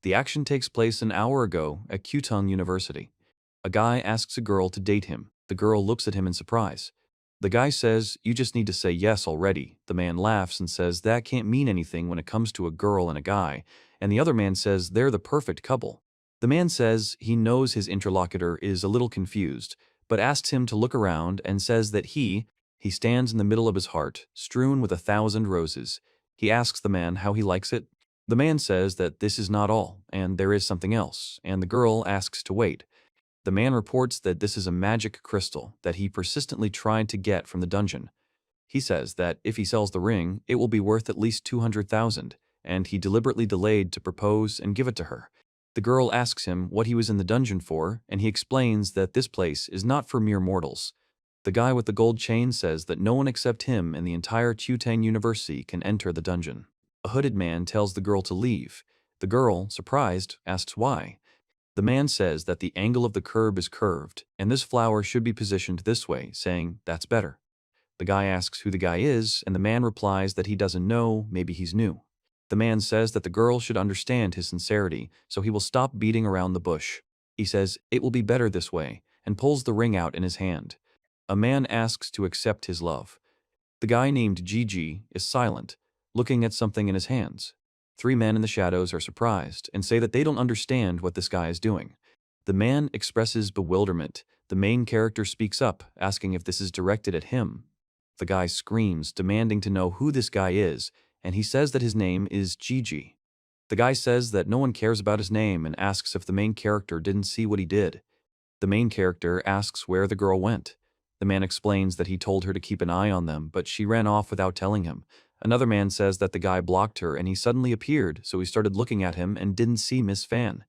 The action takes place an hour ago at Kyutung University. A guy asks a girl to date him. The girl looks at him in surprise. The guy says, "You just need to say yes already." The man laughs and says that can't mean anything when it comes to a girl and a guy, and the other man says they're the perfect couple. The man says he knows his interlocutor is a little confused, but asks him to look around and says that he stands in the middle of his heart, strewn with 1,000 roses. He asks the man how he likes it. The man says that this is not all, and there is something else, and the girl asks to wait. The man reports that this is a magic crystal that he persistently tried to get from the dungeon. He says that if he sells the ring, it will be worth at least 200,000, and he deliberately delayed to propose and give it to her. The girl asks him what he was in the dungeon for, and he explains that this place is not for mere mortals. The guy with the gold chain says that no one except him and the entire Kyutung University can enter the dungeon. A hooded man tells the girl to leave. The girl, surprised, asks why. The man says that the angle of the curb is curved, and this flower should be positioned this way, saying, "That's better." The guy asks who the guy is, and the man replies that he doesn't know, maybe he's new. The man says that the girl should understand his sincerity, so he will stop beating around the bush. He says, "It will be better this way," and pulls the ring out in his hand. A man asks to accept his love. The guy named Gigi is silent, looking at something in his hands. 3 men in the shadows are surprised and say that they don't understand what this guy is doing. The man expresses bewilderment. The main character speaks up, asking if this is directed at him. The guy screams, demanding to know who this guy is, and he says that his name is Gigi. The guy says that no one cares about his name and asks if the main character didn't see what he did. The main character asks where the girl went. The man explains that he told her to keep an eye on them, but she ran off without telling him. Another man says that the guy blocked her and he suddenly appeared, so he started looking at him and didn't see Miss Fan.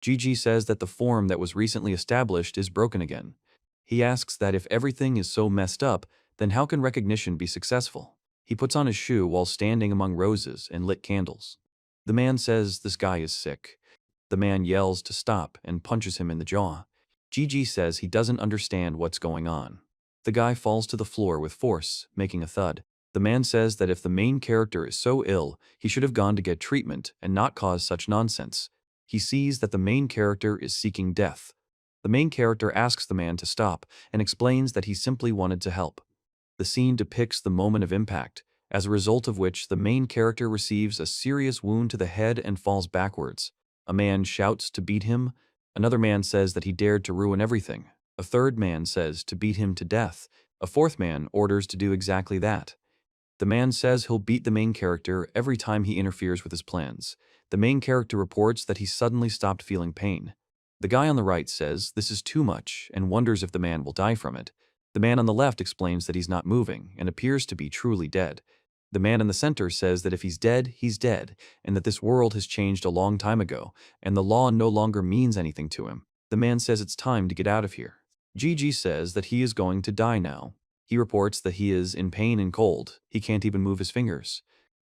Gigi says that the form that was recently established is broken again. He asks that if everything is so messed up, then how can recognition be successful? He puts on his shoe while standing among roses and lit candles. The man says this guy is sick. The man yells to stop and punches him in the jaw. Gigi says he doesn't understand what's going on. The guy falls to the floor with force, making a thud. The man says that if the main character is so ill, he should have gone to get treatment and not cause such nonsense. He sees that the main character is seeking death. The main character asks the man to stop and explains that he simply wanted to help. The scene depicts the moment of impact, as a result of which the main character receives a serious wound to the head and falls backwards. A man shouts to beat him. Another man says that he dared to ruin everything. A third man says to beat him to death. A fourth man orders to do exactly that. The man says he'll beat the main character every time he interferes with his plans. The main character reports that he suddenly stopped feeling pain. The guy on the right says this is too much and wonders if the man will die from it. The man on the left explains that he's not moving and appears to be truly dead. The man in the center says that if he's dead, and that this world has changed a long time ago, and the law no longer means anything to him. The man says it's time to get out of here. Gigi says that he is going to die now. He reports that he is in pain and cold. He can't even move his fingers.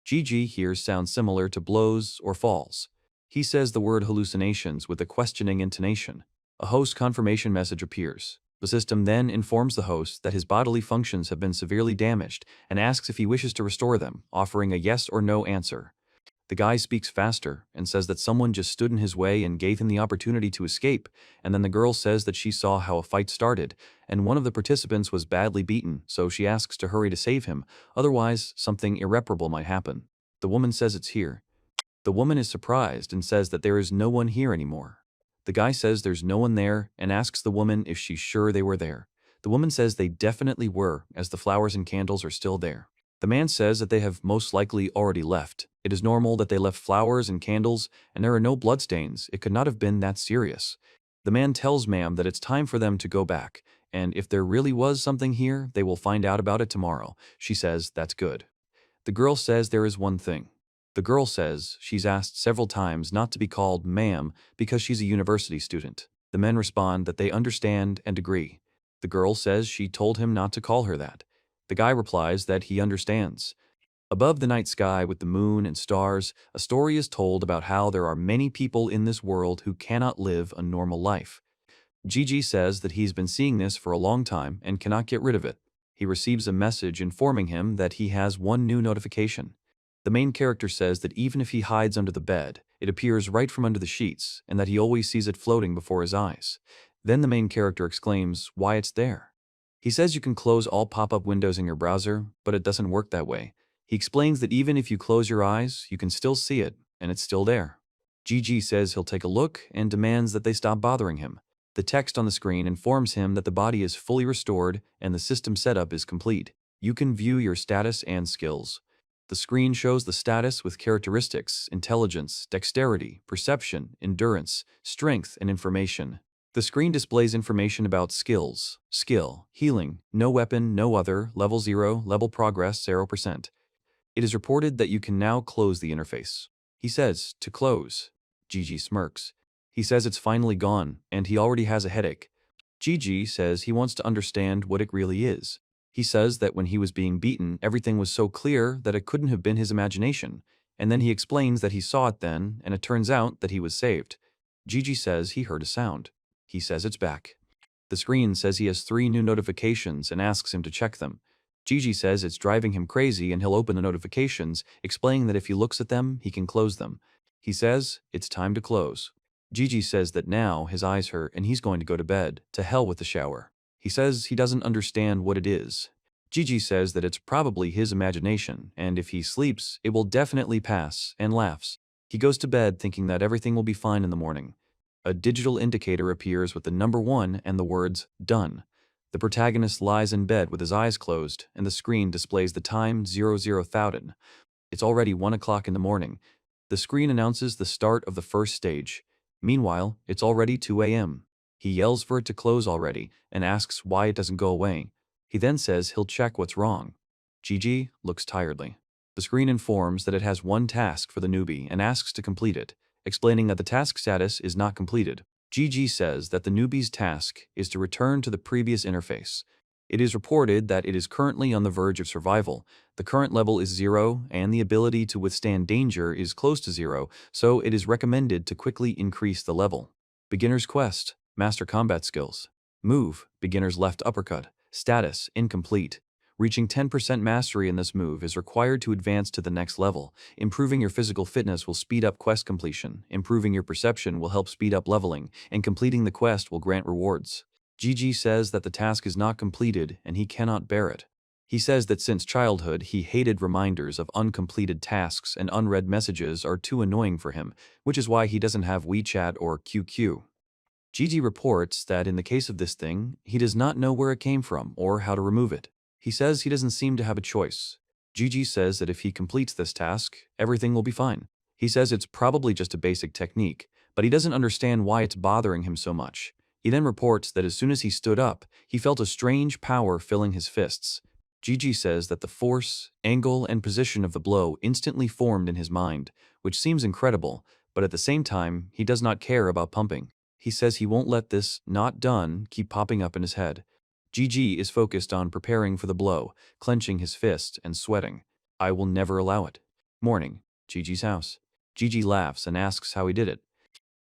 Gigi hears sounds similar to blows or falls. He says the word hallucinations with a questioning intonation. A host confirmation message appears. The system then informs the host that his bodily functions have been severely damaged and asks if he wishes to restore them, offering a yes or no answer. The guy speaks faster and says that someone just stood in his way and gave him the opportunity to escape, and then the girl says that she saw how a fight started, and one of the participants was badly beaten, so she asks to hurry to save him, otherwise something irreparable might happen. The woman says it's here. The woman is surprised and says that there is no one here anymore. The guy says there's no one there and asks the woman if she's sure they were there. The woman says they definitely were, as the flowers and candles are still there. The man says that they have most likely already left. It is normal that they left flowers and candles, and there are no bloodstains. It could not have been that serious. The man tells ma'am that it's time for them to go back, and if there really was something here, they will find out about it tomorrow. She says that's good. The girl says there is one thing. The girl says she's asked several times not to be called ma'am because she's a university student. The men respond that they understand and agree. The girl says she told him not to call her that. The guy replies that he understands. Above the night sky with the moon and stars, a story is told about how there are many people in this world who cannot live a normal life. Gigi says that he's been seeing this for a long time and cannot get rid of it. He receives a message informing him that he has one new notification. The main character says that even if he hides under the bed, It appears right from under the sheets, and that he always sees it floating before his eyes. Then the main character exclaims why it's there. He says you can close all pop-up windows in your browser, but it doesn't work that way. He explains that even if you close your eyes, you can still see it, and it's still there. Gigi says he'll take a look and demands that they stop bothering him. The text on the screen informs him that the body is fully restored and the system setup is complete. You can view your status and skills. The screen shows the status with characteristics, intelligence, dexterity, perception, endurance, strength, and information. The screen displays information about skills, skill, healing, no weapon, no other, level 0, level progress 0%. It is reported that you can now close the interface. He says, to close. Gigi smirks. He says it's finally gone, and he already has a headache. Gigi says he wants to understand what it really is. He says that when he was being beaten, everything was so clear that it couldn't have been his imagination, and then he explains that he saw it then, and it turns out that he was saved. Gigi says he heard a sound. He says it's back. The screen says he has 3 new notifications and asks him to check them. Gigi says it's driving him crazy and he'll open the notifications, explaining that if he looks at them, he can close them. He says it's time to close. Gigi says that now his eyes hurt and he's going to go to bed. To hell with the shower. He says he doesn't understand what it is. Gigi says that it's probably his imagination, and if he sleeps, it will definitely pass, and laughs. He goes to bed thinking that everything will be fine in the morning. A digital indicator appears with the number 1 and the words, done. The protagonist lies in bed with his eyes closed, and the screen displays the time 00,000. It's already 1 o'clock in the morning. The screen announces the start of the first stage. Meanwhile, it's already 2 a.m. He yells for it to close already, and asks why it doesn't go away. He then says he'll check what's wrong. Gigi looks tiredly. The screen informs that it has 1 task for the newbie and asks to complete it, explaining that the task status is not completed. Gigi says that the newbie's task is to return to the previous interface. It is reported that it is currently on the verge of survival. The current level is 0, and the ability to withstand danger is close to 0, so it is recommended to quickly increase the level. Beginner's Quest, Master Combat Skills. Move, Beginner's Left Uppercut. Status, incomplete. Reaching 10% mastery in this move is required to advance to the next level. Improving your physical fitness will speed up quest completion, improving your perception will help speed up leveling, and completing the quest will grant rewards. Gigi says that the task is not completed and he cannot bear it. He says that since childhood he hated reminders of uncompleted tasks and unread messages are too annoying for him, which is why he doesn't have WeChat or QQ. Gigi reports that in the case of this thing, he does not know where it came from or how to remove it. He says he doesn't seem to have a choice. Gigi says that if he completes this task, everything will be fine. He says it's probably just a basic technique, but he doesn't understand why it's bothering him so much. He then reports that as soon as he stood up, he felt a strange power filling his fists. Gigi says that the force, angle, and position of the blow instantly formed in his mind, which seems incredible, but at the same time, he does not care about pumping. He says he won't let this "not done" keep popping up in his head. Gigi is focused on preparing for the blow, clenching his fist and sweating. I will never allow it. Morning. Gigi's house. Gigi laughs and asks how he did it.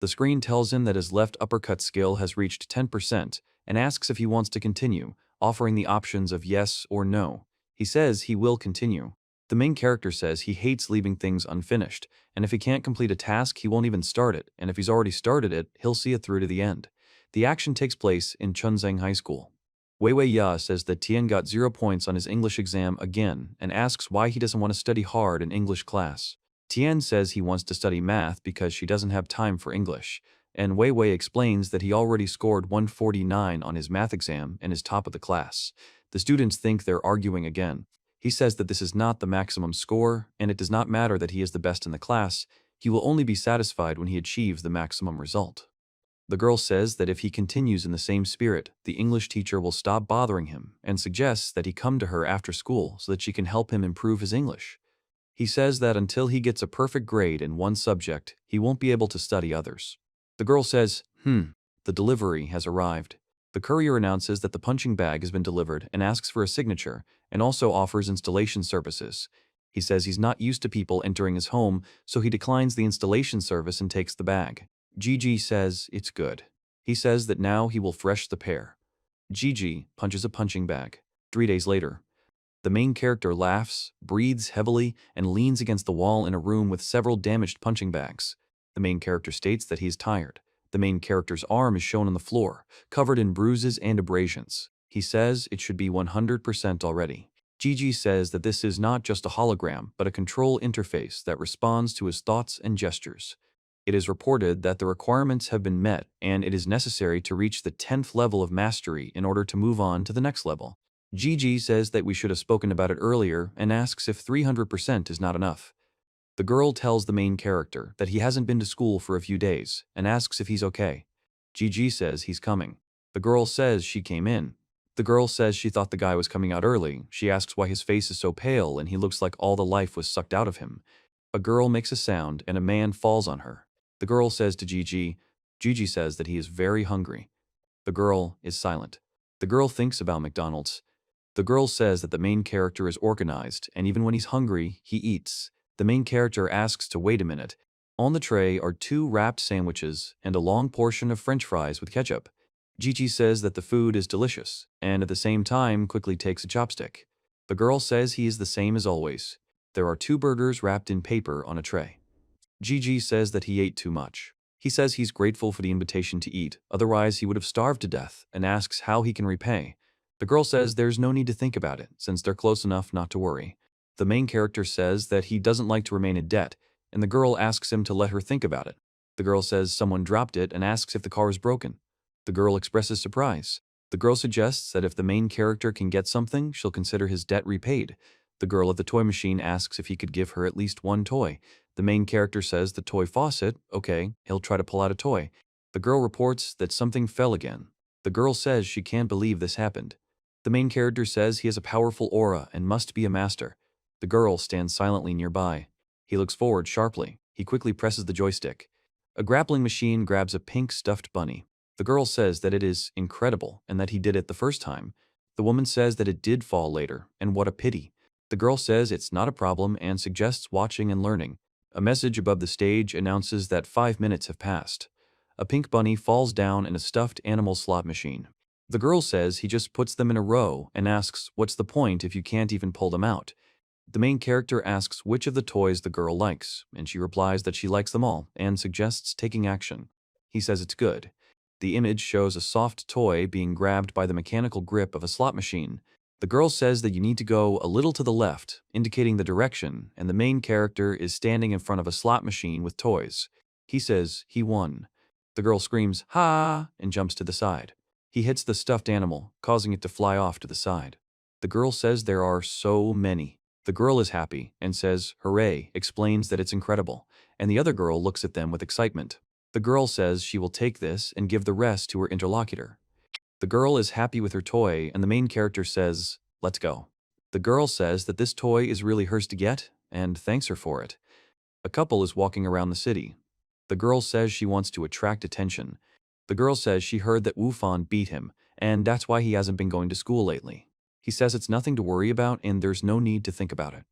The screen tells him that his left uppercut skill has reached 10% and asks if he wants to continue, offering the options of yes or no. He says he will continue. The main character says he hates leaving things unfinished, and if he can't complete a task, he won't even start it, and if he's already started it, he'll see it through to the end. The action takes place in Chunzeng High School. Wei Wei Ya says that Tian got 0 points on his English exam again and asks why he doesn't want to study hard in English class. Tian says he wants to study math because she doesn't have time for English, and Wei Wei explains that he already scored 149 on his math exam and is top of the class. The students think they're arguing again. He says that this is not the maximum score, and it does not matter that he is the best in the class. He will only be satisfied when he achieves the maximum result. The girl says that if he continues in the same spirit, the English teacher will stop bothering him and suggests that he come to her after school so that she can help him improve his English. He says that until he gets a perfect grade in one subject, he won't be able to study others. The girl says, the delivery has arrived. The courier announces that the punching bag has been delivered and asks for a signature, and also offers installation services. He says he's not used to people entering his home, so he declines the installation service and takes the bag. Gigi says it's good. He says that now he will fresh the pair. Gigi punches a punching bag. 3 days later. The main character laughs, breathes heavily, and leans against the wall in a room with several damaged punching bags. The main character states that he is tired. The main character's arm is shown on the floor, covered in bruises and abrasions. He says it should be 100% already. Gigi says that this is not just a hologram, but a control interface that responds to his thoughts and gestures. It is reported that the requirements have been met and it is necessary to reach the 10th level of mastery in order to move on to the next level. Gigi says that we should have spoken about it earlier and asks if 300% is not enough. The girl tells the main character that he hasn't been to school for a few days and asks if he's okay. Gigi says he's coming. The girl says she came in. The girl says she thought the guy was coming out early. She asks why his face is so pale and he looks like all the life was sucked out of him. A girl makes a sound and a man falls on her. The girl says to Gigi. Gigi says that he is very hungry. The girl is silent. The girl thinks about McDonald's. The girl says that the main character is organized and even when he's hungry, he eats. The main character asks to wait a minute. On the tray are 2 wrapped sandwiches and a long portion of French fries with ketchup. Gigi says that the food is delicious, and at the same time quickly takes a chopstick. The girl says he is the same as always. There are 2 burgers wrapped in paper on a tray. Gigi says that he ate too much. He says he's grateful for the invitation to eat, otherwise he would have starved to death, and asks how he can repay. The girl says there's no need to think about it, since they're close enough not to worry. The main character says that he doesn't like to remain in debt, and the girl asks him to let her think about it. The girl says someone dropped it and asks if the car is broken. The girl expresses surprise. The girl suggests that if the main character can get something, she'll consider his debt repaid. The girl at the toy machine asks if he could give her at least 1 toy. The main character says the toy faucet, okay, he'll try to pull out a toy. The girl reports that something fell again. The girl says she can't believe this happened. The main character says he has a powerful aura and must be a master. The girl stands silently nearby. He looks forward sharply. He quickly presses the joystick. A grappling machine grabs a pink stuffed bunny. The girl says that it is incredible and that he did it the first time. The woman says that it did fall later, and what a pity. The girl says it's not a problem and suggests watching and learning. A message above the stage announces that 5 minutes have passed. A pink bunny falls down in a stuffed animal slot machine. The girl says he just puts them in a row and asks what's the point if you can't even pull them out. The main character asks which of the toys the girl likes, and she replies that she likes them all and suggests taking action. He says it's good. The image shows a soft toy being grabbed by the mechanical grip of a slot machine. The girl says that you need to go a little to the left, indicating the direction, and the main character is standing in front of a slot machine with toys. He says he won. The girl screams, "Ha!" and jumps to the side. He hits the stuffed animal, causing it to fly off to the side. The girl says there are so many. The girl is happy and says, "Hooray," explains that it's incredible, and the other girl looks at them with excitement. The girl says she will take this and give the rest to her interlocutor. The girl is happy with her toy and the main character says, "Let's go." The girl says that this toy is really hers to get and thanks her for it. A couple is walking around the city. The girl says she wants to attract attention. The girl says she heard that Wufan beat him and that's why he hasn't been going to school lately. He says it's nothing to worry about and there's no need to think about it.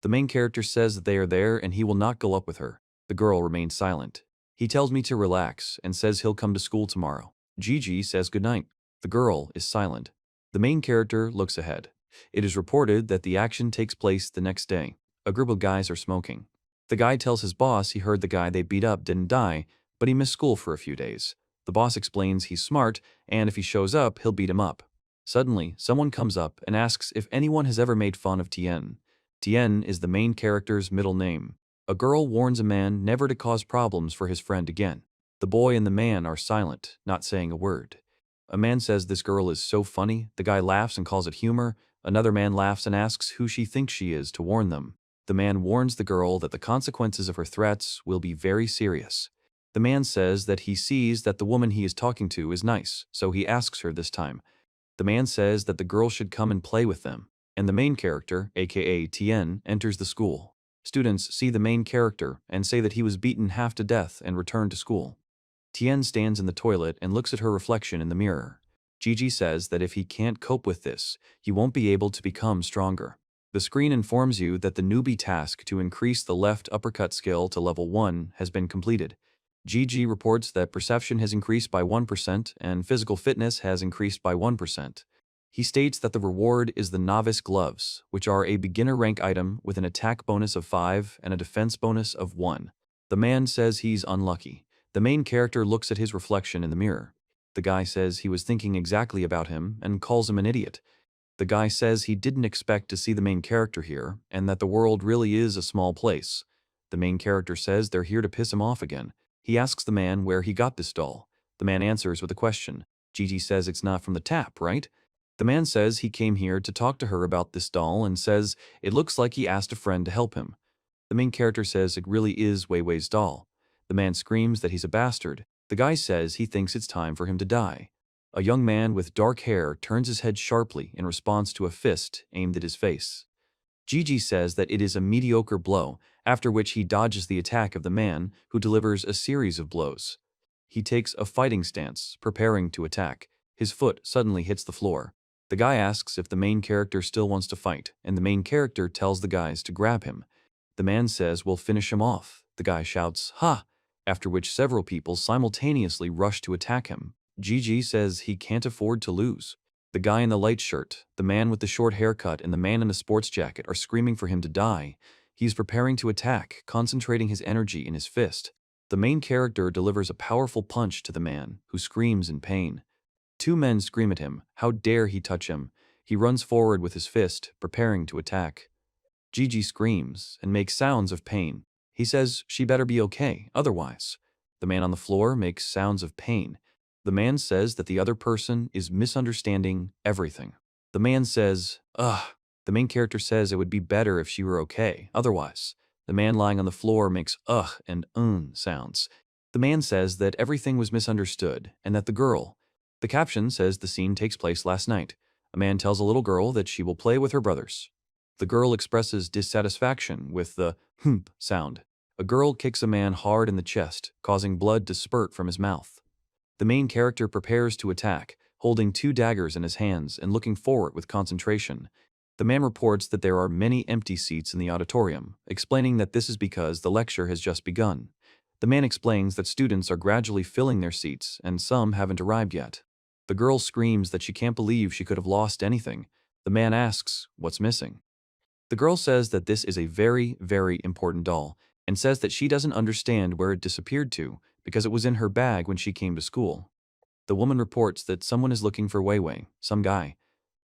The main character says that they are there and he will not go up with her. The girl remains silent. He tells me to relax and says he'll come to school tomorrow. Gigi says goodnight. The girl is silent. The main character looks ahead. It is reported that the action takes place the next day. A group of guys are smoking. The guy tells his boss he heard the guy they beat up didn't die, but he missed school for a few days. The boss explains he's smart, and if he shows up, he'll beat him up. Suddenly, someone comes up and asks if anyone has ever made fun of Tien. Tien is the main character's middle name. A girl warns a man never to cause problems for his friend again. The boy and the man are silent, not saying a word. A man says this girl is so funny, the guy laughs and calls it humor. Another man laughs and asks who she thinks she is to warn them. The man warns the girl that the consequences of her threats will be very serious. The man says that he sees that the woman he is talking to is nice, so he asks her this time. The man says that the girl should come and play with them, and the main character, aka Tien, enters the school. Students see the main character and say that he was beaten half to death and returned to school. Tien stands in the toilet and looks at her reflection in the mirror. Gigi says that if he can't cope with this, he won't be able to become stronger. The screen informs you that the newbie task to increase the left uppercut skill to level 1 has been completed. Gigi reports that perception has increased by 1% and physical fitness has increased by 1%. He states that the reward is the novice gloves, which are a beginner rank item with an attack bonus of 5 and a defense bonus of 1. The man says he's unlucky. The main character looks at his reflection in the mirror. The guy says he was thinking exactly about him and calls him an idiot. The guy says he didn't expect to see the main character here and that the world really is a small place. The main character says they're here to piss him off again. He asks the man where he got this doll. The man answers with a question. Gigi says it's not from the tap, right? The man says he came here to talk to her about this doll and says it looks like he asked a friend to help him. The main character says it really is Wei Wei's doll. The man screams that he's a bastard. The guy says he thinks it's time for him to die. A young man with dark hair turns his head sharply in response to a fist aimed at his face. Gigi says that it is a mediocre blow, after which he dodges the attack of the man, who delivers a series of blows. He takes a fighting stance, preparing to attack. His foot suddenly hits the floor. The guy asks if the main character still wants to fight, and the main character tells the guys to grab him. The man says we'll finish him off. The guy shouts, "Ha!" After which several people simultaneously rush to attack him. Gigi says he can't afford to lose. The guy in the light shirt, the man with the short haircut, and the man in the sports jacket are screaming for him to die. He's preparing to attack, concentrating his energy in his fist. The main character delivers a powerful punch to the man, who screams in pain. Two men scream at him. How dare he touch him? He runs forward with his fist, preparing to attack. Gigi screams and makes sounds of pain. He says she better be okay, otherwise. The man on the floor makes sounds of pain. The man says that the other person is misunderstanding everything. The man says, ugh. The main character says it would be better if she were okay, otherwise. The man lying on the floor makes ugh and sounds. The man says that everything was misunderstood and that the girl. The caption says the scene takes place last night. A man tells a little girl that she will play with her brothers. The girl expresses dissatisfaction with the "hump" sound. A girl kicks a man hard in the chest, causing blood to spurt from his mouth. The main character prepares to attack, holding two daggers in his hands and looking forward with concentration. The man reports that there are many empty seats in the auditorium, explaining that this is because the lecture has just begun. The man explains that students are gradually filling their seats and some haven't arrived yet. The girl screams that she can't believe she could have lost anything. The man asks, "What's missing?" The girl says that this is a very, very important doll and says that she doesn't understand where it disappeared to because it was in her bag when she came to school. The woman reports that someone is looking for Wei Wei, some guy.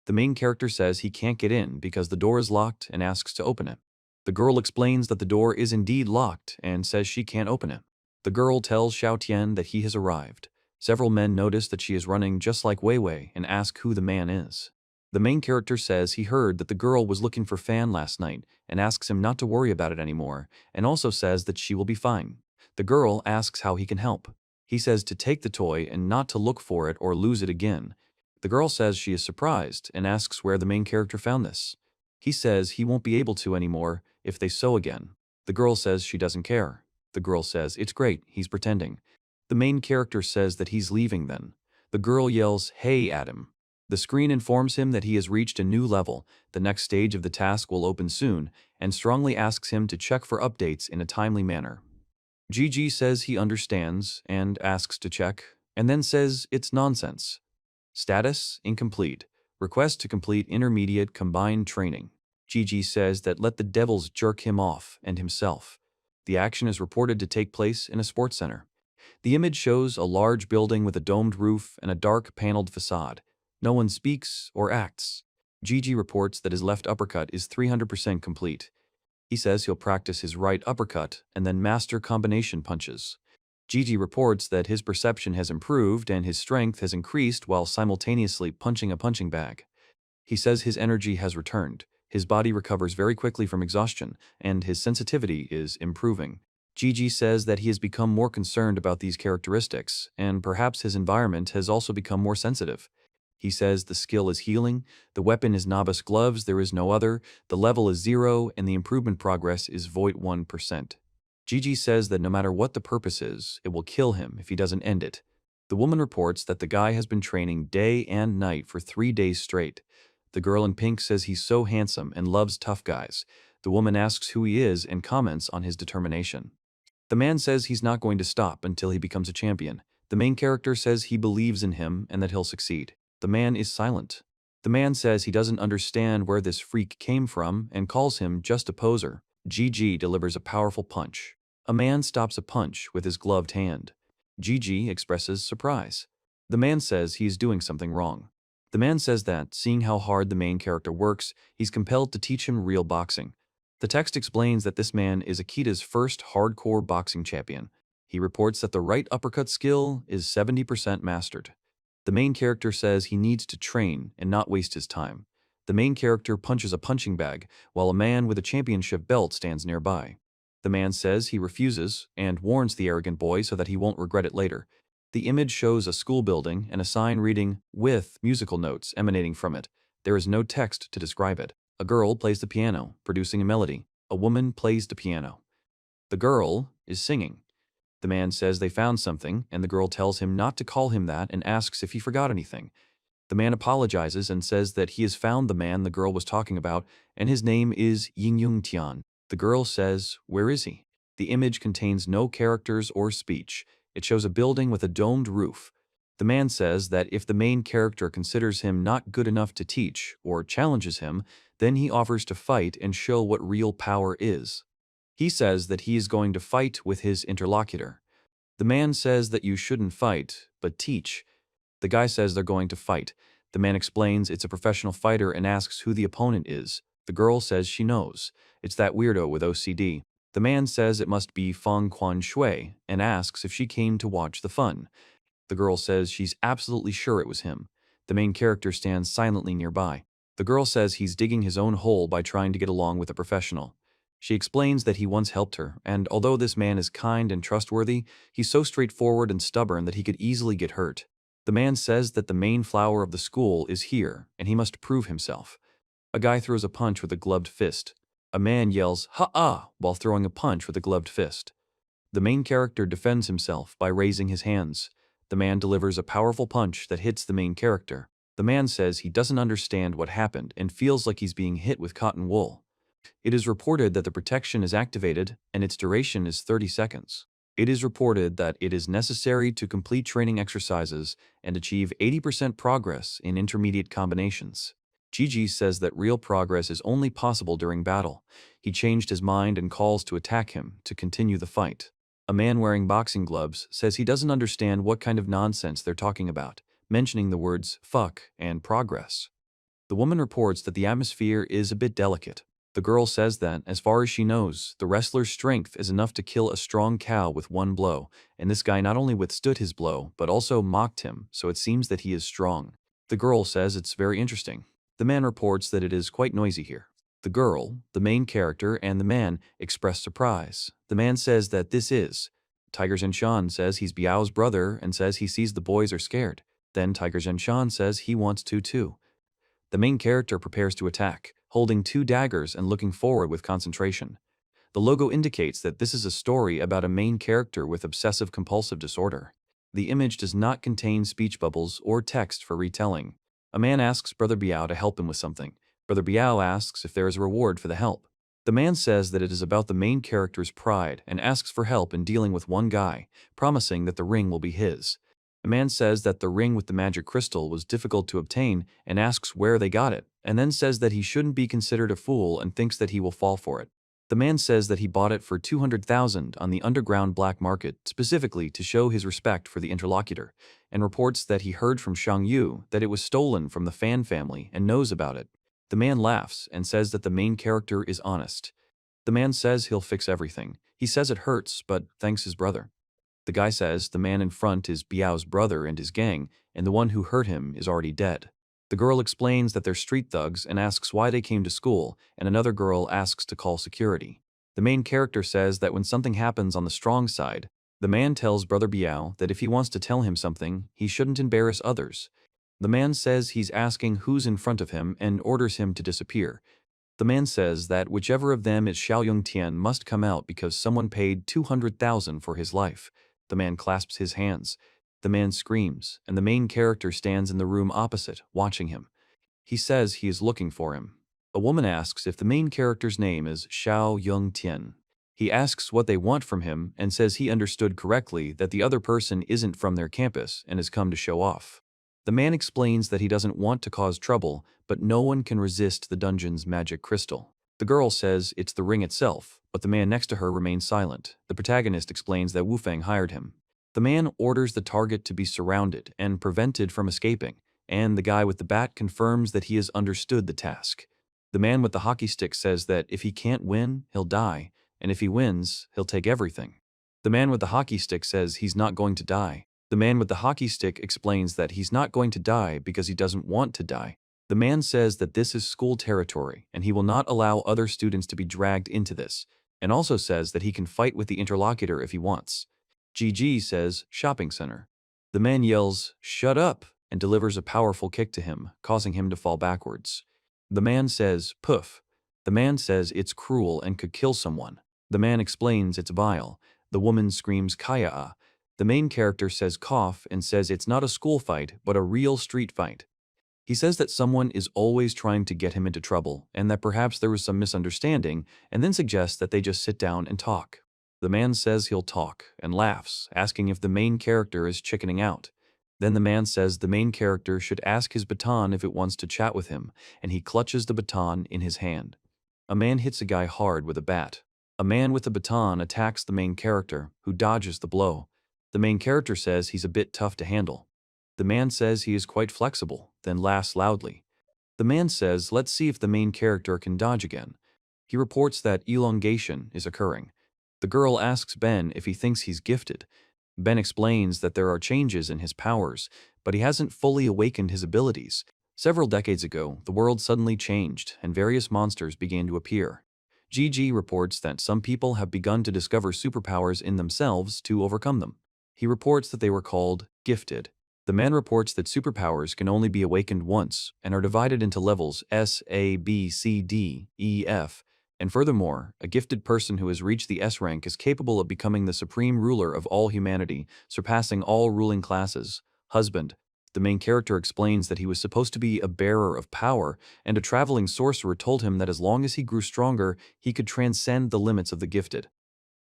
The main character says he can't get in because the door is locked and asks to open it. The girl explains that the door is indeed locked and says she can't open it. The girl tells Xiao Tian that he has arrived. Several men notice that she is running just like Wei Wei and ask who the man is. The main character says he heard that the girl was looking for Fan last night and asks him not to worry about it anymore, and also says that she will be fine. The girl asks how he can help. He says to take the toy and not to look for it or lose it again. The girl says she is surprised and asks where the main character found this. He says he won't be able to anymore if they sew again. The girl says she doesn't care. The girl says it's great, he's pretending. The main character says that he's leaving then. The girl yells, "Hey," at him. The screen informs him that he has reached a new level, the next stage of the task will open soon, and strongly asks him to check for updates in a timely manner. Gigi says he understands and asks to check, and then says it's nonsense. Status: incomplete. Request to complete intermediate combined training. Gigi says that let the devils jerk him off and himself. The action is reported to take place in a sports center. The image shows a large building with a domed roof and a dark paneled facade. No one speaks or acts. Gigi reports that his left uppercut is 300% complete. He says he'll practice his right uppercut and then master combination punches. Gigi reports that his perception has improved and his strength has increased while simultaneously punching a punching bag. He says his energy has returned, his body recovers very quickly from exhaustion, and his sensitivity is improving. Gigi says that he has become more concerned about these characteristics, and perhaps his environment has also become more sensitive. He says the skill is healing, the weapon is novice gloves, there is no other, the level is 0, and the improvement progress is 0.1%. Gigi says that no matter what the purpose is, it will kill him if he doesn't end it. The woman reports that the guy has been training day and night for 3 days straight. The girl in pink says he's so handsome and loves tough guys. The woman asks who he is and comments on his determination. The man says he's not going to stop until he becomes a champion. The main character says he believes in him and that he'll succeed. The man is silent. The man says he doesn't understand where this freak came from and calls him just a poser. Gigi delivers a powerful punch. A man stops a punch with his gloved hand. Gigi expresses surprise. The man says he is doing something wrong. The man says that, seeing how hard the main character works, he's compelled to teach him real boxing. The text explains that this man is Akita's first hardcore boxing champion. He reports that the right uppercut skill is 70% mastered. The main character says he needs to train and not waste his time. The main character punches a punching bag, while a man with a championship belt stands nearby. The man says he refuses and warns the arrogant boy so that he won't regret it later. The image shows a school building and a sign reading, "with" musical notes emanating from it. There is no text to describe it. A girl plays the piano, producing a melody. A woman plays the piano. The girl is singing. The man says they found something, and the girl tells him not to call him that and asks if he forgot anything. The man apologizes and says that he has found the man the girl was talking about, and his name is Yingyung Tian. The girl says, "Where is he?" The image contains no characters or speech. It shows a building with a domed roof. The man says that if the main character considers him not good enough to teach or challenges him, then he offers to fight and show what real power is. He says that he is going to fight with his interlocutor. The man says that you shouldn't fight, but teach. The guy says they're going to fight. The man explains it's a professional fighter and asks who the opponent is. The girl says she knows. It's that weirdo with OCD. The man says it must be Feng Quan Shui and asks if she came to watch the fun. The girl says she's absolutely sure it was him. The main character stands silently nearby. The girl says he's digging his own hole by trying to get along with a professional. She explains that he once helped her, and although this man is kind and trustworthy, he's so straightforward and stubborn that he could easily get hurt. The man says that the main flower of the school is here, and he must prove himself. A guy throws a punch with a gloved fist. A man yells, "Ha-ah!" while throwing a punch with a gloved fist. The main character defends himself by raising his hands. The man delivers a powerful punch that hits the main character. The man says he doesn't understand what happened and feels like he's being hit with cotton wool. It is reported that the protection is activated and its duration is 30 seconds. It is reported that it is necessary to complete training exercises and achieve 80% progress in intermediate combinations. Gigi says that real progress is only possible during battle. He changed his mind and calls to attack him to continue the fight. A man wearing boxing gloves says he doesn't understand what kind of nonsense they're talking about, mentioning the words "fuck" and "progress." The woman reports that the atmosphere is a bit delicate. The girl says that, as far as she knows, the wrestler's strength is enough to kill a strong cow with one blow, and this guy not only withstood his blow, but also mocked him, so it seems that he is strong. The girl says it's very interesting. The man reports that it is quite noisy here. The girl, the main character, and the man express surprise. The man says that this is. Tiger Zhenshan says he's Biao's brother and says he sees the boys are scared. Then Tiger Zhenshan says he wants to too. The main character prepares to attack, holding two daggers and looking forward with concentration. The logo indicates that this is a story about a main character with obsessive-compulsive disorder. The image does not contain speech bubbles or text for retelling. A man asks Brother Biao to help him with something. Brother Biao asks if there is a reward for the help. The man says that it is about the main character's pride and asks for help in dealing with one guy, promising that the ring will be his. The man says that the ring with the magic crystal was difficult to obtain and asks where they got it, and then says that he shouldn't be considered a fool and thinks that he will fall for it. The man says that he bought it for 200,000 on the underground black market specifically to show his respect for the interlocutor, and reports that he heard from Shang Yu that it was stolen from the Fan family and knows about it. The man laughs and says that the main character is honest. The man says he'll fix everything. He says it hurts, but thanks his brother. The guy says the man in front is Biao's brother and his gang, and the one who hurt him is already dead. The girl explains that they're street thugs and asks why they came to school, and another girl asks to call security. The main character says that when something happens on the strong side, the man tells Brother Biao that if he wants to tell him something, he shouldn't embarrass others. The man says he's asking who's in front of him and orders him to disappear. The man says that whichever of them is Xiaoyong Tian must come out because someone paid 200,000 for his life. The man clasps his hands. The man screams, and the main character stands in the room opposite, watching him. He says he is looking for him. A woman asks if the main character's name is Xiaoyong Tian. He asks what they want from him and says he understood correctly that the other person isn't from their campus and has come to show off. The man explains that he doesn't want to cause trouble, but no one can resist the dungeon's magic crystal. The girl says it's the ring itself, but the man next to her remains silent. The protagonist explains that Wu Feng hired him. The man orders the target to be surrounded and prevented from escaping, and the guy with the bat confirms that he has understood the task. The man with the hockey stick says that if he can't win, he'll die, and if he wins, he'll take everything. The man with the hockey stick says he's not going to die. The man with the hockey stick explains that he's not going to die because he doesn't want to die. The man says that this is school territory and he will not allow other students to be dragged into this, and also says that he can fight with the interlocutor if he wants. GG says, shopping center. The man yells, shut up, and delivers a powerful kick to him, causing him to fall backwards. The man says, poof. The man says it's cruel and could kill someone. The man explains it's vile. The woman screams kaya. The main character says cough and says it's not a school fight, but a real street fight. He says that someone is always trying to get him into trouble and that perhaps there was some misunderstanding, and then suggests that they just sit down and talk. The man says he'll talk and laughs, asking if the main character is chickening out. Then the man says the main character should ask his baton if it wants to chat with him, and he clutches the baton in his hand. A man hits a guy hard with a bat. A man with a baton attacks the main character, who dodges the blow. The main character says he's a bit tough to handle. The man says he is quite flexible, then laughs loudly. The man says, let's see if the main character can dodge again. He reports that elongation is occurring. The girl asks Ben if he thinks he's gifted. Ben explains that there are changes in his powers, but he hasn't fully awakened his abilities. Several decades ago, the world suddenly changed and various monsters began to appear. GG reports that some people have begun to discover superpowers in themselves to overcome them. He reports that they were called gifted. The man reports that superpowers can only be awakened once and are divided into levels S, A, B, C, D, E, F, and furthermore, a gifted person who has reached the S rank is capable of becoming the supreme ruler of all humanity, surpassing all ruling classes. Husband. The main character explains that he was supposed to be a bearer of power, and a traveling sorcerer told him that as long as he grew stronger, he could transcend the limits of the gifted.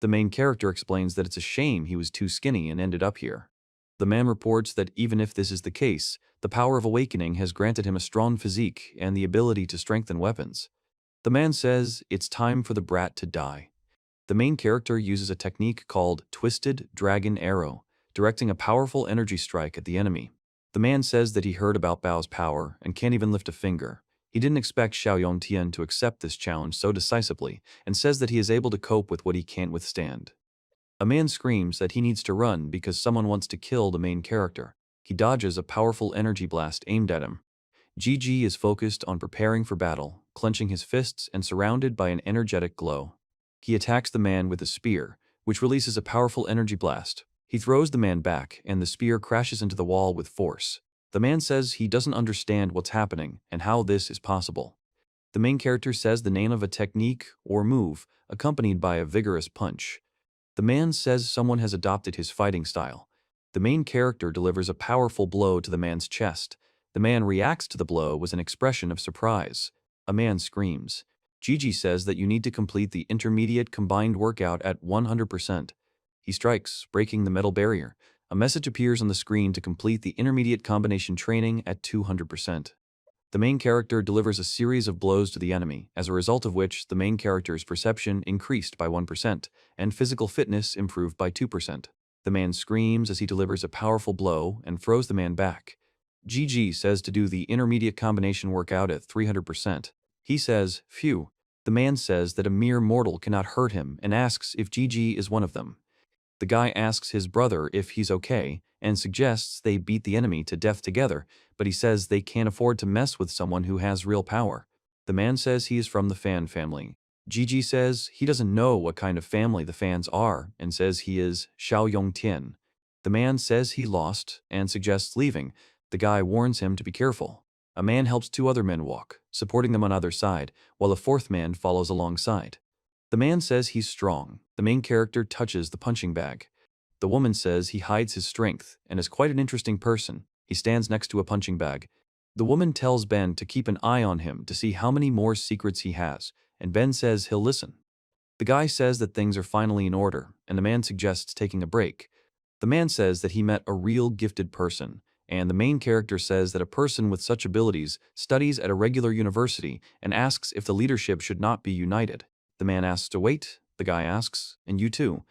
The main character explains that it's a shame he was too skinny and ended up here. The man reports that even if this is the case, the power of awakening has granted him a strong physique and the ability to strengthen weapons. The man says it's time for the brat to die. The main character uses a technique called Twisted Dragon Arrow, directing a powerful energy strike at the enemy. The man says that he heard about Bao's power and can't even lift a finger. He didn't expect Xiao Yongtian to accept this challenge so decisively, and says that he is able to cope with what he can't withstand. A man screams that he needs to run because someone wants to kill the main character. He dodges a powerful energy blast aimed at him. GG is focused on preparing for battle, clenching his fists and surrounded by an energetic glow. He attacks the man with a spear, which releases a powerful energy blast. He throws the man back, and the spear crashes into the wall with force. The man says he doesn't understand what's happening and how this is possible. The main character says the name of a technique or move, accompanied by a vigorous punch. The man says someone has adopted his fighting style. The main character delivers a powerful blow to the man's chest. The man reacts to the blow with an expression of surprise. A man screams. Gigi says that you need to complete the intermediate combined workout at 100%. He strikes, breaking the metal barrier. A message appears on the screen to complete the intermediate combination training at 200%. The main character delivers a series of blows to the enemy, as a result of which the main character's perception increased by 1% and physical fitness improved by 2%. The man screams as he delivers a powerful blow and throws the man back. GG says to do the intermediate combination workout at 300%. He says, phew. The man says that a mere mortal cannot hurt him and asks if GG is one of them. The guy asks his brother if he's okay and suggests they beat the enemy to death together, but he says they can't afford to mess with someone who has real power. The man says he is from the Fan family. Gigi says he doesn't know what kind of family the Fans are and says he is Xiao Yongtian. The man says he lost and suggests leaving. The guy warns him to be careful. A man helps two other men walk, supporting them on either side, while a fourth man follows alongside. The man says he's strong. The main character touches the punching bag. The woman says he hides his strength and is quite an interesting person. He stands next to a punching bag. The woman tells Ben to keep an eye on him to see how many more secrets he has, and Ben says he'll listen. The guy says that things are finally in order, and the man suggests taking a break. The man says that he met a real gifted person, and the main character says that a person with such abilities studies at a regular university and asks if the leadership should not be united. The man asks to wait, the guy asks, and you too.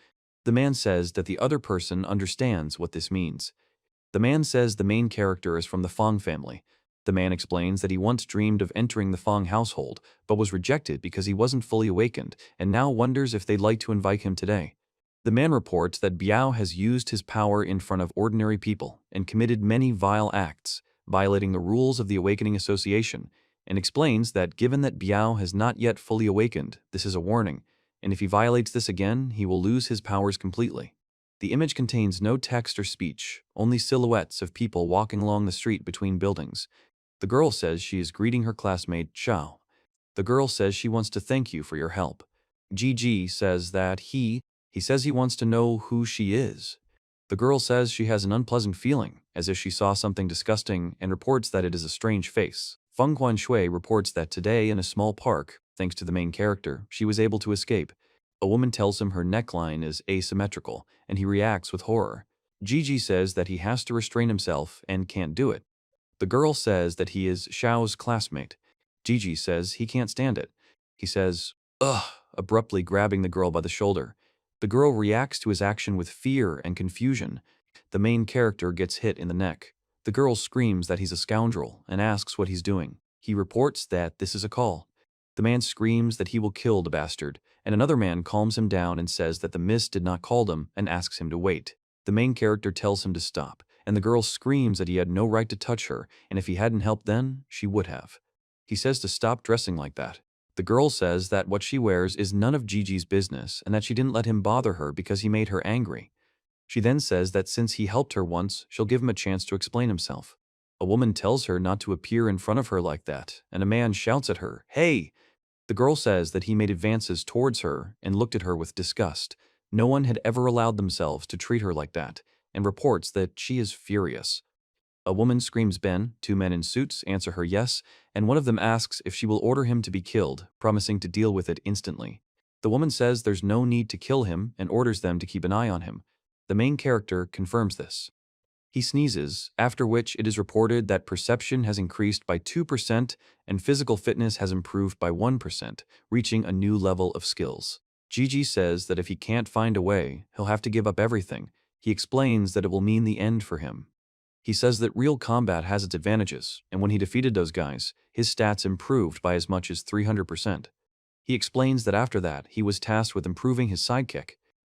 The man says that the other person understands what this means. The man says the main character is from the Fong family. The man explains that he once dreamed of entering the Fong household, but was rejected because he wasn't fully awakened, and now wonders if they'd like to invite him today. The man reports that Biao has used his power in front of ordinary people and committed many vile acts, violating the rules of the Awakening Association, and explains that given that Biao has not yet fully awakened, this is a warning, and if he violates this again, he will lose his powers completely. The image contains no text or speech, only silhouettes of people walking along the street between buildings. The girl says she is greeting her classmate, Xiao. The girl says she wants to thank you for your help. Gigi says that he says he wants to know who she is. The girl says she has an unpleasant feeling, as if she saw something disgusting, and reports that it is a strange face. Feng Quanshui reports that today in a small park, thanks to the main character, she was able to escape. A woman tells him her neckline is asymmetrical, and he reacts with horror. Gigi says that he has to restrain himself and can't do it. The girl says that he is Xiao's classmate. Gigi says he can't stand it. He says, ugh, abruptly grabbing the girl by the shoulder. The girl reacts to his action with fear and confusion. The main character gets hit in the neck. The girl screams that he's a scoundrel and asks what he's doing. He reports that this is a call. The man screams that he will kill the bastard, and another man calms him down and says that the miss did not call him and asks him to wait. The main character tells him to stop, and the girl screams that he had no right to touch her, and if he hadn't helped then, she would have. He says to stop dressing like that. The girl says that what she wears is none of Gigi's business and that she didn't let him bother her because he made her angry. She then says that since he helped her once, she'll give him a chance to explain himself. A woman tells her not to appear in front of her like that, and a man shouts at her, "Hey!" The girl says that he made advances towards her and looked at her with disgust. No one had ever allowed themselves to treat her like that, and reports that she is furious. A woman screams Ben, two men in suits answer her yes, and one of them asks if she will order him to be killed, promising to deal with it instantly. The woman says there's no need to kill him and orders them to keep an eye on him. The main character confirms this. He sneezes, after which it is reported that perception has increased by 2% and physical fitness has improved by 1%, reaching a new level of skills. Gigi says that if he can't find a way, he'll have to give up everything. He explains that it will mean the end for him. He says that real combat has its advantages, and when he defeated those guys, his stats improved by as much as 300%. He explains that after that, he was tasked with improving his sidekick.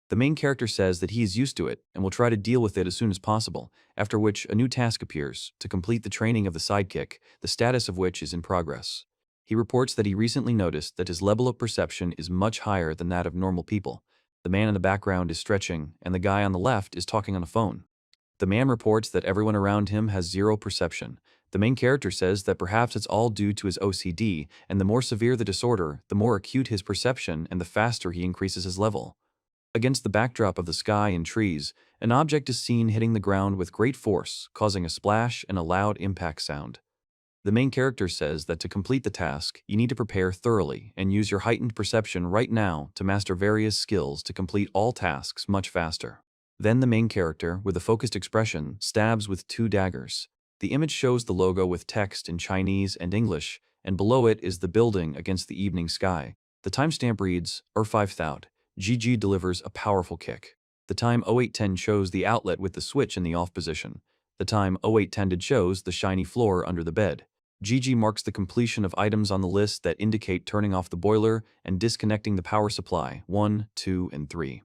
The main character says that he is used to it and will try to deal with it as soon as possible, after which a new task appears to complete the training of the sidekick, the status of which is in progress. He reports that he recently noticed that his level of perception is much higher than that of normal people. The man in the background is stretching, and the guy on the left is talking on a phone. The man reports that everyone around him has zero perception. The main character says that perhaps it's all due to his OCD, and the more severe the disorder, the more acute his perception and the faster he increases his level. Against the backdrop of the sky and trees, an object is seen hitting the ground with great force, causing a splash and a loud impact sound. The main character says that to complete the task, you need to prepare thoroughly and use your heightened perception right now to master various skills to complete all tasks much faster. Then the main character, with a focused expression, stabs with two daggers. The image shows the logo with text in Chinese and English, and below it is the building against the evening sky. The timestamp reads, 5000. GG delivers a powerful kick. The time 0810 shows the outlet with the switch in the off position. The time 0810 shows the shiny floor under the bed. GG marks the completion of items on the list that indicate turning off the boiler and disconnecting the power supply 1, 2, and 3.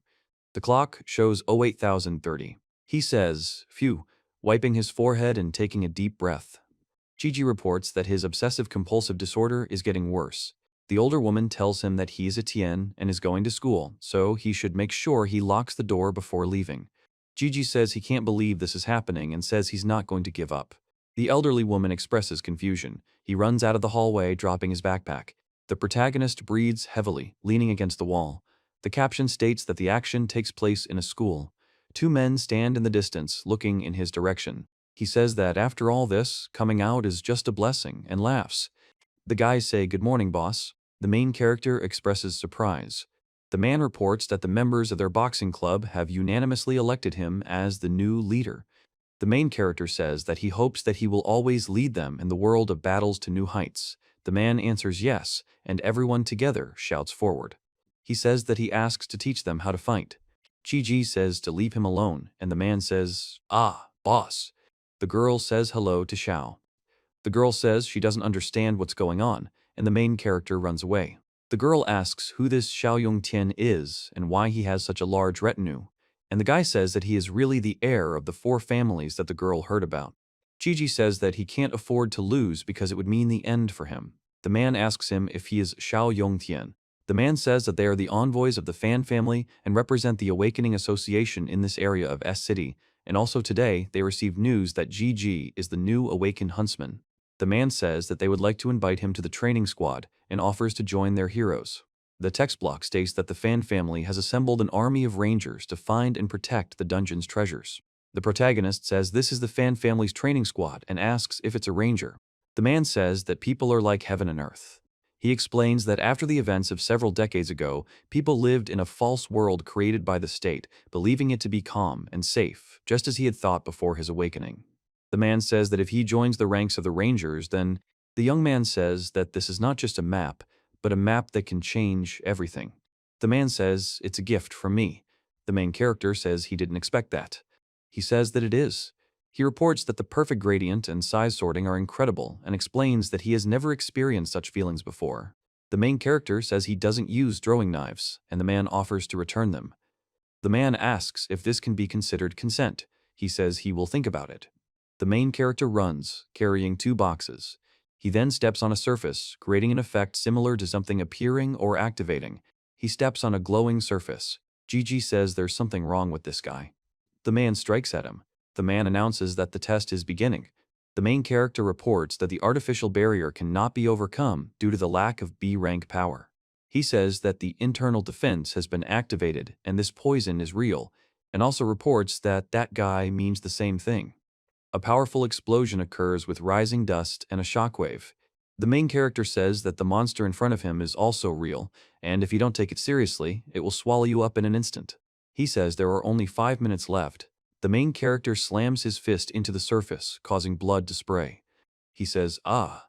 The clock shows 08030. He says, phew, wiping his forehead and taking a deep breath. Gigi reports that his obsessive-compulsive disorder is getting worse. The older woman tells him that he is a Tien and is going to school, so he should make sure he locks the door before leaving. Gigi says he can't believe this is happening and says he's not going to give up. The elderly woman expresses confusion. He runs out of the hallway, dropping his backpack. The protagonist breathes heavily, leaning against the wall. The caption states that the action takes place in a school. Two men stand in the distance, looking in his direction. He says that after all this, coming out is just a blessing, and laughs. The guys say, "Good morning, boss." The main character expresses surprise. The man reports that the members of their boxing club have unanimously elected him as the new leader. The main character says that he hopes that he will always lead them in the world of battles to new heights. The man answers yes, and everyone together shouts forward. He says that he asks to teach them how to fight. Gigi says to leave him alone, and the man says, "Ah, boss." The girl says hello to Xiao. The girl says she doesn't understand what's going on, and the main character runs away. The girl asks who this Xiao Yongtian is and why he has such a large retinue, and the guy says that he is really the heir of the 4 families that the girl heard about. Gigi says that he can't afford to lose because it would mean the end for him. The man asks him if he is Xiao Yongtian. The man says that they are the envoys of the Fan family and represent the Awakening Association in this area of S City, and also today they received news that Gigi is the new awakened huntsman. The man says that they would like to invite him to the training squad and offers to join their heroes. The text block states that the Fan family has assembled an army of rangers to find and protect the dungeon's treasures. The protagonist says this is the Fan family's training squad and asks if it's a ranger. The man says that people are like heaven and earth. He explains that after the events of several decades ago, people lived in a false world created by the state, believing it to be calm and safe, just as he had thought before his awakening. The man says that if he joins the ranks of the Rangers, then the young man says that this is not just a map, but a map that can change everything. The man says it's a gift from me. The main character says he didn't expect that. He says that it is. He reports that the perfect gradient and size sorting are incredible and explains that he has never experienced such feelings before. The main character says he doesn't use throwing knives, and the man offers to return them. The man asks if this can be considered consent. He says he will think about it. The main character runs, carrying 2 boxes. He then steps on a surface, creating an effect similar to something appearing or activating. He steps on a glowing surface. Gigi says there's something wrong with this guy. The man strikes at him. The man announces that the test is beginning. The main character reports that the artificial barrier cannot be overcome due to the lack of B-rank power. He says that the internal defense has been activated and this poison is real, and also reports that that guy means the same thing. A powerful explosion occurs with rising dust and a shockwave. The main character says that the monster in front of him is also real, and if you don't take it seriously, it will swallow you up in an instant. He says there are only 5 minutes left. The main character slams his fist into the surface, causing blood to spray. He says, "Ah."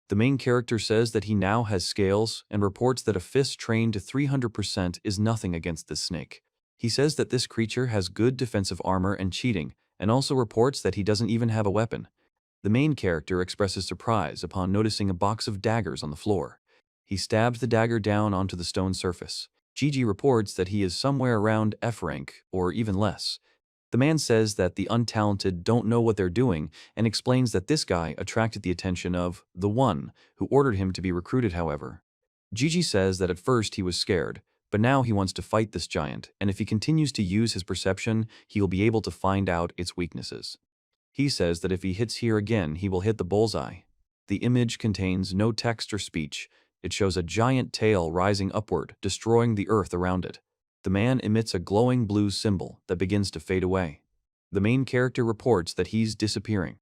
The main character says that he now has scales and reports that a fist trained to 300% is nothing against this snake. He says that this creature has good defensive armor and cheating, and also reports that he doesn't even have a weapon. The main character expresses surprise upon noticing a box of daggers on the floor. He stabs the dagger down onto the stone surface. Gigi reports that he is somewhere around F rank, or even less. The man says that the untalented don't know what they're doing and explains that this guy attracted the attention of the one who ordered him to be recruited, however. Gigi says that at first he was scared, but now he wants to fight this giant, and if he continues to use his perception, he will be able to find out its weaknesses. He says that if he hits here again, he will hit the bullseye. The image contains no text or speech. It shows a giant tail rising upward, destroying the earth around it. The man emits a glowing blue symbol that begins to fade away. The main character reports that he's disappearing.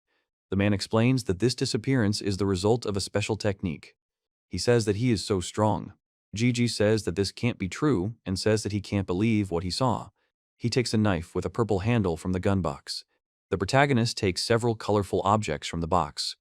The man explains that this disappearance is the result of a special technique. He says that he is so strong. Gigi says that this can't be true and says that he can't believe what he saw. He takes a knife with a purple handle from the gun box. The protagonist takes several colorful objects from the box.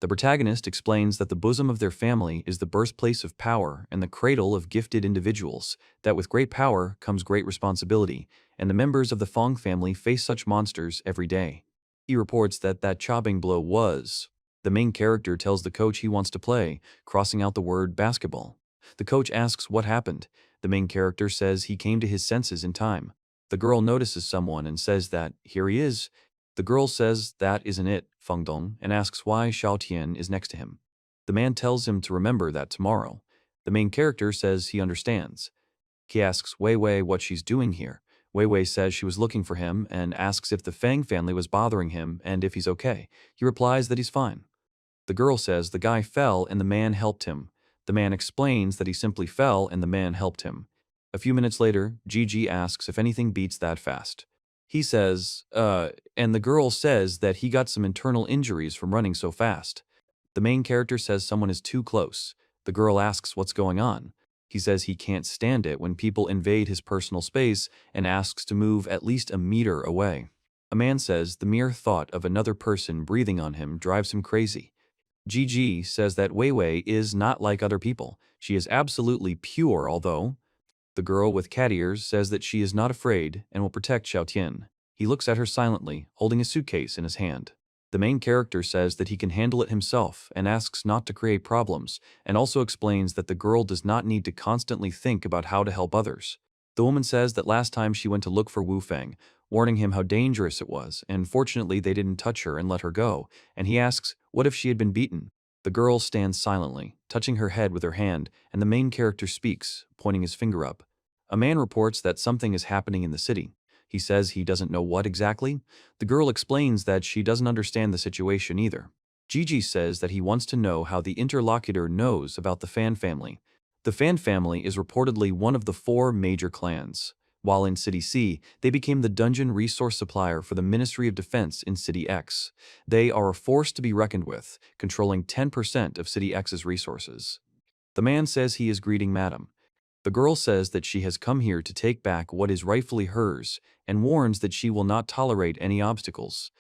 The protagonist explains that the bosom of their family is the birthplace of power and the cradle of gifted individuals, that with great power comes great responsibility, and the members of the Fong family face such monsters every day. He reports that that chopping blow was. The main character tells the coach he wants to play, crossing out the word basketball. The coach asks what happened. The main character says he came to his senses in time. The girl notices someone and says that, here he is. The girl says that isn't it, Feng Dong, and asks why Xiao Tian is next to him. The man tells him to remember that tomorrow. The main character says he understands. He asks Wei Wei what she's doing here. Wei Wei says she was looking for him and asks if the Feng family was bothering him and if he's okay. He replies that he's fine. The girl says the guy fell and the man helped him. The man explains that he simply fell and the man helped him. A few minutes later, Gigi asks if anything beats that fast. He says, and the girl says that he got some internal injuries from running so fast. The main character says someone is too close. The girl asks what's going on. He says he can't stand it when people invade his personal space and asks to move at least a meter away. A man says the mere thought of another person breathing on him drives him crazy. Gigi says that Wei Wei is not like other people. She is absolutely pure, although the girl with cat ears says that she is not afraid and will protect Xiao Tian. He looks at her silently, holding a suitcase in his hand. The main character says that he can handle it himself and asks not to create problems, and also explains that the girl does not need to constantly think about how to help others. The woman says that last time she went to look for Wu Feng, warning him how dangerous it was, and fortunately they didn't touch her and let her go, and he asks, what if she had been beaten? The girl stands silently, touching her head with her hand, and the main character speaks, pointing his finger up. A man reports that something is happening in the city. He says he doesn't know what exactly. The girl explains that she doesn't understand the situation either. Gigi says that he wants to know how the interlocutor knows about the Fan family. The Fan family is reportedly one of the 4 major clans. While in City C, they became the dungeon resource supplier for the Ministry of Defense in City X. They are a force to be reckoned with, controlling 10% of City X's resources. The man says he is greeting Madam. The girl says that she has come here to take back what is rightfully hers and warns that she will not tolerate any obstacles.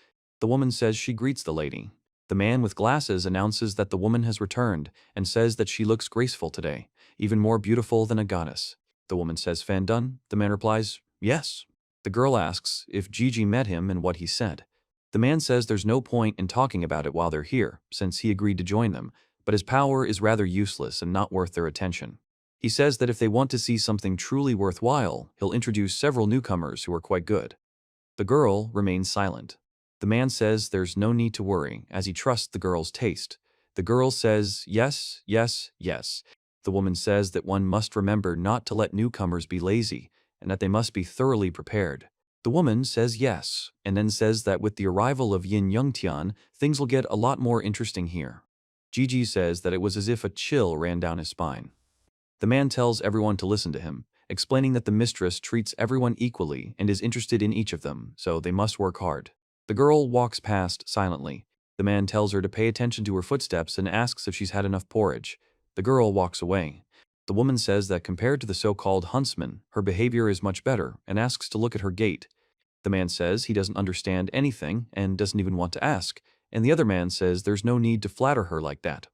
The woman says she greets the lady. The man with glasses announces that the woman has returned and says that she looks graceful today, even more beautiful than a goddess. The woman says, "Fan done?" The man replies, "Yes." The girl asks if Gigi met him and what he said. The man says there's no point in talking about it while they're here, since he agreed to join them, but his power is rather useless and not worth their attention. He says that if they want to see something truly worthwhile, he'll introduce several newcomers who are quite good. The girl remains silent. The man says there's no need to worry, as he trusts the girl's taste. The girl says yes, yes, yes. The woman says that one must remember not to let newcomers be lazy, and that they must be thoroughly prepared. The woman says yes, and then says that with the arrival of Yin Yongtian, things will get a lot more interesting here. Gigi says that it was as if a chill ran down his spine. The man tells everyone to listen to him, explaining that the mistress treats everyone equally and is interested in each of them, so they must work hard. The girl walks past silently. The man tells her to pay attention to her footsteps and asks if she's had enough porridge. The girl walks away. The woman says that compared to the so-called huntsman, her behavior is much better and asks to look at her gait. The man says he doesn't understand anything and doesn't even want to ask, and the other man says there's no need to flatter her like that.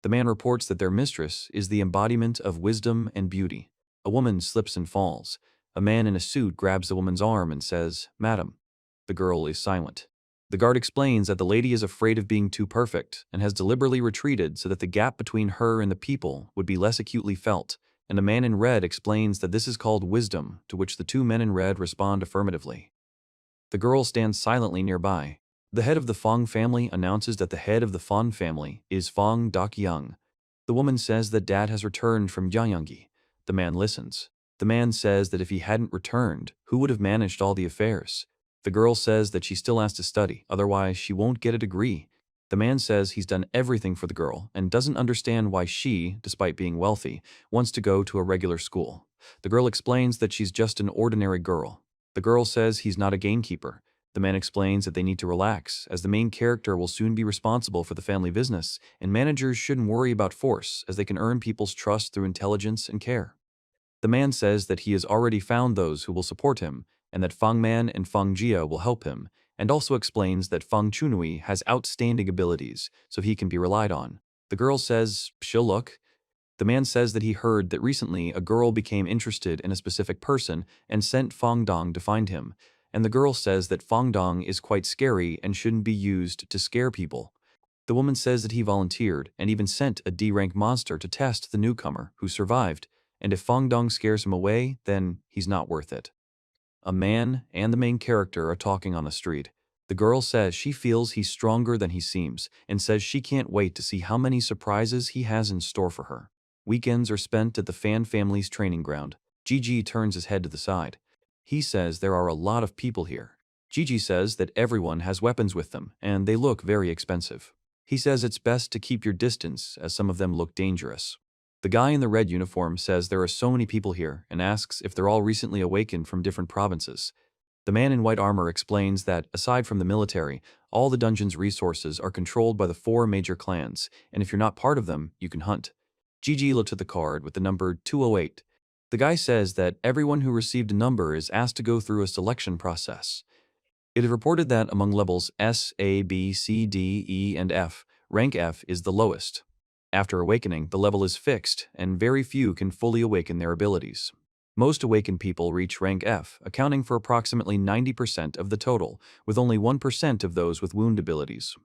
The man reports that their mistress is the embodiment of wisdom and beauty. A woman slips and falls. A man in a suit grabs the woman's arm and says, "Madam." The girl is silent. The guard explains that the lady is afraid of being too perfect and has deliberately retreated so that the gap between her and the people would be less acutely felt, and a man in red explains that this is called wisdom, to which the 2 men in red respond affirmatively. The girl stands silently nearby. The head of the Fong family announces that the head of the Fong family is Fong Dak-young. The woman says that dad has returned from Jiangyangi. The man listens. The man says that if he hadn't returned, who would have managed all the affairs? The girl says that she still has to study, otherwise she won't get a degree. The man says he's done everything for the girl and doesn't understand why she, despite being wealthy, wants to go to a regular school. The girl explains that she's just an ordinary girl. The girl says he's not a gamekeeper. The man explains that they need to relax, as the main character will soon be responsible for the family business, and managers shouldn't worry about force, as they can earn people's trust through intelligence and care. The man says that he has already found those who will support him, and that Fang Man and Fang Jia will help him, and also explains that Fang Chunui has outstanding abilities, so he can be relied on. The girl says she'll look. The man says that he heard that recently a girl became interested in a specific person and sent Fang Dong to find him, and the girl says that Fang Dong is quite scary and shouldn't be used to scare people. The woman says that he volunteered and even sent a D-rank monster to test the newcomer, who survived, and if Fang Dong scares him away, then he's not worth it. A man and the main character are talking on the street. The girl says she feels he's stronger than he seems and says she can't wait to see how many surprises he has in store for her. Weekends are spent at the Fan family's training ground. Gigi turns his head to the side. He says there are a lot of people here. Gigi says that everyone has weapons with them, and they look very expensive. He says it's best to keep your distance, as some of them look dangerous. The guy in the red uniform says there are so many people here and asks if they're all recently awakened from different provinces. The man in white armor explains that, aside from the military, all the dungeon's resources are controlled by the 4 major clans, and if you're not part of them, you can hunt. Gigi looks at the card with the number 208. The guy says that everyone who received a number is asked to go through a selection process. It is reported that among levels S, A, B, C, D, E, and F, rank F is the lowest. After awakening, the level is fixed, and very few can fully awaken their abilities. Most awakened people reach rank F, accounting for approximately 90% of the total, with only 1% of those with wound abilities.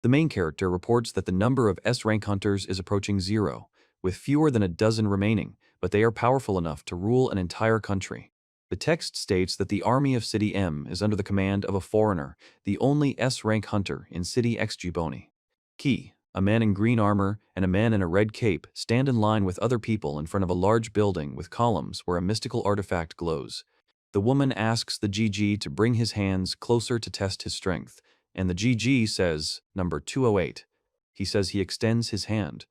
The main character reports that the number of S-rank hunters is approaching 0, with fewer than a dozen remaining, but they are powerful enough to rule an entire country. The text states that the army of City M is under the command of a foreigner, the only S-rank hunter in City XG Key. A man in green armor and a man in a red cape stand in line with other people in front of a large building with columns where a mystical artifact glows. The woman asks the GG to bring his hands closer to test his strength, and the GG says, number 208. He says he extends his hand.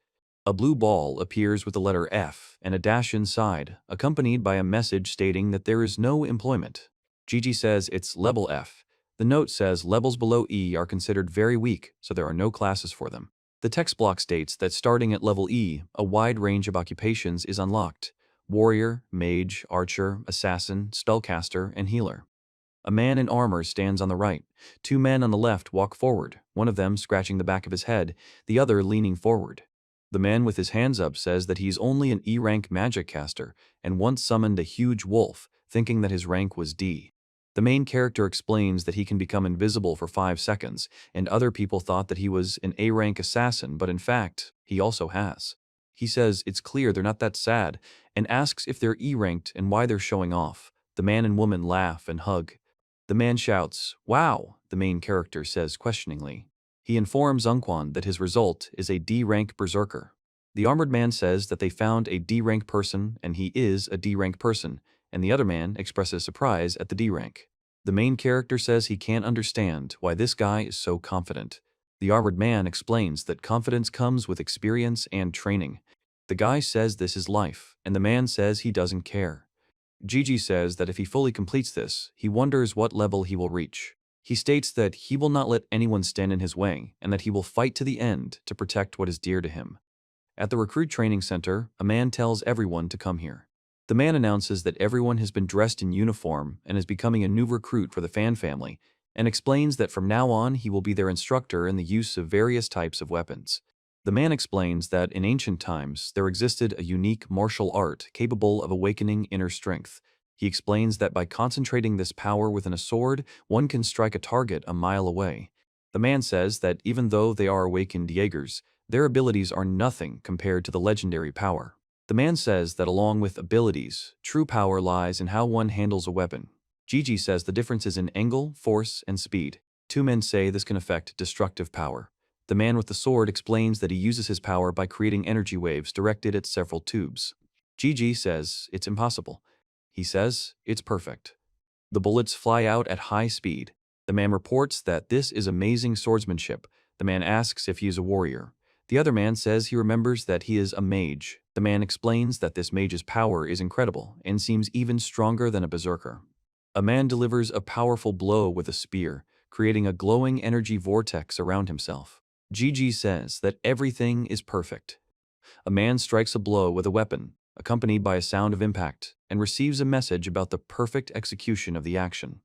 A blue ball appears with the letter F and a dash inside, accompanied by a message stating that there is no employment. GG says it's level F. The note says levels below E are considered very weak, so there are no classes for them. The text block states that starting at level E, a wide range of occupations is unlocked: warrior, mage, archer, assassin, spellcaster, and healer. A man in armor stands on the right. Two men on the left walk forward, one of them scratching the back of his head, the other leaning forward. The man with his hands up says that he's only an E-rank magic caster and once summoned a huge wolf, thinking that his rank was D. The main character explains that he can become invisible for 5 seconds, and other people thought that he was an A-rank assassin, but in fact, he also has. He says it's clear they're not that sad, and asks if they're E-ranked and why they're showing off. The man and woman laugh and hug. The man shouts, "Wow," the main character says questioningly. He informs Ungkwan that his result is a D-rank berserker. The armored man says that they found a D-rank person and he is a D-rank person, and the other man expresses surprise at the D rank. The main character says he can't understand why this guy is so confident. The armored man explains that confidence comes with experience and training. The guy says this is life, and the man says he doesn't care. Gigi says that if he fully completes this, he wonders what level he will reach. He states that he will not let anyone stand in his way, and that he will fight to the end to protect what is dear to him. At the recruit training center, a man tells everyone to come here. The man announces that everyone has been dressed in uniform and is becoming a new recruit for the Fan family, and explains that from now on he will be their instructor in the use of various types of weapons. The man explains that in ancient times there existed a unique martial art capable of awakening inner strength. He explains that by concentrating this power within a sword, one can strike a target a mile away. The man says that even though they are awakened Jaegers, their abilities are nothing compared to the legendary power. The man says that along with abilities, true power lies in how one handles a weapon. Gigi says the difference is in angle, force, and speed. Two men say this can affect destructive power. The man with the sword explains that he uses his power by creating energy waves directed at several tubes. Gigi says it's impossible. He says it's perfect. The bullets fly out at high speed. The man reports that this is amazing swordsmanship. The man asks if he is a warrior. The other man says he remembers that he is a mage. The man explains that this mage's power is incredible and seems even stronger than a berserker. A man delivers a powerful blow with a spear, creating a glowing energy vortex around himself. Gigi says that everything is perfect. A man strikes a blow with a weapon, accompanied by a sound of impact, and receives a message about the perfect execution of the action.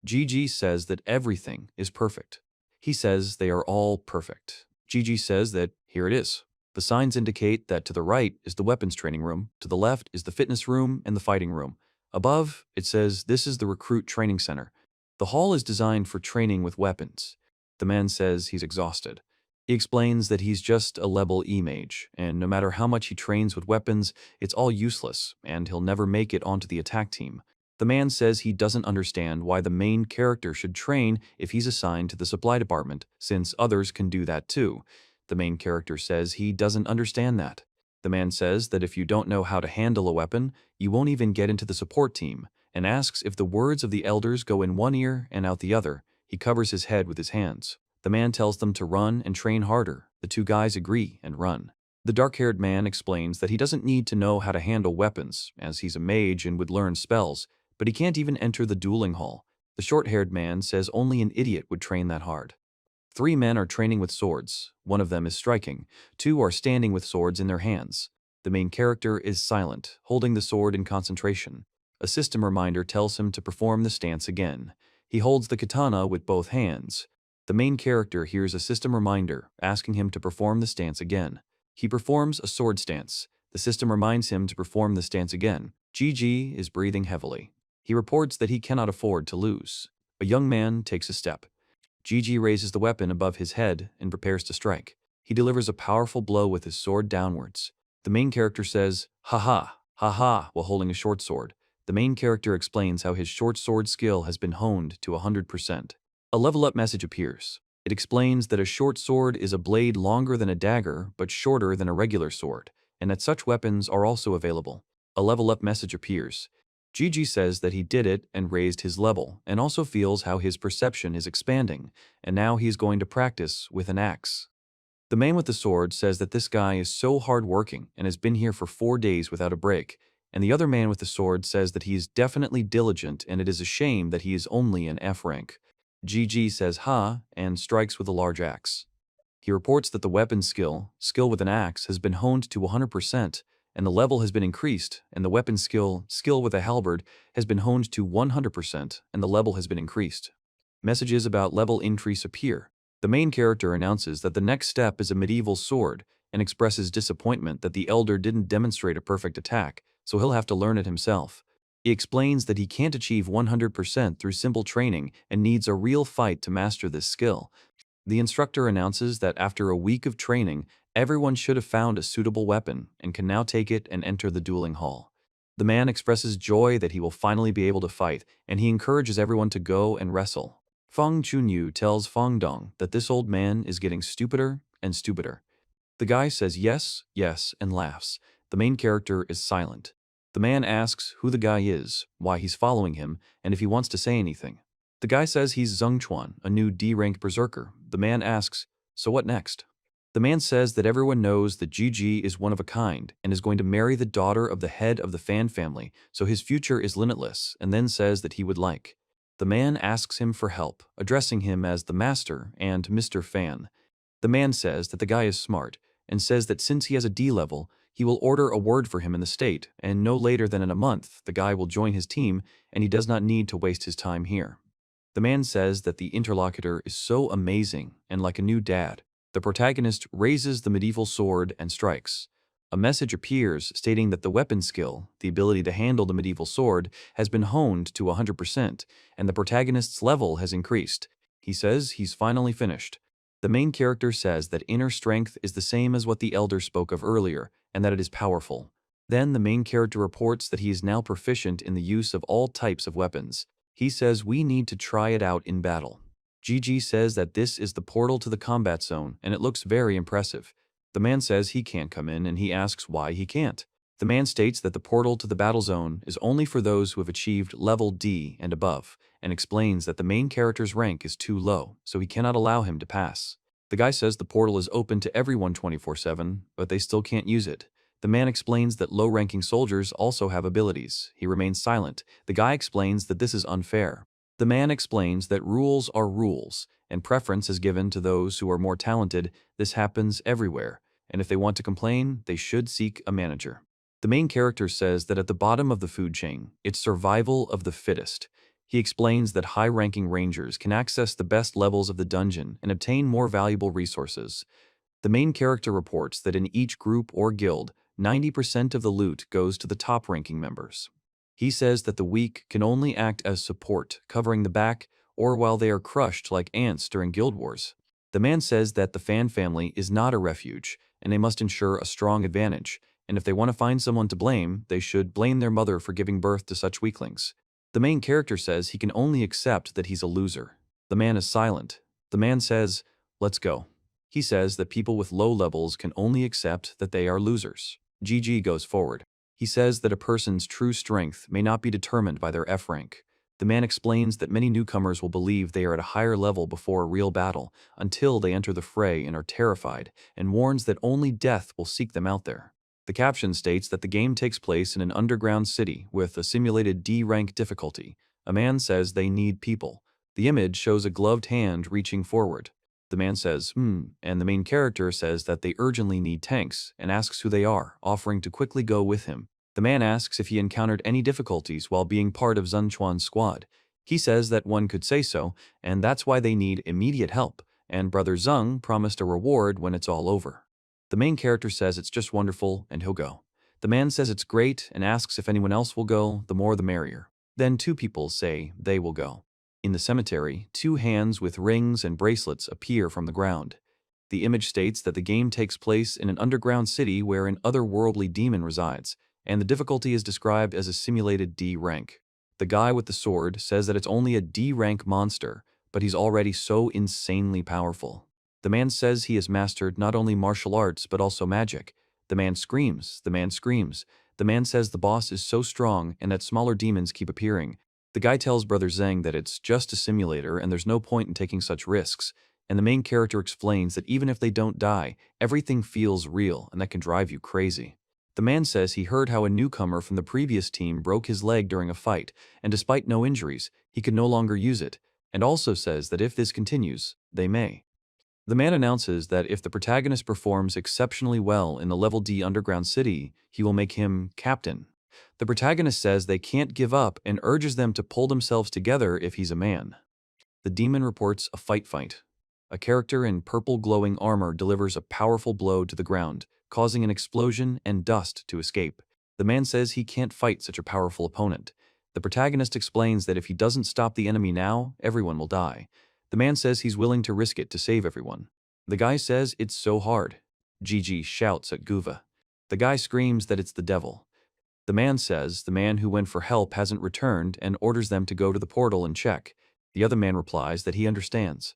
Gigi says that everything is perfect. He says they are all perfect. Gigi says that here it is. The signs indicate that to the right is the weapons training room, to the left is the fitness room and the fighting room. Above, it says this is the recruit training center. The hall is designed for training with weapons. The man says he's exhausted. He explains that he's just a level E mage, and no matter how much he trains with weapons, it's all useless, and he'll never make it onto the attack team. The man says he doesn't understand why the main character should train if he's assigned to the supply department, since others can do that too. The main character says he doesn't understand that. The man says that if you don't know how to handle a weapon, you won't even get into the support team, and asks if the words of the elders go in one ear and out the other. He covers his head with his hands. The man tells them to run and train harder. The two guys agree and run. The dark-haired man explains that he doesn't need to know how to handle weapons, as he's a mage and would learn spells, but he can't even enter the dueling hall. The short-haired man says only an idiot would train that hard. 3 men are training with swords. One of them is striking. 2 are standing with swords in their hands. The main character is silent, holding the sword in concentration. A system reminder tells him to perform the stance again. He holds the katana with both hands. The main character hears a system reminder asking him to perform the stance again. He performs a sword stance. The system reminds him to perform the stance again. GG is breathing heavily. He reports that he cannot afford to lose. A young man takes a step. GG raises the weapon above his head and prepares to strike. He delivers a powerful blow with his sword downwards. The main character says, "Ha ha, ha ha," while holding a short sword. The main character explains how his short sword skill has been honed to 100%. A level up message appears. It explains that a short sword is a blade longer than a dagger but shorter than a regular sword, and that such weapons are also available. A level up message appears. GG says that he did it and raised his level, and also feels how his perception is expanding, and now he is going to practice with an axe. The man with the sword says that this guy is so hard-working and has been here for 4 days without a break, and the other man with the sword says that he is definitely diligent and it is a shame that he is only an F rank. GG says ha and strikes with a large axe. He reports that the weapon skill with an axe, has been honed to 100%, and the level has been increased, and the weapon skill with a halberd, has been honed to 100%, and the level has been increased. Messages about level increase appear. The main character announces that the next step is a medieval sword, and expresses disappointment that the elder didn't demonstrate a perfect attack, so he'll have to learn it himself. He explains that he can't achieve 100% through simple training and needs a real fight to master this skill. The instructor announces that after a week of training, everyone should have found a suitable weapon and can now take it and enter the dueling hall. The man expresses joy that he will finally be able to fight, and he encourages everyone to go and wrestle. Feng Chunyu tells Feng Dong that this old man is getting stupider and stupider. The guy says yes, yes, and laughs. The main character is silent. The man asks who the guy is, why he's following him, and if he wants to say anything. The guy says he's Zhengchuan, a new D-rank berserker. The man asks, so what next? The man says that everyone knows that GG is one of a kind and is going to marry the daughter of the head of the Fan family, so his future is limitless, and then says that he would like. The man asks him for help, addressing him as the Master and Mr. Fan. The man says that the guy is smart, and says that since he has a D level, he will order a word for him in the state, and no later than in a month, the guy will join his team, and he does not need to waste his time here. The man says that the interlocutor is so amazing and like a new dad. The protagonist raises the medieval sword and strikes. A message appears stating that the weapon skill, the ability to handle the medieval sword, has been honed to 100%, and the protagonist's level has increased. He says he's finally finished. The main character says that inner strength is the same as what the elder spoke of earlier, and that it is powerful. Then the main character reports that he is now proficient in the use of all types of weapons. He says we need to try it out in battle. GG says that this is the portal to the combat zone, and it looks very impressive. The man says he can't come in, and he asks why he can't. The man states that the portal to the battle zone is only for those who have achieved level D and above, and explains that the main character's rank is too low, so he cannot allow him to pass. The guy says the portal is open to everyone 24/7, but they still can't use it. The man explains that low-ranking soldiers also have abilities. He remains silent. The guy explains that this is unfair. The man explains that rules are rules, and preference is given to those who are more talented. This happens everywhere, and if they want to complain, they should seek a manager. The main character says that at the bottom of the food chain, it's survival of the fittest. He explains that high-ranking rangers can access the best levels of the dungeon and obtain more valuable resources. The main character reports that in each group or guild, 90% of the loot goes to the top-ranking members. He says that the weak can only act as support, covering the back, or while they are crushed like ants during guild wars. The man says that the Fan family is not a refuge, and they must ensure a strong advantage, and if they want to find someone to blame, they should blame their mother for giving birth to such weaklings. The main character says he can only accept that he's a loser. The man is silent. The man says, let's go. He says that people with low levels can only accept that they are losers. GG goes forward. He says that a person's true strength may not be determined by their F rank. The man explains that many newcomers will believe they are at a higher level before a real battle until they enter the fray and are terrified, and warns that only death will seek them out there. The caption states that the game takes place in an underground city with a simulated D-rank difficulty. A man says they need people. The image shows a gloved hand reaching forward. The man says, and the main character says that they urgently need tanks and asks who they are, offering to quickly go with him. The man asks if he encountered any difficulties while being part of Zhengchuan's squad. He says that one could say so, and that's why they need immediate help, and Brother Zeng promised a reward when it's all over. The main character says it's just wonderful, and he'll go. The man says it's great and asks if anyone else will go, the more the merrier. Then two people say they will go. In the cemetery, two hands with rings and bracelets appear from the ground. The image states that the game takes place in an underground city where an otherworldly demon resides, and the difficulty is described as a simulated D rank. The guy with the sword says that it's only a D rank monster, but he's already so insanely powerful. The man says he has mastered not only martial arts but also magic. The man screams, the man screams. The man says the boss is so strong and that smaller demons keep appearing. The guy tells Brother Zeng that it's just a simulator and there's no point in taking such risks. And the main character explains that even if they don't die, everything feels real and that can drive you crazy. The man says he heard how a newcomer from the previous team broke his leg during a fight, and despite no injuries, he could no longer use it, and also says that if this continues, they may. The man announces that if the protagonist performs exceptionally well in the level D underground city, he will make him captain. The protagonist says they can't give up and urges them to pull themselves together if he's a man. The demon reports a fight. A character in purple glowing armor delivers a powerful blow to the ground, causing an explosion and dust to escape. The man says he can't fight such a powerful opponent. The protagonist explains that if he doesn't stop the enemy now, everyone will die. The man says he's willing to risk it to save everyone. The guy says it's so hard. Gigi shouts at Guva. The guy screams that it's the devil. The man says the man who went for help hasn't returned and orders them to go to the portal and check. The other man replies that he understands.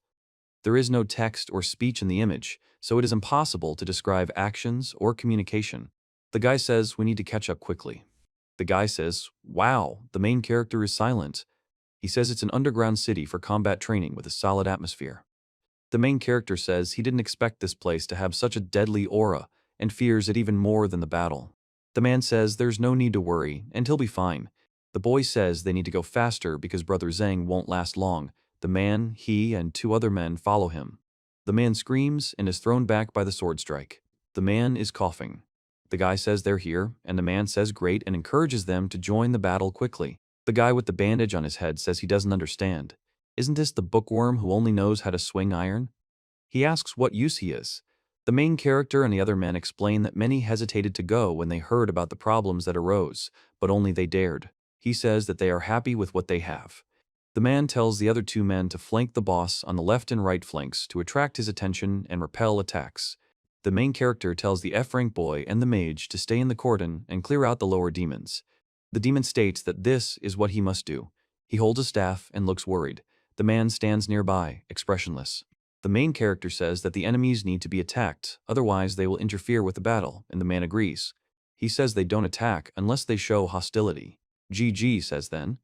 There is no text or speech in the image, so it is impossible to describe actions or communication. The guy says we need to catch up quickly. The guy says, wow, the main character is silent. He says it's an underground city for combat training with a solid atmosphere. The main character says he didn't expect this place to have such a deadly aura and fears it even more than the battle. The man says there's no need to worry and he'll be fine. The boy says they need to go faster because Brother Zeng won't last long. The man, he, and two other men follow him. The man screams and is thrown back by the sword strike. The man is coughing. The guy says they're here, and the man says great and encourages them to join the battle quickly. The guy with the bandage on his head says he doesn't understand. Isn't this the bookworm who only knows how to swing iron? He asks what use he is. The main character and the other men explain that many hesitated to go when they heard about the problems that arose, but only they dared. He says that they are happy with what they have. The man tells the other two men to flank the boss on the left and right flanks to attract his attention and repel attacks. The main character tells the F-rank boy and the mage to stay in the cordon and clear out the lower demons. The demon states that this is what he must do. He holds a staff and looks worried. The man stands nearby, expressionless. The main character says that the enemies need to be attacked, otherwise they will interfere with the battle, and the man agrees. He says they don't attack unless they show hostility. GG says then.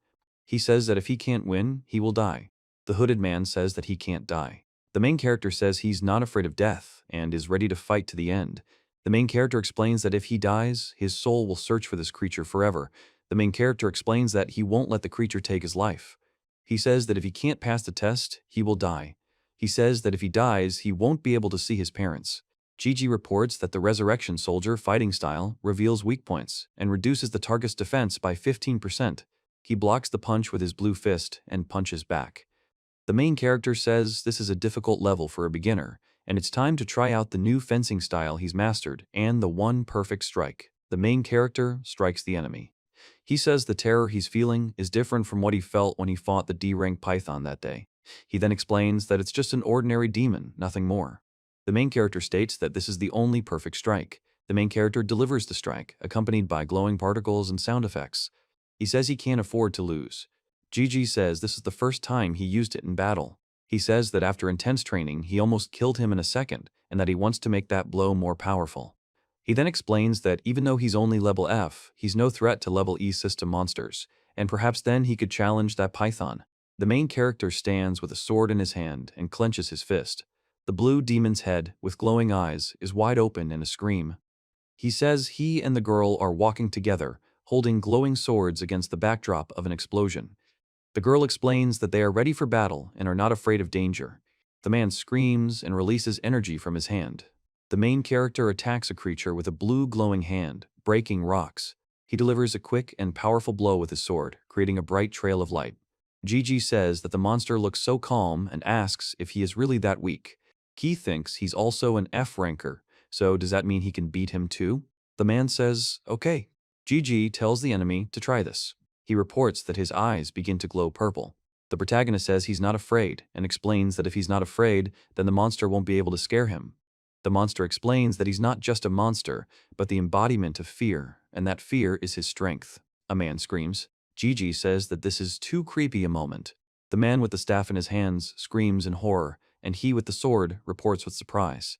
He says that if he can't win, he will die. The hooded man says that he can't die. The main character says he's not afraid of death and is ready to fight to the end. The main character explains that if he dies, his soul will search for this creature forever. The main character explains that he won't let the creature take his life. He says that if he can't pass the test, he will die. He says that if he dies, he won't be able to see his parents. Gigi reports that the Resurrection Soldier fighting style reveals weak points and reduces the target's defense by 15%. He blocks the punch with his blue fist and punches back. The main character says this is a difficult level for a beginner, and it's time to try out the new fencing style he's mastered and the one perfect strike. The main character strikes the enemy. He says the terror he's feeling is different from what he felt when he fought the D-rank python that day. He then explains that it's just an ordinary demon, nothing more. The main character states that this is the only perfect strike. The main character delivers the strike, accompanied by glowing particles and sound effects. He says he can't afford to lose. Gigi says this is the first time he used it in battle. He says that after intense training, he almost killed him in a second, and that he wants to make that blow more powerful. He then explains that even though he's only level F, he's no threat to level E system monsters, and perhaps then he could challenge that python. The main character stands with a sword in his hand and clenches his fist. The blue demon's head, with glowing eyes, is wide open in a scream. He says he and the girl are walking together, holding glowing swords against the backdrop of an explosion. The girl explains that they are ready for battle and are not afraid of danger. The man screams and releases energy from his hand. The main character attacks a creature with a blue glowing hand, breaking rocks. He delivers a quick and powerful blow with his sword, creating a bright trail of light. Gigi says that the monster looks so calm and asks if he is really that weak. Key thinks he's also an F ranker, so does that mean he can beat him too? The man says, okay. Gigi tells the enemy to try this. He reports that his eyes begin to glow purple. The protagonist says he's not afraid and explains that if he's not afraid, then the monster won't be able to scare him. The monster explains that he's not just a monster, but the embodiment of fear, and that fear is his strength. A man screams. Gigi says that this is too creepy a moment. The man with the staff in his hands screams in horror, and he with the sword reports with surprise.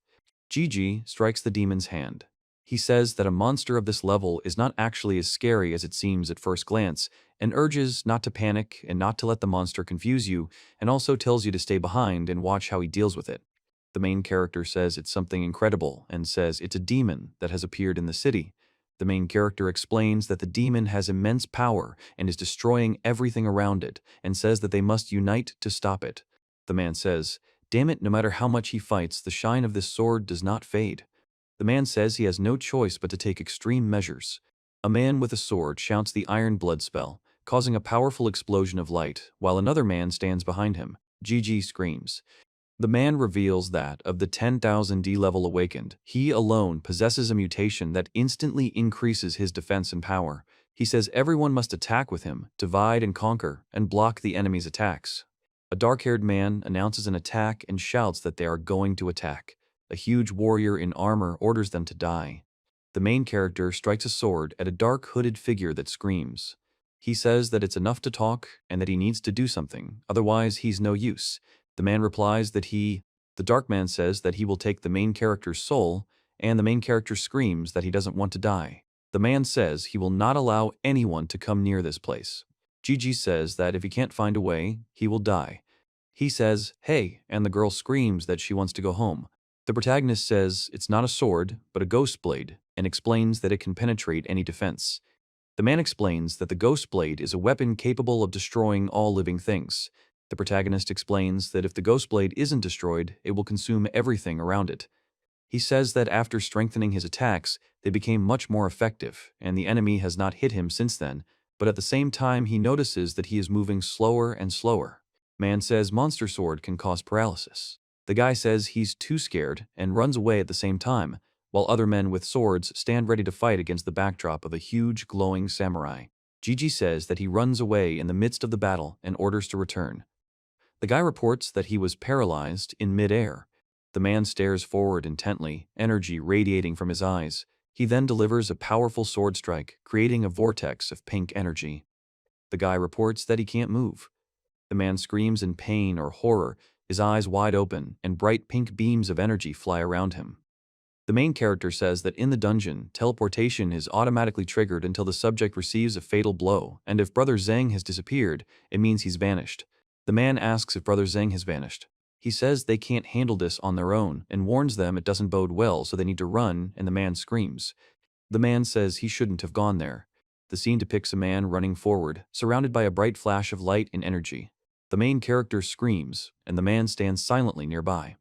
Gigi strikes the demon's hand. He says that a monster of this level is not actually as scary as it seems at first glance, and urges not to panic and not to let the monster confuse you, and also tells you to stay behind and watch how he deals with it. The main character says it's something incredible and says it's a demon that has appeared in the city. The main character explains that the demon has immense power and is destroying everything around it, and says that they must unite to stop it. The man says, damn it, no matter how much he fights, the shine of this sword does not fade. The man says he has no choice but to take extreme measures. A man with a sword shouts the Iron Blood spell, causing a powerful explosion of light, while another man stands behind him. Gigi screams. The man reveals that, of the 10,000 D-level awakened, he alone possesses a mutation that instantly increases his defense and power. He says everyone must attack with him, divide and conquer, and block the enemy's attacks. A dark-haired man announces an attack and shouts that they are going to attack. A huge warrior in armor orders them to die. The main character strikes a sword at a dark hooded figure that screams. He says that it's enough to talk and that he needs to do something, otherwise he's no use. The man replies that the dark man says that he will take the main character's soul, and the main character screams that he doesn't want to die. The man says he will not allow anyone to come near this place. Gigi says that if he can't find a way, he will die. He says, hey, and the girl screams that she wants to go home. The protagonist says it's not a sword, but a ghost blade, and explains that it can penetrate any defense. The man explains that the ghost blade is a weapon capable of destroying all living things. The protagonist explains that if the ghost blade isn't destroyed, it will consume everything around it. He says that after strengthening his attacks, they became much more effective, and the enemy has not hit him since then, but at the same time he notices that he is moving slower and slower. Man says monster sword can cause paralysis. The guy says he's too scared and runs away at the same time, while other men with swords stand ready to fight against the backdrop of a huge glowing samurai. Gigi says that he runs away in the midst of the battle and orders to return. The guy reports that he was paralyzed in mid-air. The man stares forward intently, energy radiating from his eyes. He then delivers a powerful sword strike, creating a vortex of pink energy. The guy reports that he can't move. The man screams in pain or horror, his eyes wide open, and bright pink beams of energy fly around him. The main character says that in the dungeon, teleportation is automatically triggered until the subject receives a fatal blow, and if Brother Zhang has disappeared, it means he's vanished. The man asks if Brother Zhang has vanished. He says they can't handle this on their own and warns them it doesn't bode well, so they need to run, and the man screams. The man says he shouldn't have gone there. The scene depicts a man running forward, surrounded by a bright flash of light and energy. The main character screams, and the man stands silently nearby.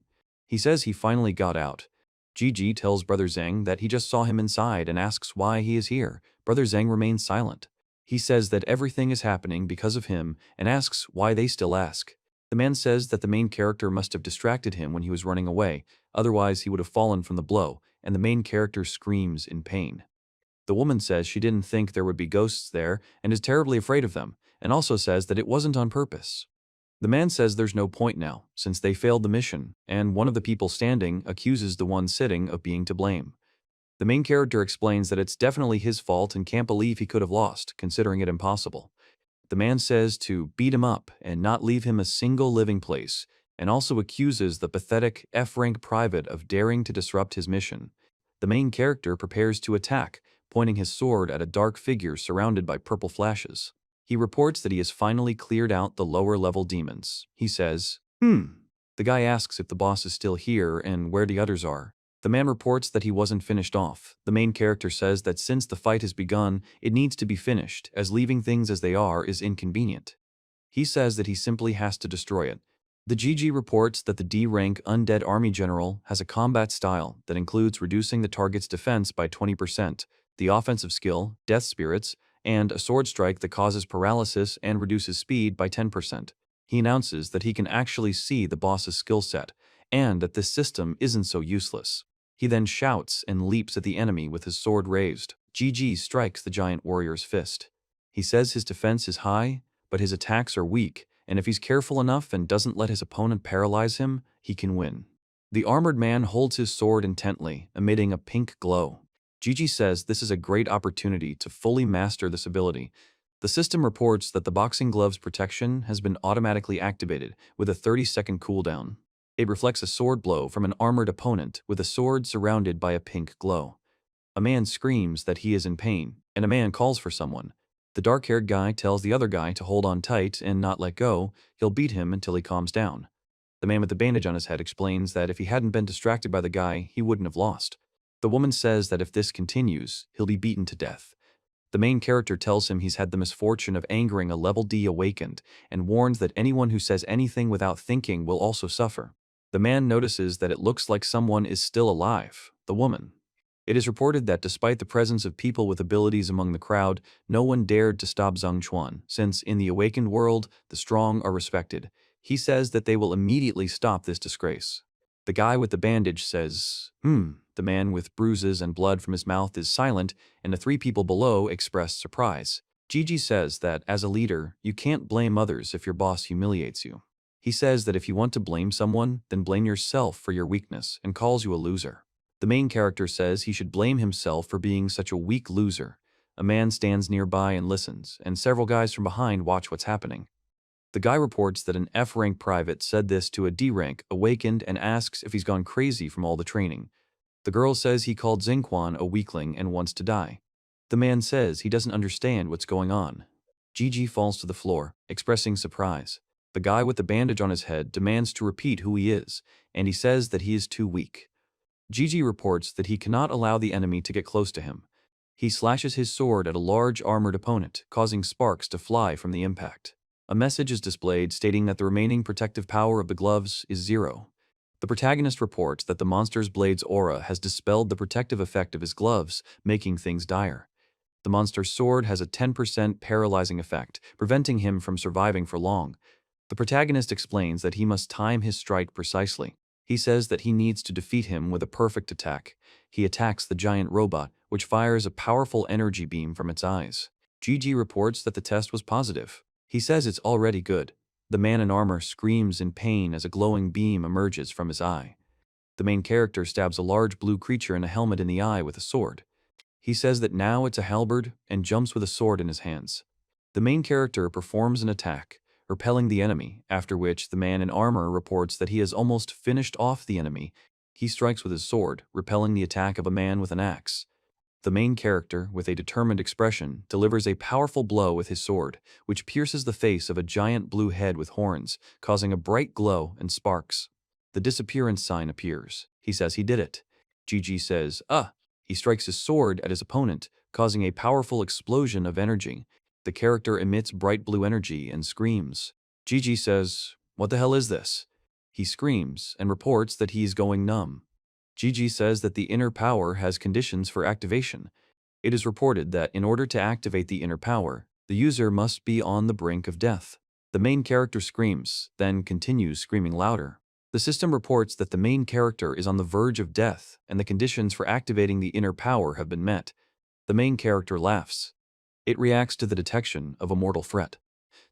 He says he finally got out. Gigi tells Brother Zhang that he just saw him inside and asks why he is here. Brother Zhang remains silent. He says that everything is happening because of him and asks why they still ask. The man says that the main character must have distracted him when he was running away, otherwise he would have fallen from the blow, and the main character screams in pain. The woman says she didn't think there would be ghosts there and is terribly afraid of them, and also says that it wasn't on purpose. The man says there's no point now, since they failed the mission, and one of the people standing accuses the one sitting of being to blame. The main character explains that it's definitely his fault and can't believe he could have lost, considering it impossible. The man says to beat him up and not leave him a single living place, and also accuses the pathetic F-rank private of daring to disrupt his mission. The main character prepares to attack, pointing his sword at a dark figure surrounded by purple flashes. He reports that he has finally cleared out the lower-level demons. He says, The guy asks if the boss is still here and where the others are. The man reports that he wasn't finished off. The main character says that since the fight has begun, it needs to be finished, as leaving things as they are is inconvenient. He says that he simply has to destroy it. The GG reports that the D-rank Undead Army General has a combat style that includes reducing the target's defense by 20%, the offensive skill, Death Spirits, and a sword strike that causes paralysis and reduces speed by 10%. He announces that he can actually see the boss's skill set, and that this system isn't so useless. He then shouts and leaps at the enemy with his sword raised. GG strikes the giant warrior's fist. He says his defense is high, but his attacks are weak, and if he's careful enough and doesn't let his opponent paralyze him, he can win. The armored man holds his sword intently, emitting a pink glow. GG says this is a great opportunity to fully master this ability. The system reports that the boxing glove's protection has been automatically activated with a 30-second cooldown. It reflects a sword blow from an armored opponent with a sword surrounded by a pink glow. A man screams that he is in pain, and a man calls for someone. The dark-haired guy tells the other guy to hold on tight and not let go. He'll beat him until he calms down. The man with the bandage on his head explains that if he hadn't been distracted by the guy, he wouldn't have lost. The woman says that if this continues, he'll be beaten to death. The main character tells him he's had the misfortune of angering a level D awakened and warns that anyone who says anything without thinking will also suffer. The man notices that it looks like someone is still alive, the woman. It is reported that despite the presence of people with abilities among the crowd, no one dared to stop Zhang Chuan, since in the awakened world, the strong are respected. He says that they will immediately stop this disgrace. The guy with the bandage says, The man with bruises and blood from his mouth is silent, and the three people below express surprise. Gigi says that, as a leader, you can't blame others if your boss humiliates you. He says that if you want to blame someone, then blame yourself for your weakness, and calls you a loser. The main character says he should blame himself for being such a weak loser. A man stands nearby and listens, and several guys from behind watch what's happening. The guy reports that an F-rank private said this to a D-rank awakened and asks if he's gone crazy from all the training. The girl says he called Xingquan a weakling and wants to die. The man says he doesn't understand what's going on. Gigi falls to the floor, expressing surprise. The guy with the bandage on his head demands to repeat who he is, and he says that he is too weak. Gigi reports that he cannot allow the enemy to get close to him. He slashes his sword at a large armored opponent, causing sparks to fly from the impact. A message is displayed stating that the remaining protective power of the gloves is 0. The protagonist reports that the monster's blade's aura has dispelled the protective effect of his gloves, making things dire. The monster's sword has a 10% paralyzing effect, preventing him from surviving for long. The protagonist explains that he must time his strike precisely. He says that he needs to defeat him with a perfect attack. He attacks the giant robot, which fires a powerful energy beam from its eyes. Gigi reports that the test was positive. He says it's already good. The man in armor screams in pain as a glowing beam emerges from his eye. The main character stabs a large blue creature in a helmet in the eye with a sword. He says that now it's a halberd and jumps with a sword in his hands. The main character performs an attack, repelling the enemy, after which the man in armor reports that he has almost finished off the enemy. He strikes with his sword, repelling the attack of a man with an axe. The main character, with a determined expression, delivers a powerful blow with his sword, which pierces the face of a giant blue head with horns, causing a bright glow and sparks. The disappearance sign appears. He says he did it. Gigi says, He strikes his sword at his opponent, causing a powerful explosion of energy. The character emits bright blue energy and screams. Gigi says, "What the hell is this?" He screams and reports that he is going numb. Gigi says that the inner power has conditions for activation. It is reported that in order to activate the inner power, the user must be on the brink of death. The main character screams, then continues screaming louder. The system reports that the main character is on the verge of death and the conditions for activating the inner power have been met. The main character laughs. It reacts to the detection of a mortal threat.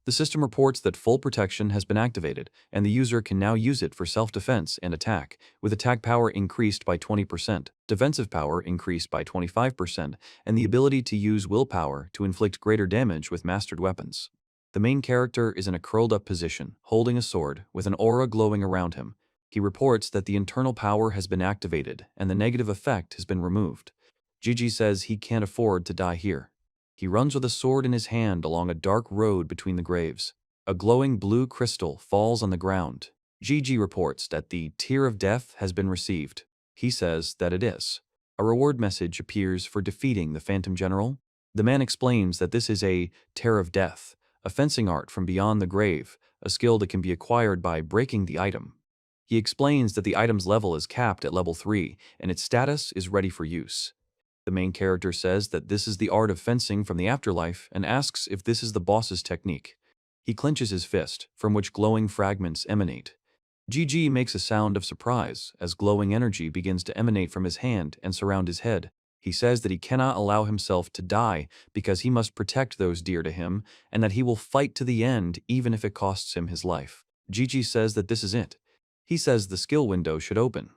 The system reports that full protection has been activated, and the user can now use it for self-defense and attack, with attack power increased by 20%, defensive power increased by 25%, and the ability to use willpower to inflict greater damage with mastered weapons. The main character is in a curled-up position, holding a sword, with an aura glowing around him. He reports that the internal power has been activated, and the negative effect has been removed. Gigi says he can't afford to die here. He runs with a sword in his hand along a dark road between the graves. A glowing blue crystal falls on the ground. Gigi reports that the Tear of Death has been received. He says that it is. A reward message appears for defeating the Phantom General. The man explains that this is a Tear of Death, a fencing art from beyond the grave, a skill that can be acquired by breaking the item. He explains that the item's level is capped at level 3, and its status is ready for use. The main character says that this is the art of fencing from the afterlife and asks if this is the boss's technique. He clenches his fist, from which glowing fragments emanate. GG makes a sound of surprise as glowing energy begins to emanate from his hand and surround his head. He says that he cannot allow himself to die because he must protect those dear to him and that he will fight to the end even if it costs him his life. GG says that this is it. He says the skill window should open.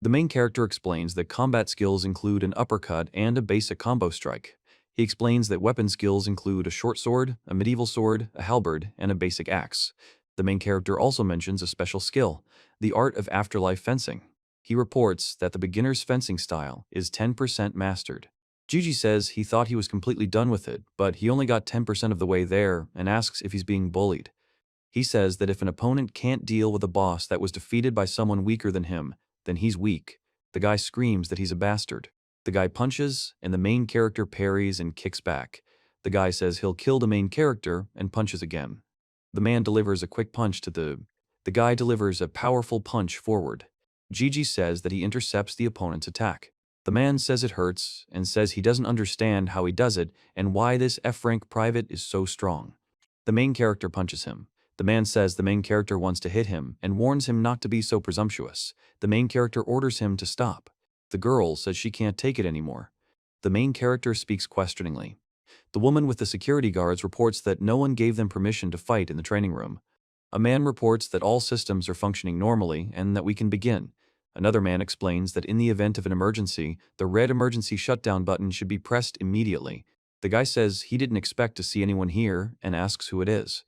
The main character explains that combat skills include an uppercut and a basic combo strike. He explains that weapon skills include a short sword, a medieval sword, a halberd, and a basic axe. The main character also mentions a special skill, the art of afterlife fencing. He reports that the beginner's fencing style is 10% mastered. Gigi says he thought he was completely done with it, but he only got 10% of the way there and asks if he's being bullied. He says that if an opponent can't deal with a boss that was defeated by someone weaker than him, then he's weak. The guy screams that he's a bastard. The guy punches, and the main character parries and kicks back. The guy says he'll kill the main character and punches again. The man delivers a quick punch to the guy delivers a powerful punch forward. Gigi says that he intercepts the opponent's attack. The man says it hurts and says he doesn't understand how he does it and why this F-rank private is so strong. The main character punches him. The man says the main character wants to hit him and warns him not to be so presumptuous. The main character orders him to stop. The girl says she can't take it anymore. The main character speaks questioningly. The woman with the security guards reports that no one gave them permission to fight in the training room. A man reports that all systems are functioning normally and that we can begin. Another man explains that in the event of an emergency, the red emergency shutdown button should be pressed immediately. The guy says he didn't expect to see anyone here and asks who it is.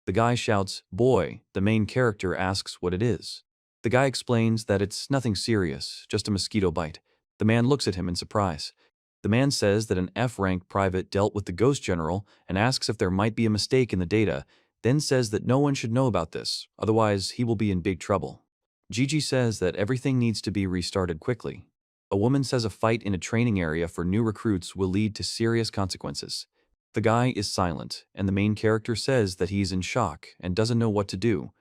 The guy shouts, "Boy," the main character asks what it is. The guy explains that it's nothing serious, just a mosquito bite. The man looks at him in surprise. The man says that an F-rank private dealt with the ghost general and asks if there might be a mistake in the data, then says that no one should know about this, otherwise he will be in big trouble. Gigi says that everything needs to be restarted quickly. A woman says a fight in a training area for new recruits will lead to serious consequences. The guy is silent, and the main character says that he's in shock and doesn't know what to do.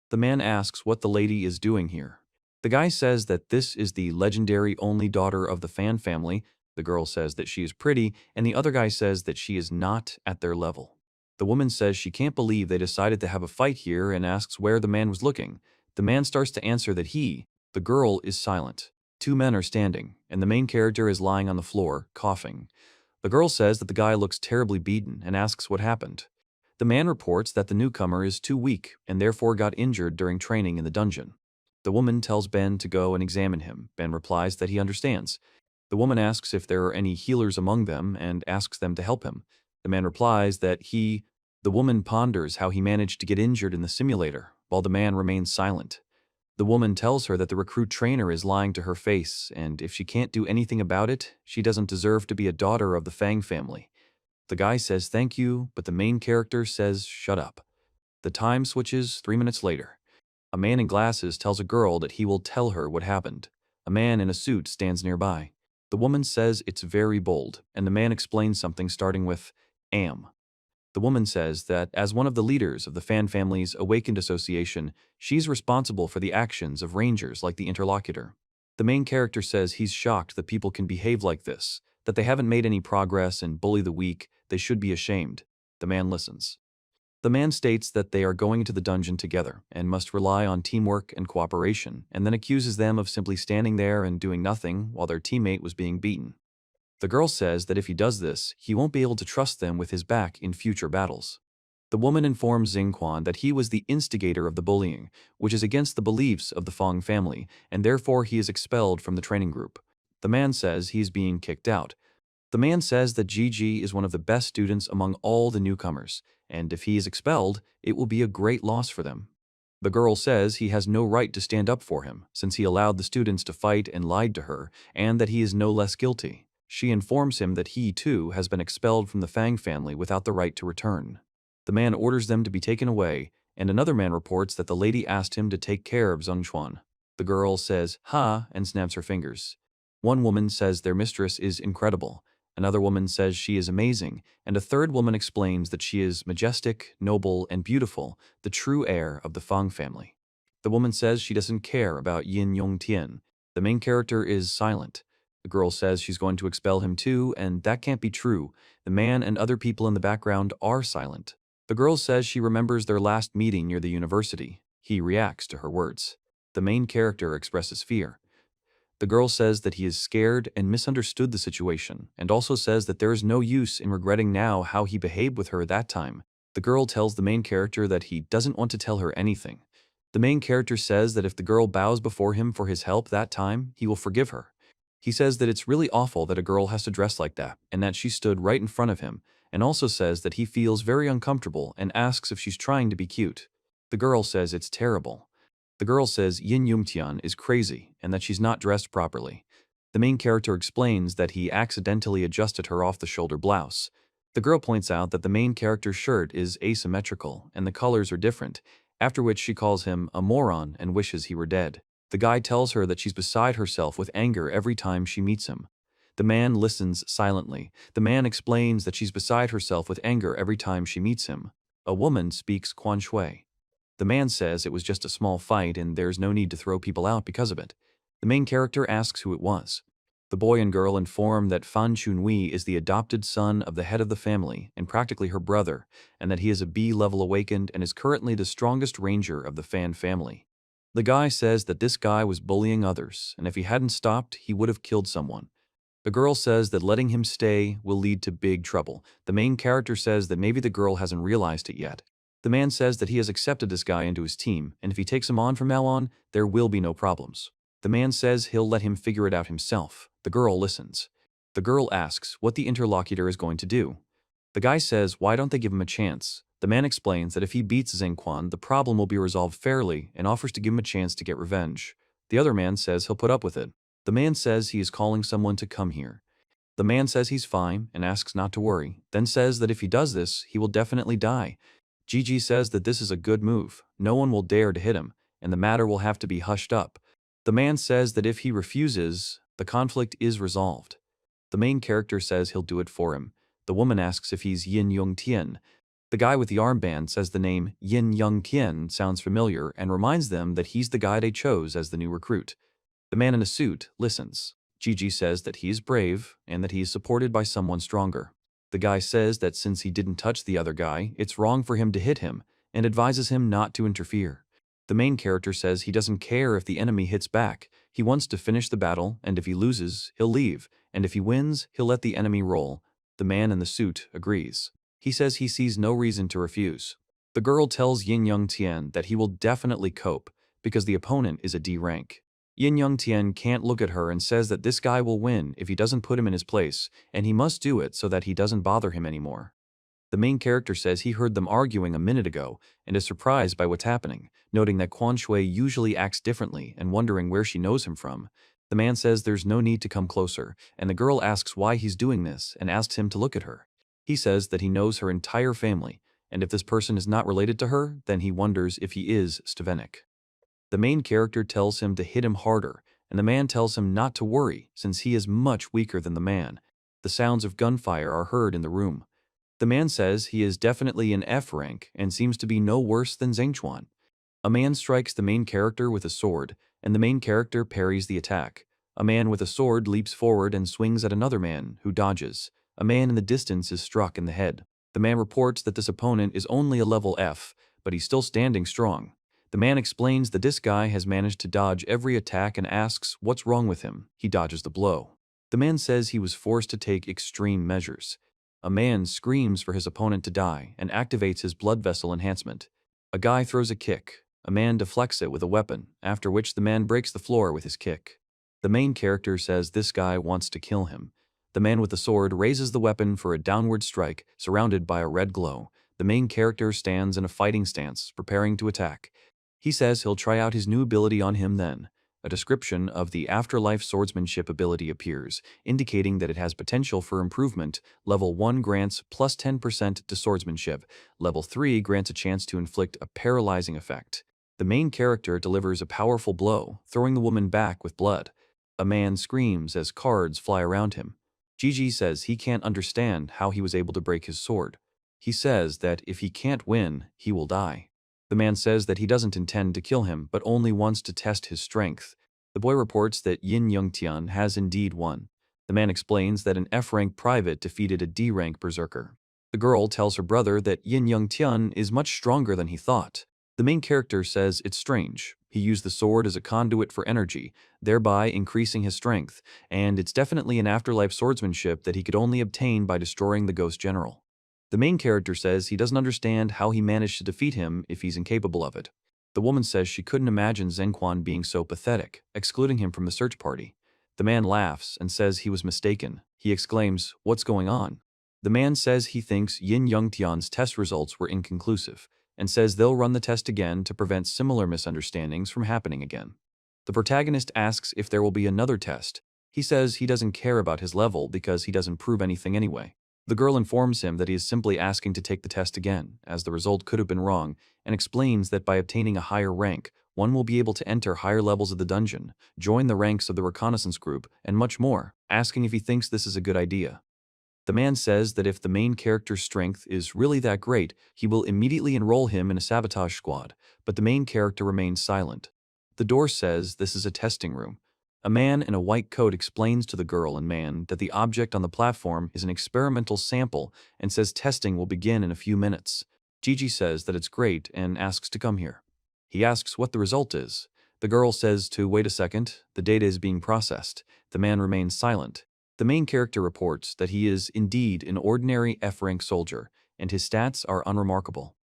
The man asks what the lady is doing here. The guy says that this is the legendary only daughter of the Fan family. The girl says that she is pretty, and the other guy says that she is not at their level. The woman says she can't believe they decided to have a fight here and asks where the man was looking. The man starts to answer that the girl is silent. Two men are standing, and the main character is lying on the floor, coughing. The girl says that the guy looks terribly beaten and asks what happened. The man reports that the newcomer is too weak and therefore got injured during training in the dungeon. The woman tells Ben to go and examine him. Ben replies that he understands. The woman asks if there are any healers among them and asks them to help him. The man replies that the woman ponders how he managed to get injured in the simulator, while the man remains silent. The woman tells her that the recruit trainer is lying to her face, and if she can't do anything about it, she doesn't deserve to be a daughter of the Fang family. The guy says thank you, but the main character says shut up. The time switches 3 minutes later. A man in glasses tells a girl that he will tell her what happened. A man in a suit stands nearby. The woman says it's very bold, and the man explains something starting with am. The woman says that as one of the leaders of the Fan family's Awakened Association, she's responsible for the actions of rangers like the Interlocutor. The main character says he's shocked that people can behave like this, that they haven't made any progress and bully the weak, they should be ashamed. The man listens. The man states that they are going into the dungeon together and must rely on teamwork and cooperation, and then accuses them of simply standing there and doing nothing while their teammate was being beaten. The girl says that if he does this, he won't be able to trust them with his back in future battles. The woman informs Xingquan that he was the instigator of the bullying, which is against the beliefs of the Fong family, and therefore he is expelled from the training group. The man says he is being kicked out. The man says that Gigi is one of the best students among all the newcomers, and if he is expelled, it will be a great loss for them. The girl says he has no right to stand up for him, since he allowed the students to fight and lied to her, and that he is no less guilty. She informs him that he, too, has been expelled from the Fang family without the right to return. The man orders them to be taken away, and another man reports that the lady asked him to take care of Zhengchuan. The girl says, "Ha," and snaps her fingers. One woman says their mistress is incredible, another woman says she is amazing, and a third woman explains that she is majestic, noble, and beautiful, the true heir of the Fang family. The woman says she doesn't care about Yin Yongtian. The main character is silent. The The girl says she's going to expel him too, and that can't be true. The man and other people in the background are silent. The girl says she remembers their last meeting near the university. He reacts to her words. The main character expresses fear. The girl says that he is scared and misunderstood the situation, and also says that there is no use in regretting now how he behaved with her that time. The girl tells the main character that he doesn't want to tell her anything. The main character says that if the girl bows before him for his help that time, he will forgive her. He says that it's really awful that a girl has to dress like that, and that she stood right in front of him, and also says that he feels very uncomfortable and asks if she's trying to be cute. The girl says it's terrible. The girl says Yin Yungtian is crazy and that she's not dressed properly. The main character explains that he accidentally adjusted her off-the-shoulder blouse. The girl points out that the main character's shirt is asymmetrical and the colors are different, after which she calls him a moron and wishes he were dead. The guy tells her that she's beside herself with anger every time she meets him. The man listens silently. The man explains that she's beside herself with anger every time she meets him. A woman speaks Quan Shui. The man says it was just a small fight and there's no need to throw people out because of it. The main character asks who it was. The boy and girl inform that Fan Chunhui is the adopted son of the head of the family and practically her brother, and that he is a B-level awakened and is currently the strongest ranger of the Fan family. The guy says that this guy was bullying others, and if he hadn't stopped, he would have killed someone. The girl says that letting him stay will lead to big trouble. The main character says that maybe the girl hasn't realized it yet. The man says that he has accepted this guy into his team, and if he takes him on from now on, there will be no problems. The man says he'll let him figure it out himself. The girl listens. The girl asks what the interlocutor is going to do. The guy says why don't they give him a chance? The man explains that if he beats Zhengquan, the problem will be resolved fairly and offers to give him a chance to get revenge. The other man says he'll put up with it. The man says he is calling someone to come here. The man says he's fine and asks not to worry, then says that if he does this, he will definitely die. Gigi says that this is a good move, no one will dare to hit him, and the matter will have to be hushed up. The man says that if he refuses, the conflict is resolved. The main character says he'll do it for him. The woman asks if he's Yin Yong Tian. The guy with the armband says the name Yin Young Tian sounds familiar and reminds them that he's the guy they chose as the new recruit. The man in a suit listens. Gigi says that he is brave and that he is supported by someone stronger. The guy says that since he didn't touch the other guy, it's wrong for him to hit him, and advises him not to interfere. The main character says he doesn't care if the enemy hits back. He wants to finish the battle, and if he loses, he'll leave, and if he wins, he'll let the enemy roll. The man in the suit agrees. He says he sees no reason to refuse. The girl tells Yin Young Tian that he will definitely cope, because the opponent is a D rank. Yin Young Tian can't look at her and says that this guy will win if he doesn't put him in his place, and he must do it so that he doesn't bother him anymore. The main character says he heard them arguing a minute ago and is surprised by what's happening, noting that Quan Shui usually acts differently and wondering where she knows him from. The man says there's no need to come closer, and the girl asks why he's doing this and asks him to look at her. He says that he knows her entire family, and if this person is not related to her, then he wonders if he is Stevenik. The main character tells him to hit him harder, and the man tells him not to worry since he is much weaker than the man. The sounds of gunfire are heard in the room. The man says he is definitely an F rank and seems to be no worse than Zhengchuan. A man strikes the main character with a sword, and the main character parries the attack. A man with a sword leaps forward and swings at another man, who dodges. A man in the distance is struck in the head. The man reports that this opponent is only a level F, but he's still standing strong. The man explains that this guy has managed to dodge every attack and asks what's wrong with him. He dodges the blow. The man says he was forced to take extreme measures. A man screams for his opponent to die and activates his blood vessel enhancement. A guy throws a kick. A man deflects it with a weapon, after which the man breaks the floor with his kick. The main character says this guy wants to kill him. The man with the sword raises the weapon for a downward strike, surrounded by a red glow. The main character stands in a fighting stance, preparing to attack. He says he'll try out his new ability on him then. A description of the afterlife swordsmanship ability appears, indicating that it has potential for improvement. Level 1 grants plus 10% to swordsmanship. Level 3 grants a chance to inflict a paralyzing effect. The main character delivers a powerful blow, throwing the woman back with blood. A man screams as cards fly around him. Gigi says he can't understand how he was able to break his sword. He says that if he can't win, he will die. The man says that he doesn't intend to kill him, but only wants to test his strength. The boy reports that Yin Yongtian has indeed won. The man explains that an F-rank private defeated a D-rank berserker. The girl tells her brother that Yin Young Tian is much stronger than he thought. The main character says it's strange. He used the sword as a conduit for energy, thereby increasing his strength, and it's definitely an afterlife swordsmanship that he could only obtain by destroying the Ghost General. The main character says he doesn't understand how he managed to defeat him if he's incapable of it. The woman says she couldn't imagine Zheng Quan being so pathetic, excluding him from the search party. The man laughs and says he was mistaken. He exclaims, "What's going on?" The man says he thinks Yin Yongtian's test results were inconclusive, and says they'll run the test again to prevent similar misunderstandings from happening again. The protagonist asks if there will be another test. He says he doesn't care about his level because he doesn't prove anything anyway. The girl informs him that he is simply asking to take the test again, as the result could have been wrong, and explains that by obtaining a higher rank, one will be able to enter higher levels of the dungeon, join the ranks of the reconnaissance group, and much more, asking if he thinks this is a good idea. The man says that if the main character's strength is really that great, he will immediately enroll him in a sabotage squad, but the main character remains silent. The door says this is a testing room. A man in a white coat explains to the girl and man that the object on the platform is an experimental sample and says testing will begin in a few minutes. Gigi says that it's great and asks to come here. He asks what the result is. The girl says to wait a second, the data is being processed. The man remains silent. The main character reports that he is indeed an ordinary F-rank soldier, and his stats are unremarkable.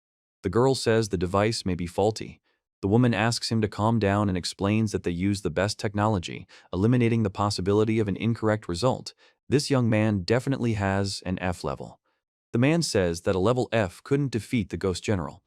The girl says the device may be faulty. The woman asks him to calm down and explains that they use the best technology, eliminating the possibility of an incorrect result. This young man definitely has an F level. The man says that a level F couldn't defeat the Ghost General.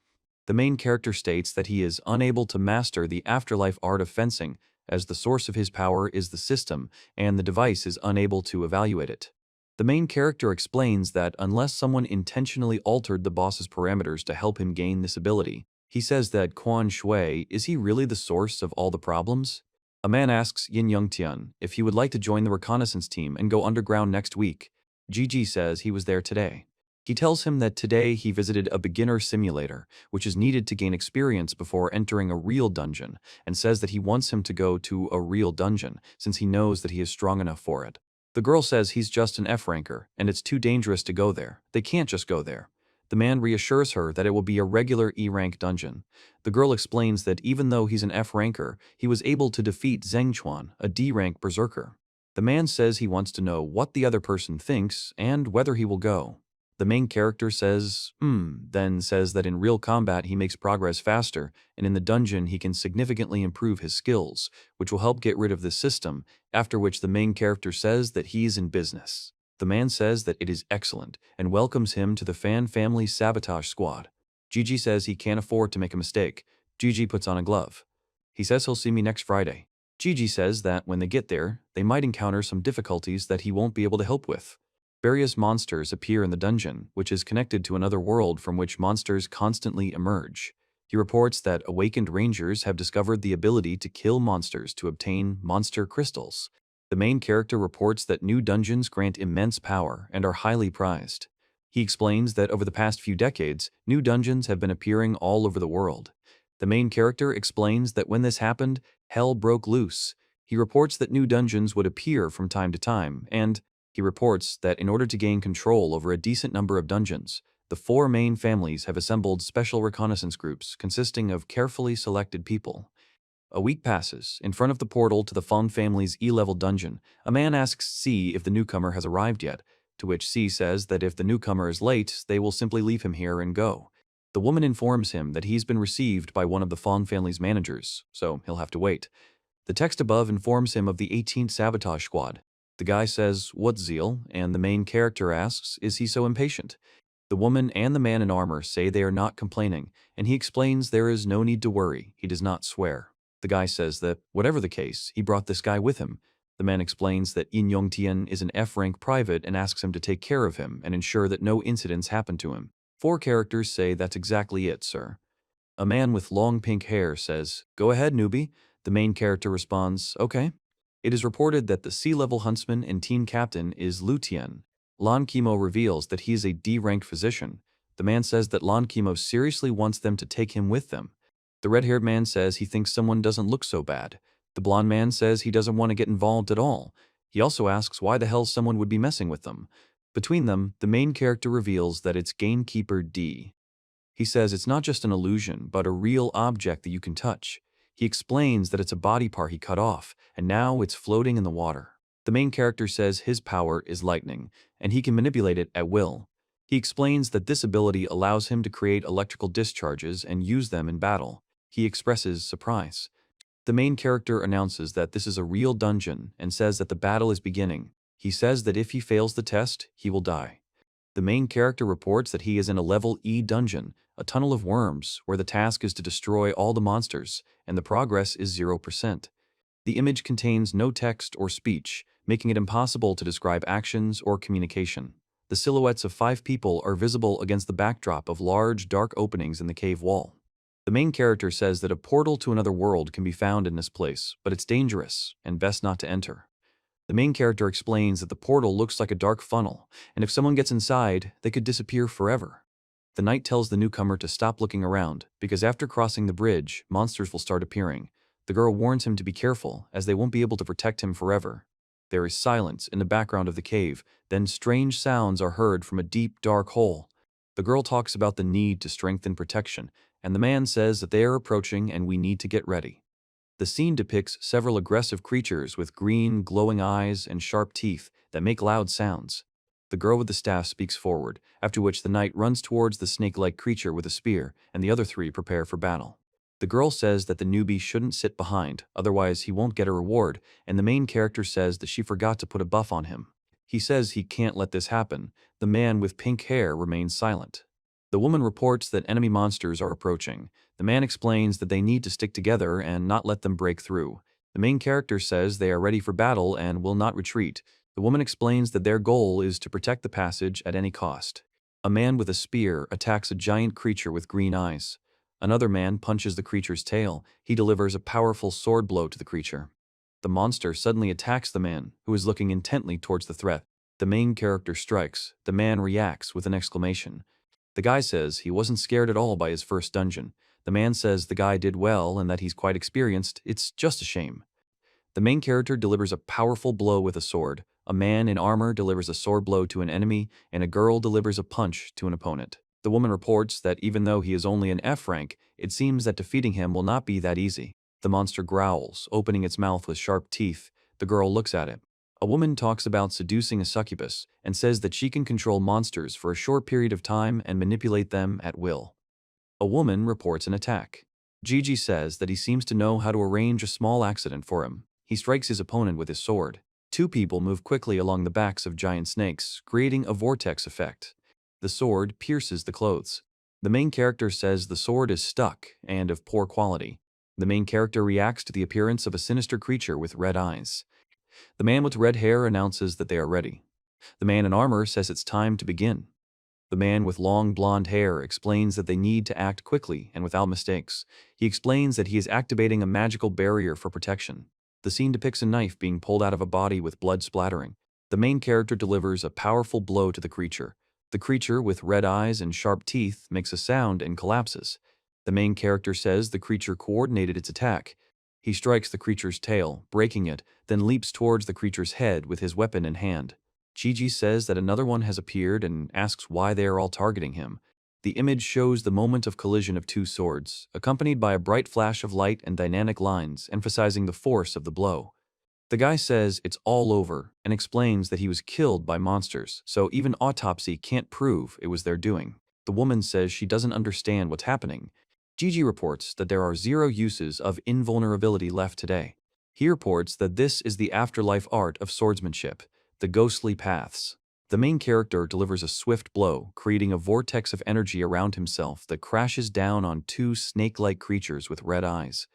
The main character states that he is unable to master the afterlife art of fencing, as the source of his power is the system, and the device is unable to evaluate it. The main character explains that unless someone intentionally altered the boss's parameters to help him gain this ability, he says that Quan Shui, is he really the source of all the problems? A man asks Yin Yongtian if he would like to join the reconnaissance team and go underground next week. Gigi says he was there today. He tells him that today he visited a beginner simulator, which is needed to gain experience before entering a real dungeon, and says that he wants him to go to a real dungeon, since he knows that he is strong enough for it. The girl says he's just an F-ranker, and it's too dangerous to go there. They can't just go there. The man reassures her that it will be a regular E-rank dungeon. The girl explains that even though he's an F-ranker, he was able to defeat Zheng Chuan, a D-rank berserker. The man says he wants to know what the other person thinks and whether he will go. The main character says, then says that in real combat he makes progress faster, and in the dungeon he can significantly improve his skills, which will help get rid of this system, after which the main character says that he's in business. The man says that it is excellent, and welcomes him to the Fan Family's sabotage squad. Gigi says he can't afford to make a mistake. Gigi puts on a glove. He says he'll see me next Friday. Gigi says that when they get there, they might encounter some difficulties that he won't be able to help with. Various monsters appear in the dungeon, which is connected to another world from which monsters constantly emerge. He reports that awakened rangers have discovered the ability to kill monsters to obtain monster crystals. The main character reports that new dungeons grant immense power and are highly prized. He explains that over the past few decades, new dungeons have been appearing all over the world. The main character explains that when this happened, hell broke loose. He reports that new dungeons would appear from time to time, and he reports that in order to gain control over a decent number of dungeons, the 4 main families have assembled special reconnaissance groups consisting of carefully selected people. A week passes. In front of the portal to the Feng family's E-level dungeon, a man asks C if the newcomer has arrived yet, to which C says that if the newcomer is late, they will simply leave him here and go. The woman informs him that he's been received by one of the Feng family's managers, so he'll have to wait. The text above informs him of the 18th Sabotage Squad. The guy says, "What zeal?" and the main character asks, "Is he so impatient?" The woman and the man in armor say they are not complaining, and he explains there is no need to worry, he does not swear. The guy says that, whatever the case, he brought this guy with him. The man explains that Yin Yongtian is an F-rank private and asks him to take care of him and ensure that no incidents happen to him. 4 characters say that's exactly it, sir. A man with long pink hair says, "Go ahead, newbie." The main character responds, "Okay." It is reported that the C-level huntsman and team captain is Lu Tian. Lan Kimo reveals that he is a D-ranked physician. The man says that Lan Kimo seriously wants them to take him with them. The red-haired man says he thinks someone doesn't look so bad. The blonde man says he doesn't want to get involved at all. He also asks why the hell someone would be messing with them. Between them, the main character reveals that it's Gamekeeper D. He says it's not just an illusion, but a real object that you can touch. He explains that it's a body part he cut off, and now it's floating in the water. The main character says his power is lightning, and he can manipulate it at will. He explains that this ability allows him to create electrical discharges and use them in battle. He expresses surprise. The main character announces that this is a real dungeon and says that the battle is beginning. He says that if he fails the test, he will die. The main character reports that he is in a level E dungeon, a tunnel of worms, where the task is to destroy all the monsters, and the progress is 0%. The image contains no text or speech, making it impossible to describe actions or communication. The silhouettes of 5 people are visible against the backdrop of large, dark openings in the cave wall. The main character says that a portal to another world can be found in this place, but it's dangerous and best not to enter. The main character explains that the portal looks like a dark funnel, and if someone gets inside, they could disappear forever. The knight tells the newcomer to stop looking around, because after crossing the bridge, monsters will start appearing. The girl warns him to be careful, as they won't be able to protect him forever. There is silence in the background of the cave, then strange sounds are heard from a deep, dark hole. The girl talks about the need to strengthen protection, and the man says that they are approaching and we need to get ready. The scene depicts several aggressive creatures with green, glowing eyes and sharp teeth that make loud sounds. The girl with the staff speaks forward, after which the knight runs towards the snake-like creature with a spear, and the other 3 prepare for battle. The girl says that the newbie shouldn't sit behind, otherwise he won't get a reward, and the main character says that she forgot to put a buff on him. He says he can't let this happen. The man with pink hair remains silent. The woman reports that enemy monsters are approaching. The man explains that they need to stick together and not let them break through. The main character says they are ready for battle and will not retreat. The woman explains that their goal is to protect the passage at any cost. A man with a spear attacks a giant creature with green eyes. Another man punches the creature's tail. He delivers a powerful sword blow to the creature. The monster suddenly attacks the man, who is looking intently towards the threat. The main character strikes. The man reacts with an exclamation. The guy says he wasn't scared at all by his first dungeon. The man says the guy did well and that he's quite experienced. It's just a shame. The main character delivers a powerful blow with a sword. A man in armor delivers a sword blow to an enemy, and a girl delivers a punch to an opponent. The woman reports that even though he is only an F rank, it seems that defeating him will not be that easy. The monster growls, opening its mouth with sharp teeth. The girl looks at it. A woman talks about seducing a succubus and says that she can control monsters for a short period of time and manipulate them at will. A woman reports an attack. Gigi says that he seems to know how to arrange a small accident for him. He strikes his opponent with his sword. 2 people move quickly along the backs of giant snakes, creating a vortex effect. The sword pierces the clothes. The main character says the sword is stuck and of poor quality. The main character reacts to the appearance of a sinister creature with red eyes. The man with red hair announces that they are ready. The man in armor says it's time to begin. The man with long blonde hair explains that they need to act quickly and without mistakes. He explains that he is activating a magical barrier for protection. The scene depicts a knife being pulled out of a body with blood splattering. The main character delivers a powerful blow to the creature. The creature with red eyes and sharp teeth makes a sound and collapses. The main character says the creature coordinated its attack. He strikes the creature's tail, breaking it, then leaps towards the creature's head with his weapon in hand. Gigi says that another one has appeared and asks why they are all targeting him. The image shows the moment of collision of 2 swords, accompanied by a bright flash of light and dynamic lines, emphasizing the force of the blow. The guy says it's all over and explains that he was killed by monsters, so even autopsy can't prove it was their doing. The woman says she doesn't understand what's happening. Gigi reports that there are 0 uses of invulnerability left today. He reports that this is the afterlife art of swordsmanship, the ghostly paths. The main character delivers a swift blow, creating a vortex of energy around himself that crashes down on 2 snake-like creatures with red eyes.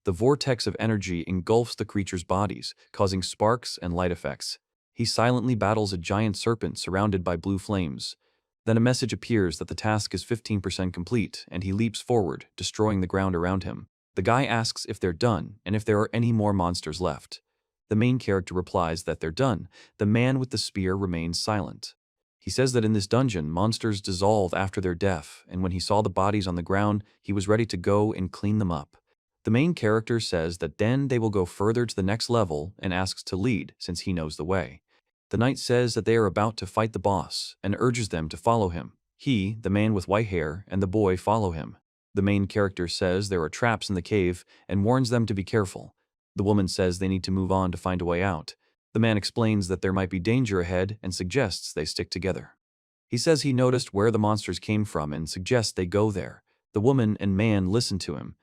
The vortex of energy engulfs the creatures' bodies, causing sparks and light effects. He silently battles a giant serpent surrounded by blue flames. Then a message appears that the task is 15% complete, and he leaps forward, destroying the ground around him. The guy asks if they're done, and if there are any more monsters left. The main character replies that they're done. The man with the spear remains silent. He says that in this dungeon, monsters dissolve after their death, and when he saw the bodies on the ground, he was ready to go and clean them up. The main character says that then they will go further to the next level and asks to lead since he knows the way. The knight says that they are about to fight the boss and urges them to follow him. He, the man with white hair, and the boy follow him. The main character says there are traps in the cave and warns them to be careful. The woman says they need to move on to find a way out. The man explains that there might be danger ahead and suggests they stick together. He says he noticed where the monsters came from and suggests they go there. The woman and man listen to him.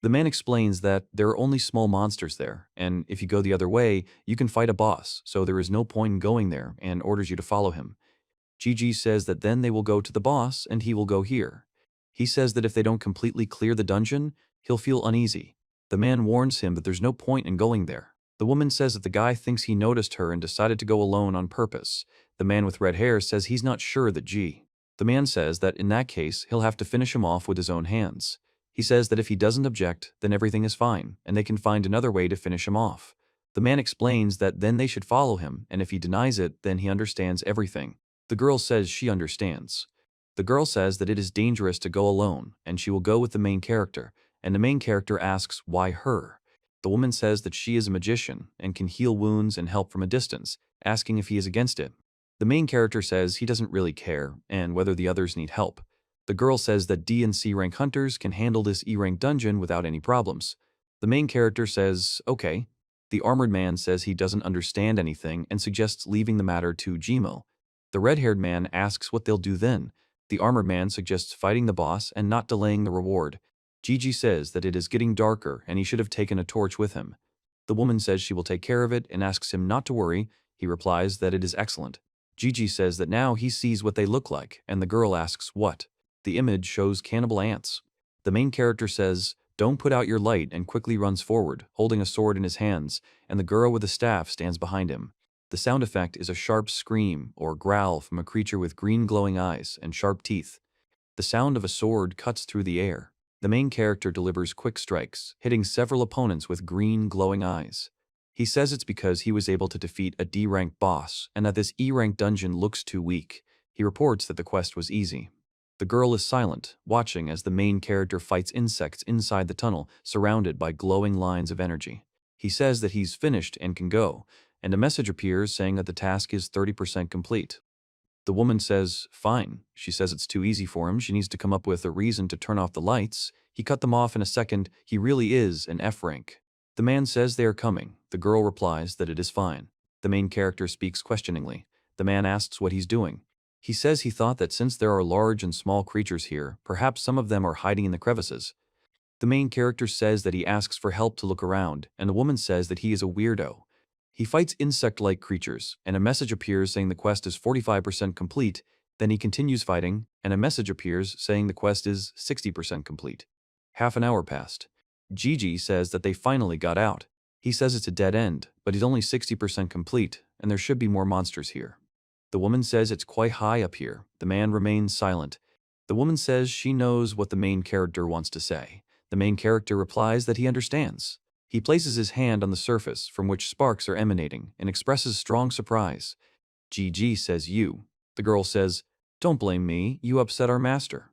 The man explains that there are only small monsters there, and if you go the other way, you can fight a boss, so there is no point in going there, and orders you to follow him. Gigi says that then they will go to the boss and he will go here. He says that if they don't completely clear the dungeon, he'll feel uneasy. The man warns him that there's no point in going there. The woman says that the guy thinks he noticed her and decided to go alone on purpose. The man with red hair says he's not sure that The man says that in that case, he'll have to finish him off with his own hands. He says that if he doesn't object, then everything is fine, and they can find another way to finish him off. The man explains that then they should follow him, and if he denies it, then he understands everything. The girl says she understands. The girl says that it is dangerous to go alone, and she will go with the main character, and the main character asks why her. The woman says that she is a magician and can heal wounds and help from a distance, asking if he is against it. The main character says he doesn't really care, and whether the others need help. The girl says that D and C rank hunters can handle this E rank dungeon without any problems. The main character says, okay. The armored man says he doesn't understand anything and suggests leaving the matter to Jimo. The red-haired man asks what they'll do then. The armored man suggests fighting the boss and not delaying the reward. Gigi says that it is getting darker and he should have taken a torch with him. The woman says she will take care of it and asks him not to worry. He replies that it is excellent. Gigi says that now he sees what they look like, and the girl asks what. The image shows cannibal ants. The main character says, "Don't put out your light," and quickly runs forward, holding a sword in his hands, and the girl with the staff stands behind him. The sound effect is a sharp scream or growl from a creature with green glowing eyes and sharp teeth. The sound of a sword cuts through the air. The main character delivers quick strikes, hitting several opponents with green glowing eyes. He says it's because he was able to defeat a D-rank boss and that this E-rank dungeon looks too weak. He reports that the quest was easy. The girl is silent, watching as the main character fights insects inside the tunnel, surrounded by glowing lines of energy. He says that he's finished and can go, and a message appears saying that the task is 30% complete. The woman says, fine. She says it's too easy for him. She needs to come up with a reason to turn off the lights. He cut them off in a second. He really is an F rank. The man says they are coming. The girl replies that it is fine. The main character speaks questioningly. The man asks what he's doing. He says he thought that since there are large and small creatures here, perhaps some of them are hiding in the crevices. The main character says that he asks for help to look around, and the woman says that he is a weirdo. He fights insect-like creatures, and a message appears saying the quest is 45% complete. Then he continues fighting, and a message appears saying the quest is 60% complete. Half an hour passed. Gigi says that they finally got out. He says it's a dead end, but he's only 60% complete, and there should be more monsters here. The woman says it's quite high up here. The man remains silent. The woman says she knows what the main character wants to say. The main character replies that he understands. He places his hand on the surface from which sparks are emanating and expresses strong surprise. Gigi says you. The girl says, don't blame me, you upset our master.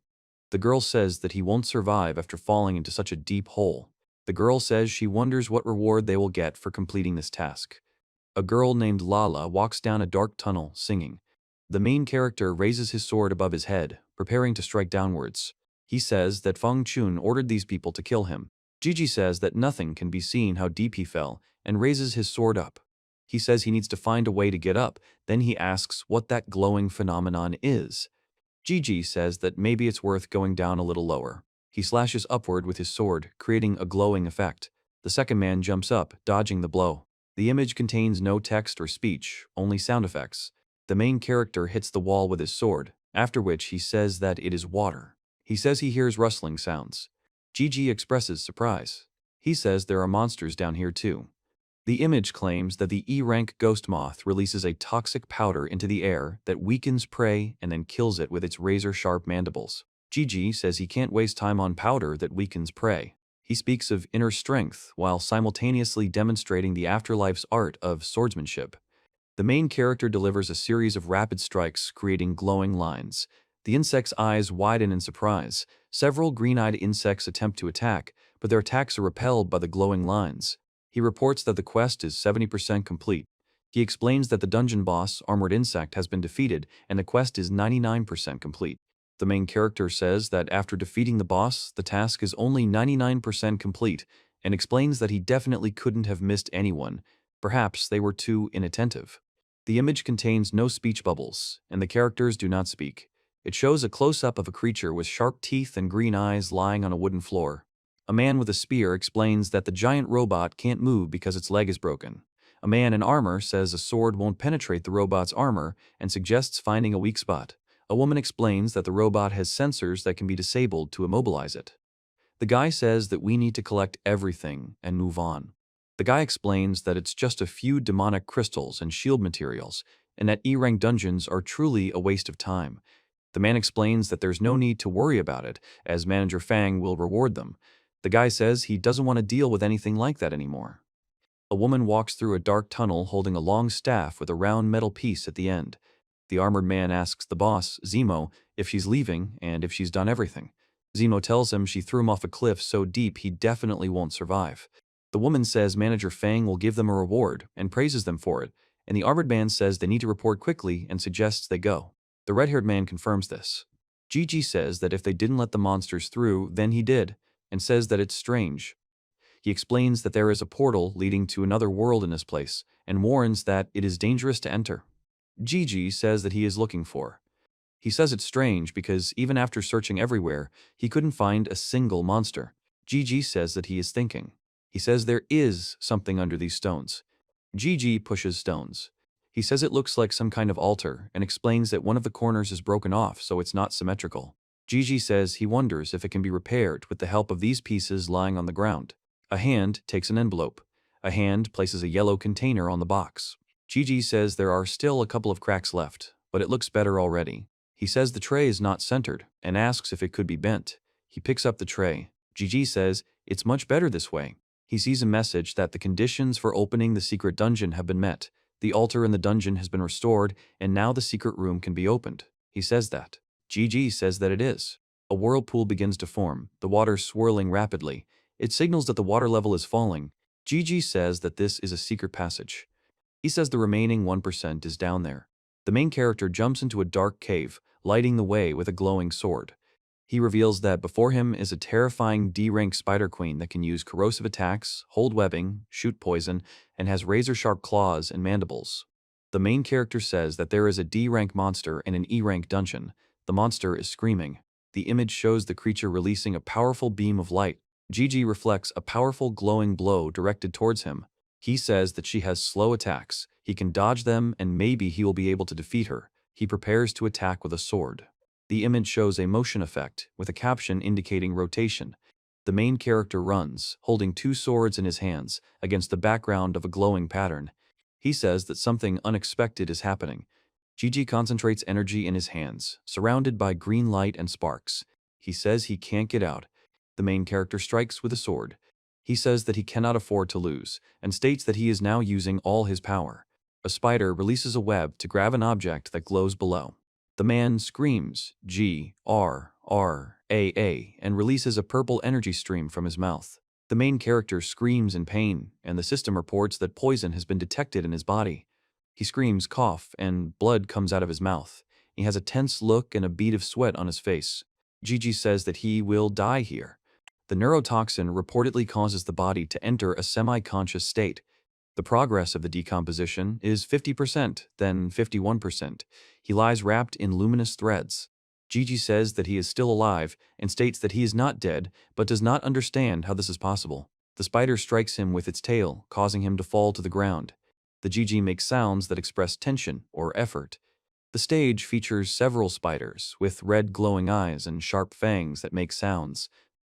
The girl says that he won't survive after falling into such a deep hole. The girl says she wonders what reward they will get for completing this task. A girl named Lala walks down a dark tunnel, singing. The main character raises his sword above his head, preparing to strike downwards. He says that Feng Chun ordered these people to kill him. Gigi says that nothing can be seen how deep he fell, and raises his sword up. He says he needs to find a way to get up, then he asks what that glowing phenomenon is. Gigi says that maybe it's worth going down a little lower. He slashes upward with his sword, creating a glowing effect. The second man jumps up, dodging the blow. The image contains no text or speech, only sound effects. The main character hits the wall with his sword, after which he says that it is water. He says he hears rustling sounds. Gigi expresses surprise. He says there are monsters down here too. The image claims that the E-rank ghost moth releases a toxic powder into the air that weakens prey and then kills it with its razor-sharp mandibles. Gigi says he can't waste time on powder that weakens prey. He speaks of inner strength while simultaneously demonstrating the afterlife's art of swordsmanship. The main character delivers a series of rapid strikes, creating glowing lines. The insect's eyes widen in surprise. Several green-eyed insects attempt to attack, but their attacks are repelled by the glowing lines. He reports that the quest is 70% complete. He explains that the dungeon boss, Armored Insect, has been defeated and the quest is 99% complete. The main character says that after defeating the boss, the task is only 99% complete and explains that he definitely couldn't have missed anyone. Perhaps they were too inattentive. The image contains no speech bubbles, and the characters do not speak. It shows a close-up of a creature with sharp teeth and green eyes lying on a wooden floor. A man with a spear explains that the giant robot can't move because its leg is broken. A man in armor says a sword won't penetrate the robot's armor and suggests finding a weak spot. A woman explains that the robot has sensors that can be disabled to immobilize it. The guy says that we need to collect everything and move on. The guy explains that it's just a few demonic crystals and shield materials, and that E-rank dungeons are truly a waste of time. The man explains that there's no need to worry about it, as Manager Fang will reward them. The guy says he doesn't want to deal with anything like that anymore. A woman walks through a dark tunnel holding a long staff with a round metal piece at the end. The armored man asks the boss, Zemo, if she's leaving and if she's done everything. Zemo tells him she threw him off a cliff so deep he definitely won't survive. The woman says Manager Fang will give them a reward and praises them for it, and the armored man says they need to report quickly and suggests they go. The red-haired man confirms this. Gigi says that if they didn't let the monsters through, then he did, and says that it's strange. He explains that there is a portal leading to another world in this place, and warns that it is dangerous to enter. Gigi says that he is looking for. He says it's strange because even after searching everywhere, he couldn't find a single monster. Gigi says that he is thinking. He says there is something under these stones. Gigi pushes stones. He says it looks like some kind of altar and explains that one of the corners is broken off so it's not symmetrical. Gigi says he wonders if it can be repaired with the help of these pieces lying on the ground. A hand takes an envelope. A hand places a yellow container on the box. Gigi says there are still a couple of cracks left, but it looks better already. He says the tray is not centered and asks if it could be bent. He picks up the tray. Gigi says it's much better this way. He sees a message that the conditions for opening the secret dungeon have been met. The altar in the dungeon has been restored, and now the secret room can be opened. He says that. Gigi says that it is. A whirlpool begins to form, the water swirling rapidly. It signals that the water level is falling. Gigi says that this is a secret passage. He says the remaining 1% is down there. The main character jumps into a dark cave, lighting the way with a glowing sword. He reveals that before him is a terrifying D-rank spider queen that can use corrosive attacks, hold webbing, shoot poison, and has razor-sharp claws and mandibles. The main character says that there is a D-rank monster in an E-rank dungeon. The monster is screaming. The image shows the creature releasing a powerful beam of light. Gigi reflects a powerful glowing blow directed towards him. He says that she has slow attacks. He can dodge them and maybe he will be able to defeat her. He prepares to attack with a sword. The image shows a motion effect, with a caption indicating rotation. The main character runs, holding two swords in his hands, against the background of a glowing pattern. He says that something unexpected is happening. Gigi concentrates energy in his hands, surrounded by green light and sparks. He says he can't get out. The main character strikes with a sword. He says that he cannot afford to lose, and states that he is now using all his power. A spider releases a web to grab an object that glows below. The man screams G-R-R-A-A and releases a purple energy stream from his mouth. The main character screams in pain, and the system reports that poison has been detected in his body. He screams cough, and blood comes out of his mouth. He has a tense look and a bead of sweat on his face. Gigi says that he will die here. The neurotoxin reportedly causes the body to enter a semi-conscious state. The progress of the decomposition is 50%, then 51%. He lies wrapped in luminous threads. Gigi says that he is still alive and states that he is not dead, but does not understand how this is possible. The spider strikes him with its tail, causing him to fall to the ground. The Gigi makes sounds that express tension or effort. The stage features several spiders with red glowing eyes and sharp fangs that make sounds.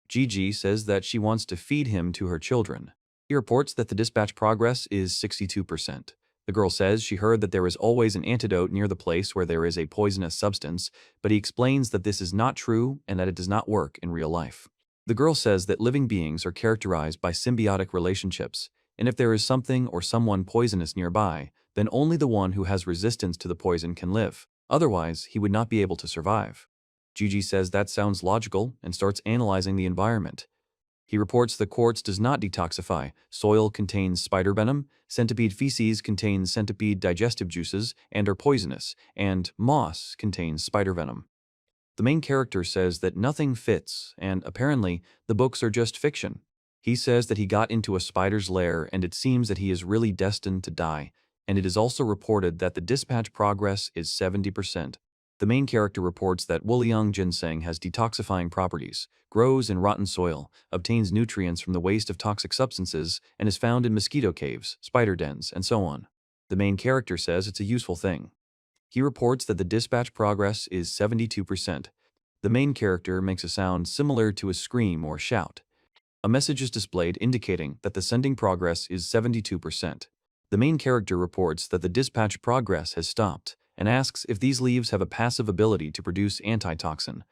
Gigi says that she wants to feed him to her children. He reports that the dispatch progress is 62%. The girl says she heard that there is always an antidote near the place where there is a poisonous substance, but he explains that this is not true and that it does not work in real life. The girl says that living beings are characterized by symbiotic relationships, and if there is something or someone poisonous nearby, then only the one who has resistance to the poison can live. Otherwise, he would not be able to survive. Gigi says that sounds logical and starts analyzing the environment. He reports that quartz does not detoxify, soil contains spider venom, centipede feces contains centipede digestive juices and are poisonous, and moss contains spider venom. The main character says that nothing fits, and apparently, the books are just fiction. He says that he got into a spider's lair and it seems that he is really destined to die, and it is also reported that the dispatch progress is 70%. The main character reports that Wooliang ginseng has detoxifying properties, grows in rotten soil, obtains nutrients from the waste of toxic substances, and is found in mosquito caves, spider dens, and so on. The main character says it's a useful thing. He reports that the dispatch progress is 72%. The main character makes a sound similar to a scream or shout. A message is displayed indicating that the sending progress is 72%. The main character reports that the dispatch progress has stopped and asks if these leaves have a passive ability to produce antitoxin.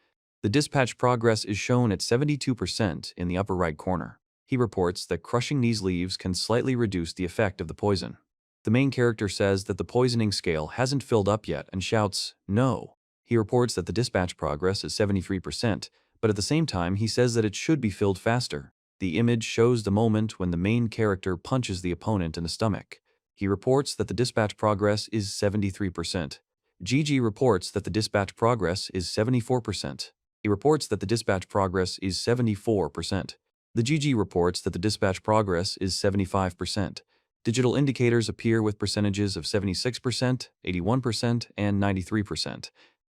The dispatch progress is shown at 72% in the upper right corner. He reports that crushing these leaves can slightly reduce the effect of the poison. The main character says that the poisoning scale hasn't filled up yet and shouts, "No." He reports that the dispatch progress is 73%, but at the same time he says that it should be filled faster. The image shows the moment when the main character punches the opponent in the stomach. He reports that the dispatch progress is 73%. GG reports that the dispatch progress is 74%. He reports that the dispatch progress is 74%. The GG reports that the dispatch progress is 75%. Digital indicators appear with percentages of 76%, 81%, and 93%.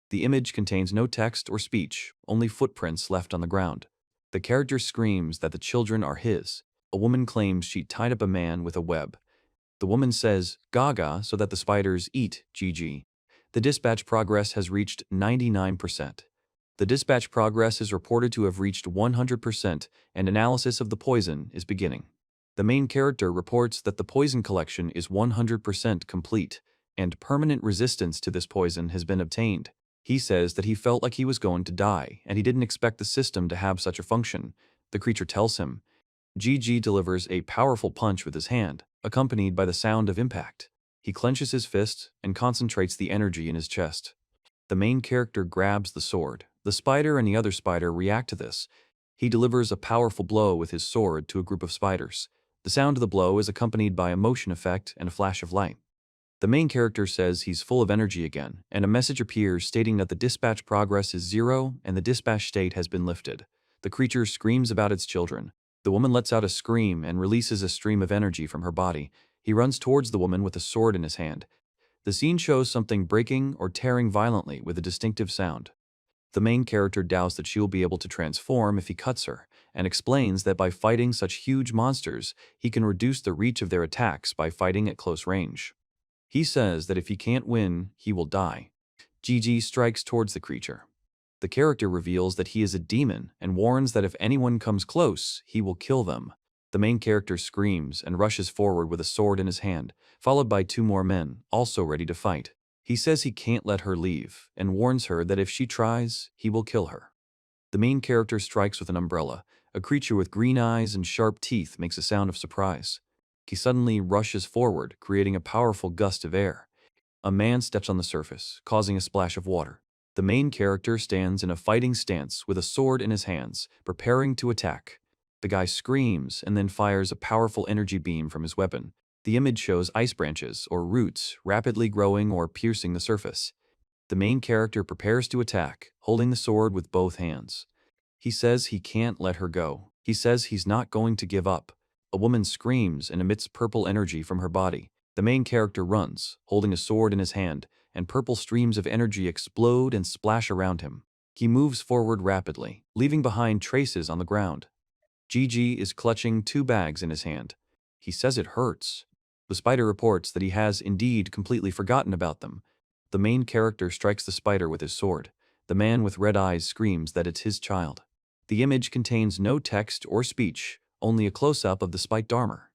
The image contains no text or speech, only footprints left on the ground. The character screams that the children are his. A woman claims she tied up a man with a web. The woman says, "Gaga," so that the spiders eat GG. The dispatch progress has reached 99%. The dispatch progress is reported to have reached 100%, and analysis of the poison is beginning. The main character reports that the poison collection is 100% complete, and permanent resistance to this poison has been obtained. He says that he felt like he was going to die, and he didn't expect the system to have such a function. The creature tells him. GG delivers a powerful punch with his hand, accompanied by the sound of impact. He clenches his fist and concentrates the energy in his chest. The main character grabs the sword. The spider and the other spider react to this. He delivers a powerful blow with his sword to a group of spiders. The sound of the blow is accompanied by a motion effect and a flash of light. The main character says he's full of energy again, and a message appears stating that the dispatch progress is 0 and the dispatch state has been lifted. The creature screams about its children. The woman lets out a scream and releases a stream of energy from her body. He runs towards the woman with a sword in his hand. The scene shows something breaking or tearing violently with a distinctive sound. The main character doubts that she will be able to transform if he cuts her, and explains that by fighting such huge monsters, he can reduce the reach of their attacks by fighting at close range. He says that if he can't win, he will die. GG strikes towards the creature. The character reveals that he is a demon and warns that if anyone comes close, he will kill them. The main character screams and rushes forward with a sword in his hand, followed by 2 more men, also ready to fight. He says he can't let her leave, and warns her that if she tries, he will kill her. The main character strikes with an umbrella. A creature with green eyes and sharp teeth makes a sound of surprise. He suddenly rushes forward, creating a powerful gust of air. A man steps on the surface, causing a splash of water. The main character stands in a fighting stance with a sword in his hands, preparing to attack. The guy screams and then fires a powerful energy beam from his weapon. The image shows ice branches or roots rapidly growing or piercing the surface. The main character prepares to attack, holding the sword with both hands. He says he can't let her go. He says he's not going to give up. A woman screams and emits purple energy from her body. The main character runs, holding a sword in his hand, and purple streams of energy explode and splash around him. He moves forward rapidly, leaving behind traces on the ground. GG is clutching 2 bags in his hand. He says it hurts. The spider reports that he has indeed completely forgotten about them. The main character strikes the spider with his sword. The man with red eyes screams that it's his child. The image contains no text or speech, only a close-up of the spiked armor.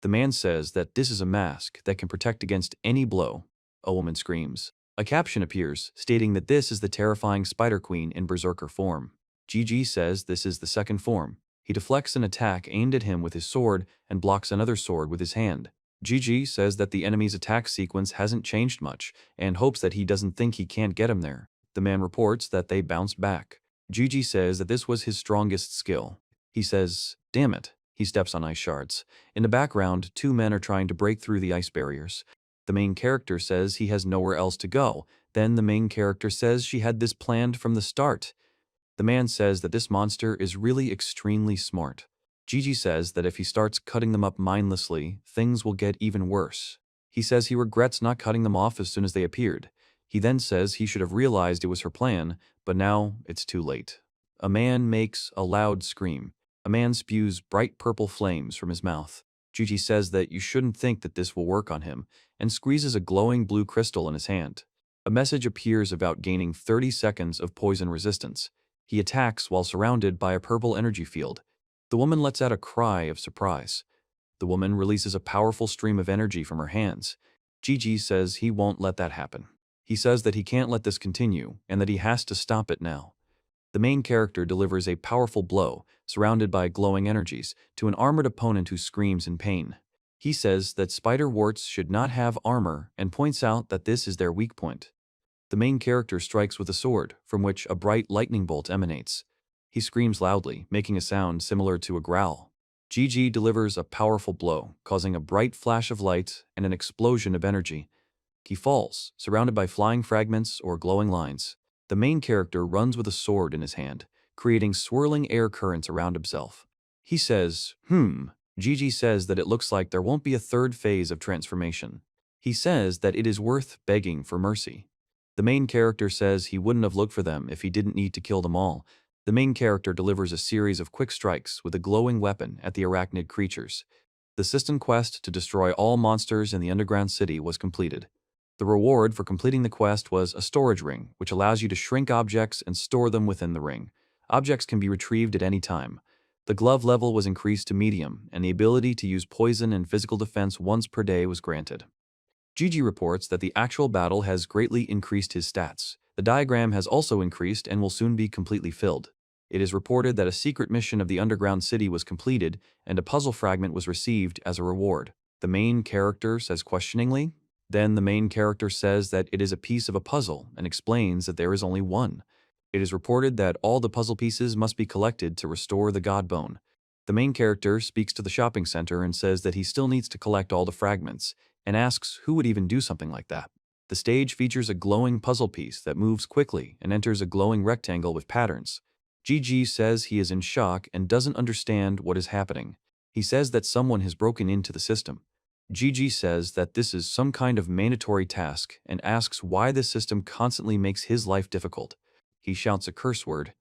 The man says that this is a mask that can protect against any blow. A woman screams. A caption appears, stating that this is the terrifying Spider Queen in Berserker form. GG says this is the second form. He deflects an attack aimed at him with his sword and blocks another sword with his hand. GG says that the enemy's attack sequence hasn't changed much, and hopes that he doesn't think he can't get him there. The man reports that they bounced back. GG says that this was his strongest skill. He says, "Damn it." He steps on ice shards. In the background, two men are trying to break through the ice barriers. The main character says he has nowhere else to go. Then the main character says she had this planned from the start. The man says that this monster is really extremely smart. Gigi says that if he starts cutting them up mindlessly, things will get even worse. He says he regrets not cutting them off as soon as they appeared. He then says he should have realized it was her plan, but now it's too late. A man makes a loud scream. A man spews bright purple flames from his mouth. Gigi says that you shouldn't think that this will work on him, and squeezes a glowing blue crystal in his hand. A message appears about gaining 30 seconds of poison resistance. He attacks while surrounded by a purple energy field. The woman lets out a cry of surprise. The woman releases a powerful stream of energy from her hands. Gigi says he won't let that happen. He says that he can't let this continue and that he has to stop it now. The main character delivers a powerful blow, surrounded by glowing energies, to an armored opponent who screams in pain. He says that spider warts should not have armor and points out that this is their weak point. The main character strikes with a sword, from which a bright lightning bolt emanates. He screams loudly, making a sound similar to a growl. Gigi delivers a powerful blow, causing a bright flash of light and an explosion of energy. He falls, surrounded by flying fragments or glowing lines. The main character runs with a sword in his hand, creating swirling air currents around himself. He says, Gigi says that it looks like there won't be a third phase of transformation. He says that it is worth begging for mercy. The main character says he wouldn't have looked for them if he didn't need to kill them all. The main character delivers a series of quick strikes with a glowing weapon at the arachnid creatures. The system quest to destroy all monsters in the underground city was completed. The reward for completing the quest was a storage ring, which allows you to shrink objects and store them within the ring. Objects can be retrieved at any time. The glove level was increased to medium, and the ability to use poison and physical defense once per day was granted. Gigi reports that the actual battle has greatly increased his stats. The diagram has also increased and will soon be completely filled. It is reported that a secret mission of the underground city was completed and a puzzle fragment was received as a reward. The main character says questioningly. Then the main character says that it is a piece of a puzzle and explains that there is only one. It is reported that all the puzzle pieces must be collected to restore the god bone. The main character speaks to the shopping center and says that he still needs to collect all the fragments, and asks who would even do something like that. The stage features a glowing puzzle piece that moves quickly and enters a glowing rectangle with patterns. Gigi says he is in shock and doesn't understand what is happening. He says that someone has broken into the system. Gigi says that this is some kind of mandatory task and asks why this system constantly makes his life difficult. He shouts a curse word.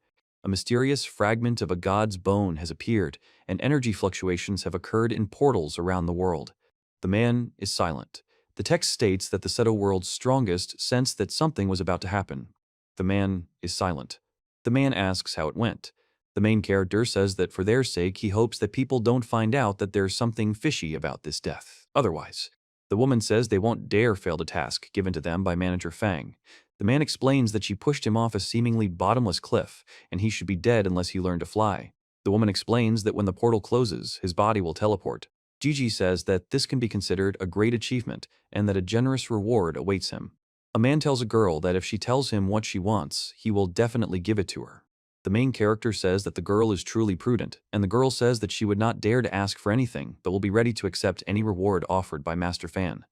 A mysterious fragment of a god's bone has appeared, and energy fluctuations have occurred in portals around the world. The man is silent. The text states that the Seto world's strongest sensed that something was about to happen. The man is silent. The man asks how it went. The main character says that for their sake he hopes that people don't find out that there's something fishy about this death. Otherwise, the woman says they won't dare fail the task given to them by Manager Fang. The man explains that she pushed him off a seemingly bottomless cliff, and he should be dead unless he learned to fly. The woman explains that when the portal closes, his body will teleport. Gigi says that this can be considered a great achievement and that a generous reward awaits him. A man tells a girl that if she tells him what she wants, he will definitely give it to her. The main character says that the girl is truly prudent, and the girl says that she would not dare to ask for anything but will be ready to accept any reward offered by Master Fan.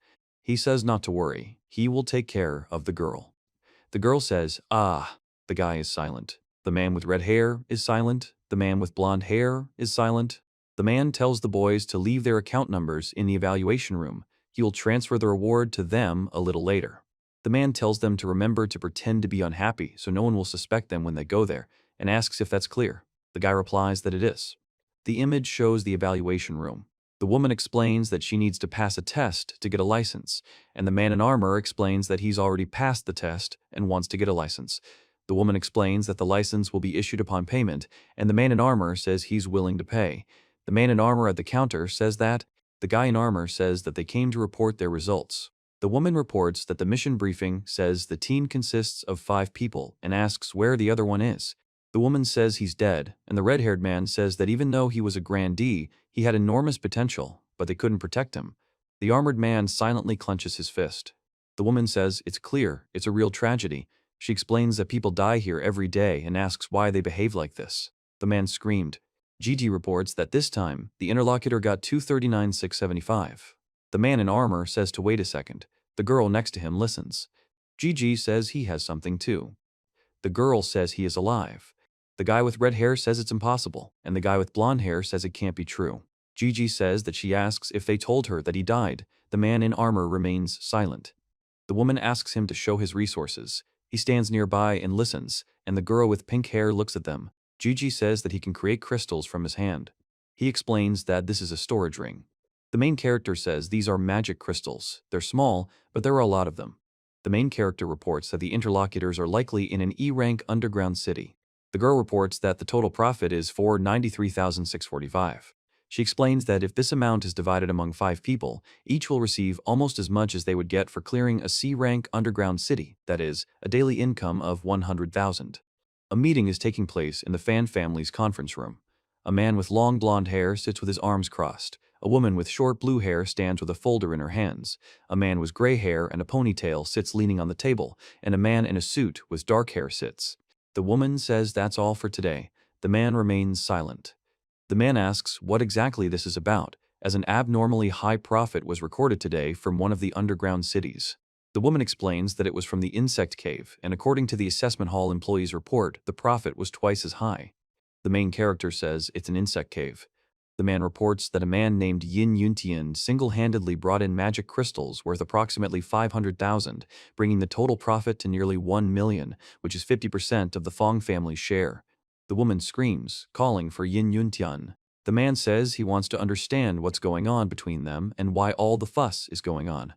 He says not to worry, he will take care of the girl. The girl says, "Ah." The guy is silent. The man with red hair is silent. The man with blonde hair is silent. The man tells the boys to leave their account numbers in the evaluation room. He will transfer the reward to them a little later. The man tells them to remember to pretend to be unhappy so no one will suspect them when they go there, and asks if that's clear. The guy replies that it is. The image shows the evaluation room. The woman explains that she needs to pass a test to get a license, and the man in armor explains that he's already passed the test and wants to get a license. The woman explains that the license will be issued upon payment, and the man in armor says he's willing to pay. The man in armor at the counter says that. The guy in armor says that they came to report their results. The woman reports that the mission briefing says the team consists of 5 people and asks where the other one is. The woman says he's dead, and the red-haired man says that even though he was a grandee, he had enormous potential, but they couldn't protect him. The armored man silently clenches his fist. The woman says it's clear, it's a real tragedy. She explains that people die here every day and asks why they behave like this. The man screamed. Gigi reports that this time, the interlocutor got 239,675. The man in armor says to wait a second. The girl next to him listens. Gigi says he has something too. The girl says he is alive. The guy with red hair says it's impossible, and the guy with blonde hair says it can't be true. Gigi says that she asks if they told her that he died. The man in armor remains silent. The woman asks him to show his resources. He stands nearby and listens, and the girl with pink hair looks at them. Gigi says that he can create crystals from his hand. He explains that this is a storage ring. The main character says these are magic crystals. They're small, but there are a lot of them. The main character reports that the interlocutors are likely in an E-rank underground city. The girl reports that the total profit is 493,645. She explains that if this amount is divided among 5 people, each will receive almost as much as they would get for clearing a C-rank underground city, that is, a daily income of 100,000. A meeting is taking place in the Fan family's conference room. A man with long blonde hair sits with his arms crossed. A woman with short blue hair stands with a folder in her hands. A man with gray hair and a ponytail sits leaning on the table, and a man in a suit with dark hair sits. The woman says that's all for today. The man remains silent. The man asks what exactly this is about, as an abnormally high profit was recorded today from one of the underground cities. The woman explains that it was from the insect cave, and according to the assessment hall employee's report, the profit was twice as high. The main character says it's an insect cave. The man reports that a man named Yin Yuntian single-handedly brought in magic crystals worth approximately 500,000, bringing the total profit to nearly 1 million, which is 50% of the Fong family's share. The woman screams, calling for Yin Yuntian. The man says he wants to understand what's going on between them and why all the fuss is going on.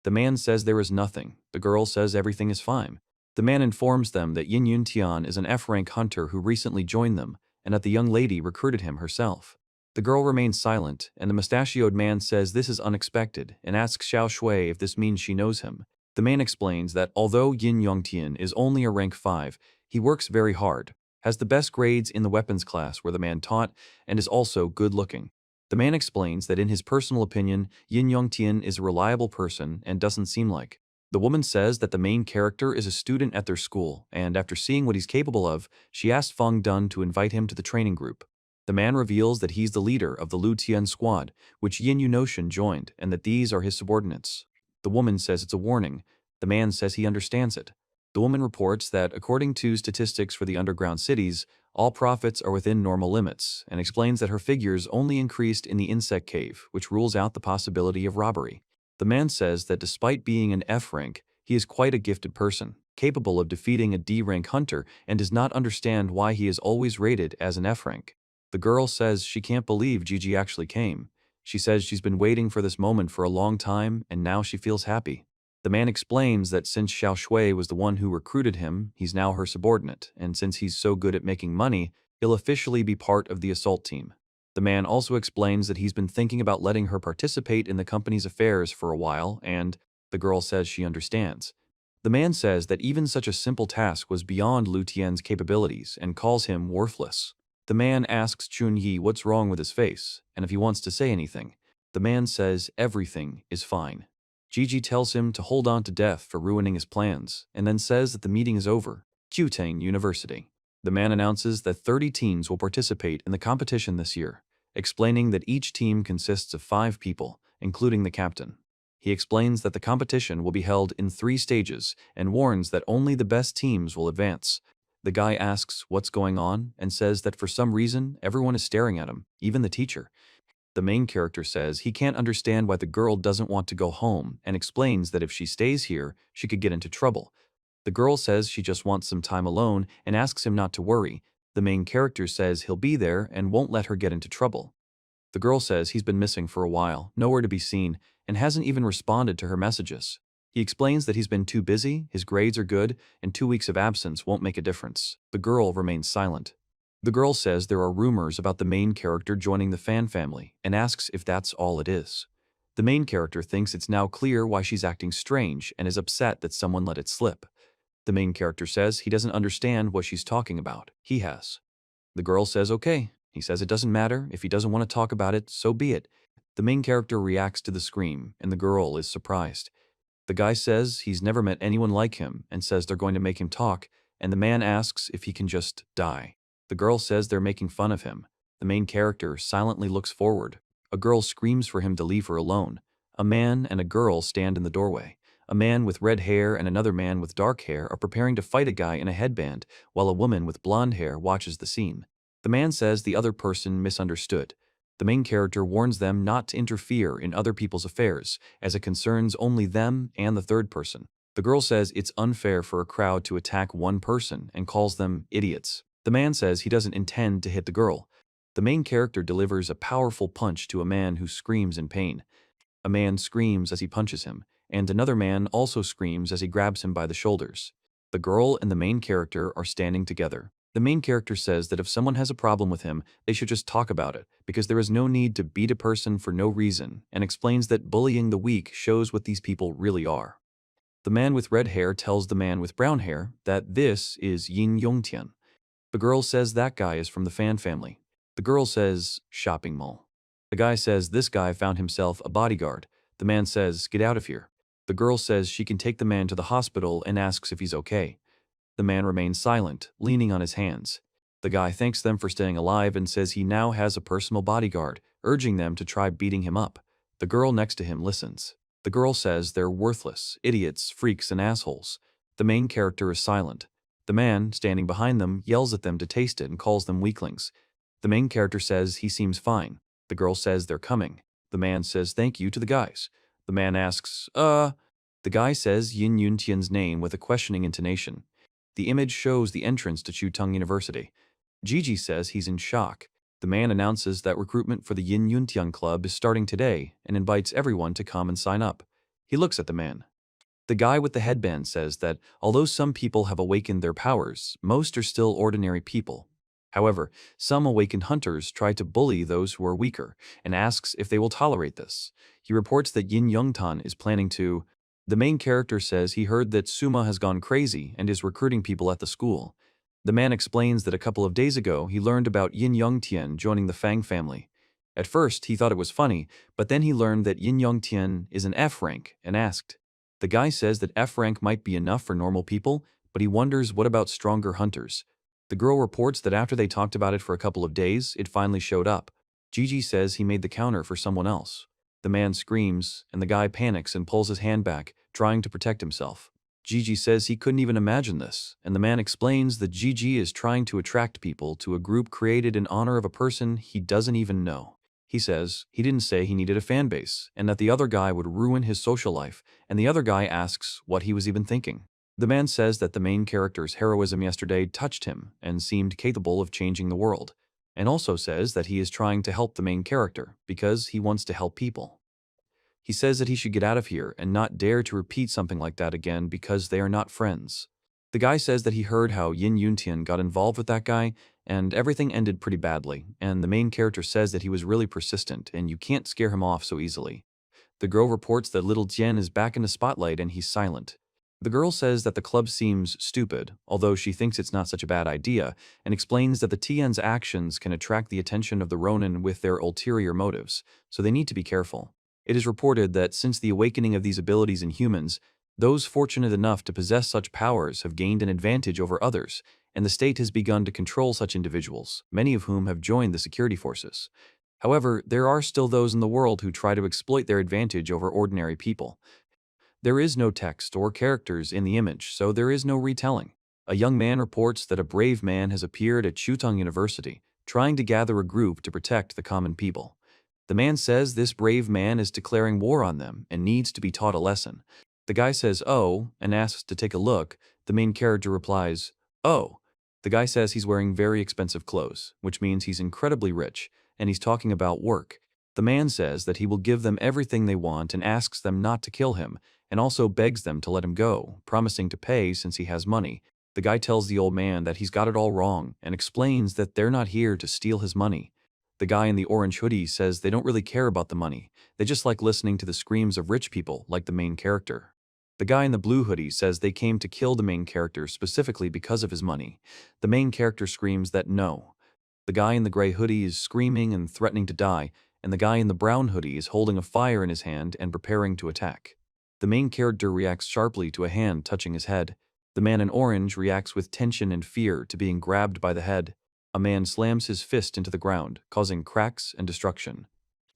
The man says there is nothing. The girl says everything is fine. The man informs them that Yin Yuntian is an F-rank hunter who recently joined them, and that the young lady recruited him herself. The girl remains silent, and the mustachioed man says this is unexpected and asks Xiao Shui if this means she knows him. The man explains that although Yin Yongtian is only a rank 5, he works very hard, has the best grades in the weapons class where the man taught, and is also good-looking. The man explains that in his personal opinion, Yin Yongtian is a reliable person and doesn't seem like. The woman says that the main character is a student at their school, and after seeing what he's capable of, she asked Feng Dun to invite him to the training group. The man reveals that he's the leader of the Lu Tian squad, which Yin Yunoshin joined, and that these are his subordinates. The woman says it's a warning. The man says he understands it. The woman reports that according to statistics for the underground cities, all profits are within normal limits, and explains that her figures only increased in the insect cave, which rules out the possibility of robbery. The man says that despite being an F rank, he is quite a gifted person, capable of defeating a D rank hunter, and does not understand why he is always rated as an F rank. The girl says she can't believe Gigi actually came. She says she's been waiting for this moment for a long time, and now she feels happy. The man explains that since Xiao Shui was the one who recruited him, he's now her subordinate, and since he's so good at making money, he'll officially be part of the assault team. The man also explains that he's been thinking about letting her participate in the company's affairs for a while, and the girl says she understands. The man says that even such a simple task was beyond Lu Tian's capabilities and calls him worthless. The man asks Chun Yi what's wrong with his face, and if he wants to say anything. The man says everything is fine. Gigi tells him to hold on to death for ruining his plans, and then says that the meeting is over. Qutang University. The man announces that 30 teams will participate in the competition this year, explaining that each team consists of 5 people, including the captain. He explains that the competition will be held in 3 stages and warns that only the best teams will advance. The guy asks what's going on and says that for some reason everyone is staring at him, even the teacher. The main character says he can't understand why the girl doesn't want to go home and explains that if she stays here, she could get into trouble. The girl says she just wants some time alone and asks him not to worry. The main character says he'll be there and won't let her get into trouble. The girl says he's been missing for a while, nowhere to be seen, and hasn't even responded to her messages. He explains that he's been too busy, his grades are good, and 2 weeks of absence won't make a difference. The girl remains silent. The girl says there are rumors about the main character joining the Fan family and asks if that's all it is. The main character thinks it's now clear why she's acting strange and is upset that someone let it slip. The main character says he doesn't understand what she's talking about. He has. The girl says okay. He says it doesn't matter. If he doesn't want to talk about it, so be it. The main character reacts to the scream, and the girl is surprised. The guy says he's never met anyone like him and says they're going to make him talk, and the man asks if he can just die. The girl says they're making fun of him. The main character silently looks forward. A girl screams for him to leave her alone. A man and a girl stand in the doorway. A man with red hair and another man with dark hair are preparing to fight a guy in a headband, while a woman with blonde hair watches the scene. The man says the other person misunderstood. The main character warns them not to interfere in other people's affairs, as it concerns only them and the third person. The girl says it's unfair for a crowd to attack one person and calls them idiots. The man says he doesn't intend to hit the girl. The main character delivers a powerful punch to a man who screams in pain. A man screams as he punches him, and another man also screams as he grabs him by the shoulders. The girl and the main character are standing together. The main character says that if someone has a problem with him, they should just talk about it, because there is no need to beat a person for no reason, and explains that bullying the weak shows what these people really are. The man with red hair tells the man with brown hair that this is Yin Yongtian. The girl says that guy is from the fan family. The girl says, shopping mall. The guy says this guy found himself a bodyguard. The man says, get out of here. The girl says she can take the man to the hospital and asks if he's okay. The man remains silent, leaning on his hands. The guy thanks them for staying alive and says he now has a personal bodyguard, urging them to try beating him up. The girl next to him listens. The girl says they're worthless, idiots, freaks, and assholes. The main character is silent. The man, standing behind them, yells at them to taste it and calls them weaklings. The main character says he seems fine. The girl says they're coming. The man says thank you to the guys. The man asks, The guy says Yin Yuntian's name with a questioning intonation. The image shows the entrance to Chutong University. Gigi says he's in shock. The man announces that recruitment for the Yin Yuntian Club is starting today and invites everyone to come and sign up. He looks at the man. The guy with the headband says that although some people have awakened their powers, most are still ordinary people. However, some awakened hunters try to bully those who are weaker and asks if they will tolerate this. He reports that Yin Yongtan is planning to. The main character says he heard that Suma has gone crazy and is recruiting people at the school. The man explains that a couple of days ago he learned about Yin Yongtian joining the Fang family. At first, he thought it was funny, but then he learned that Yin Yongtian is an F rank and asked. The guy says that F rank might be enough for normal people, but he wonders what about stronger hunters. The girl reports that after they talked about it for a couple of days, it finally showed up. Gigi says he made the counter for someone else. The man screams, and the guy panics and pulls his hand back, trying to protect himself. Gigi says he couldn't even imagine this, and the man explains that Gigi is trying to attract people to a group created in honor of a person he doesn't even know. He says he didn't say he needed a fan base, and that the other guy would ruin his social life, and the other guy asks what he was even thinking. The man says that the main character's heroism yesterday touched him and seemed capable of changing the world, and also says that he is trying to help the main character because he wants to help people. He says that he should get out of here and not dare to repeat something like that again because they are not friends. The guy says that he heard how Yin Yuntian got involved with that guy, and everything ended pretty badly, and the main character says that he was really persistent and you can't scare him off so easily. The girl reports that little Jian is back in the spotlight and he's silent. The girl says that the club seems stupid, although she thinks it's not such a bad idea, and explains that the Tian's actions can attract the attention of the Ronin with their ulterior motives, so they need to be careful. It is reported that since the awakening of these abilities in humans, those fortunate enough to possess such powers have gained an advantage over others, and the state has begun to control such individuals, many of whom have joined the security forces. However, there are still those in the world who try to exploit their advantage over ordinary people. There is no text or characters in the image, so there is no retelling. A young man reports that a brave man has appeared at Chutong University, trying to gather a group to protect the common people. The man says this brave man is declaring war on them and needs to be taught a lesson. The guy says, "Oh," and asks to take a look. The main character replies, "Oh." The guy says he's wearing very expensive clothes, which means he's incredibly rich, and he's talking about work. The man says that he will give them everything they want and asks them not to kill him, and also begs them to let him go, promising to pay since he has money. The guy tells the old man that he's got it all wrong and explains that they're not here to steal his money. The guy in the orange hoodie says they don't really care about the money, they just like listening to the screams of rich people like the main character. The guy in the blue hoodie says they came to kill the main character specifically because of his money. The main character screams that no. The guy in the gray hoodie is screaming and threatening to die, and the guy in the brown hoodie is holding a fire in his hand and preparing to attack. The main character reacts sharply to a hand touching his head. The man in orange reacts with tension and fear to being grabbed by the head. A man slams his fist into the ground, causing cracks and destruction.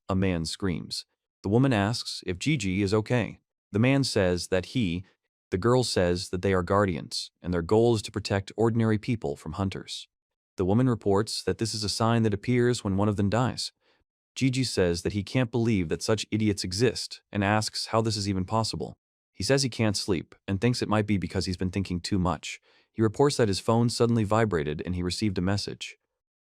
A man screams. The woman asks if Gigi is okay. The man says that the girl says that they are guardians, and their goal is to protect ordinary people from hunters. The woman reports that this is a sign that appears when one of them dies. Gigi says that he can't believe that such idiots exist and asks how this is even possible. He says he can't sleep and thinks it might be because he's been thinking too much. He reports that his phone suddenly vibrated and he received a message.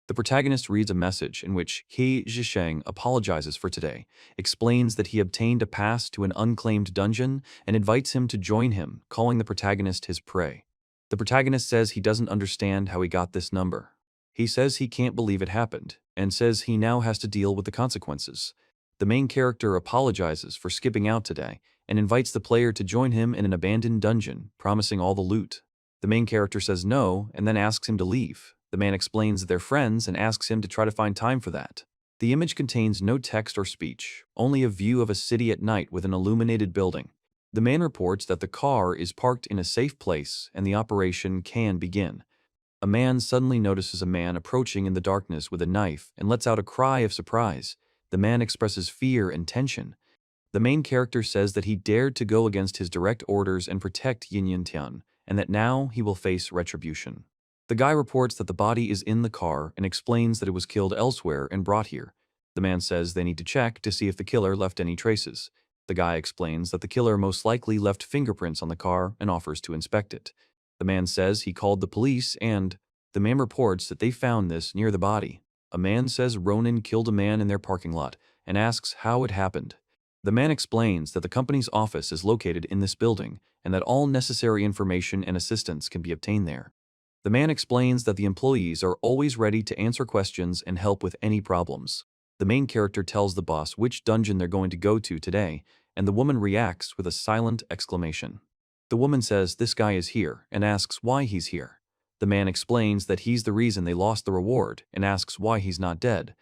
The protagonist reads a message in which He Zhisheng apologizes for today, explains that he obtained a pass to an unclaimed dungeon, and invites him to join him, calling the protagonist his prey. The protagonist says he doesn't understand how he got this number. He says he can't believe it happened, and says he now has to deal with the consequences. The main character apologizes for skipping out today, and invites the player to join him in an abandoned dungeon, promising all the loot. The main character says no, and then asks him to leave. The man explains that they're friends and asks him to try to find time for that. The image contains no text or speech, only a view of a city at night with an illuminated building. The man reports that the car is parked in a safe place and the operation can begin. A man suddenly notices a man approaching in the darkness with a knife and lets out a cry of surprise. The man expresses fear and tension. The main character says that he dared to go against his direct orders and protect Yin Yin Tian, and that now he will face retribution. The guy reports that the body is in the car and explains that it was killed elsewhere and brought here. The man says they need to check to see if the killer left any traces. The guy explains that the killer most likely left fingerprints on the car and offers to inspect it. The man says he called the police and the man reports that they found this near the body. A man says Ronan killed a man in their parking lot and asks how it happened. The man explains that the company's office is located in this building and that all necessary information and assistance can be obtained there. The man explains that the employees are always ready to answer questions and help with any problems. The main character tells the boss which dungeon they're going to go to today, and the woman reacts with a silent exclamation. The woman says this guy is here and asks why he's here. The man explains that he's the reason they lost the reward and asks why he's not dead.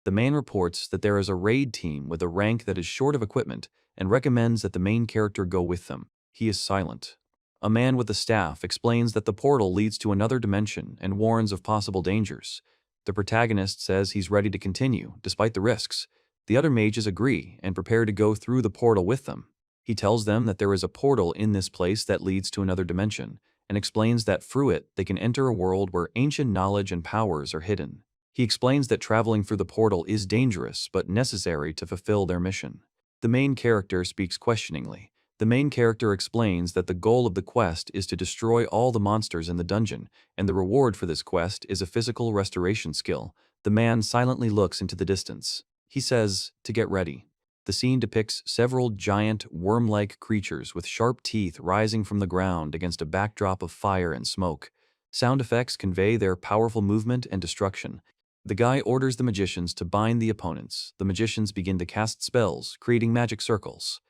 The man reports that there is a raid team with a rank that is short of equipment and recommends that the main character go with them. He is silent. A man with a staff explains that the portal leads to another dimension and warns of possible dangers. The protagonist says he's ready to continue, despite the risks. The other mages agree and prepare to go through the portal with them. He tells them that there is a portal in this place that leads to another dimension, and explains that through it they can enter a world where ancient knowledge and powers are hidden. He explains that traveling through the portal is dangerous but necessary to fulfill their mission. The main character speaks questioningly. The main character explains that the goal of the quest is to destroy all the monsters in the dungeon, and the reward for this quest is a physical restoration skill. The man silently looks into the distance. He says, to get ready. The scene depicts several giant, worm-like creatures with sharp teeth rising from the ground against a backdrop of fire and smoke. Sound effects convey their powerful movement and destruction. The guy orders the magicians to bind the opponents. The magicians begin to cast spells, creating magic circles.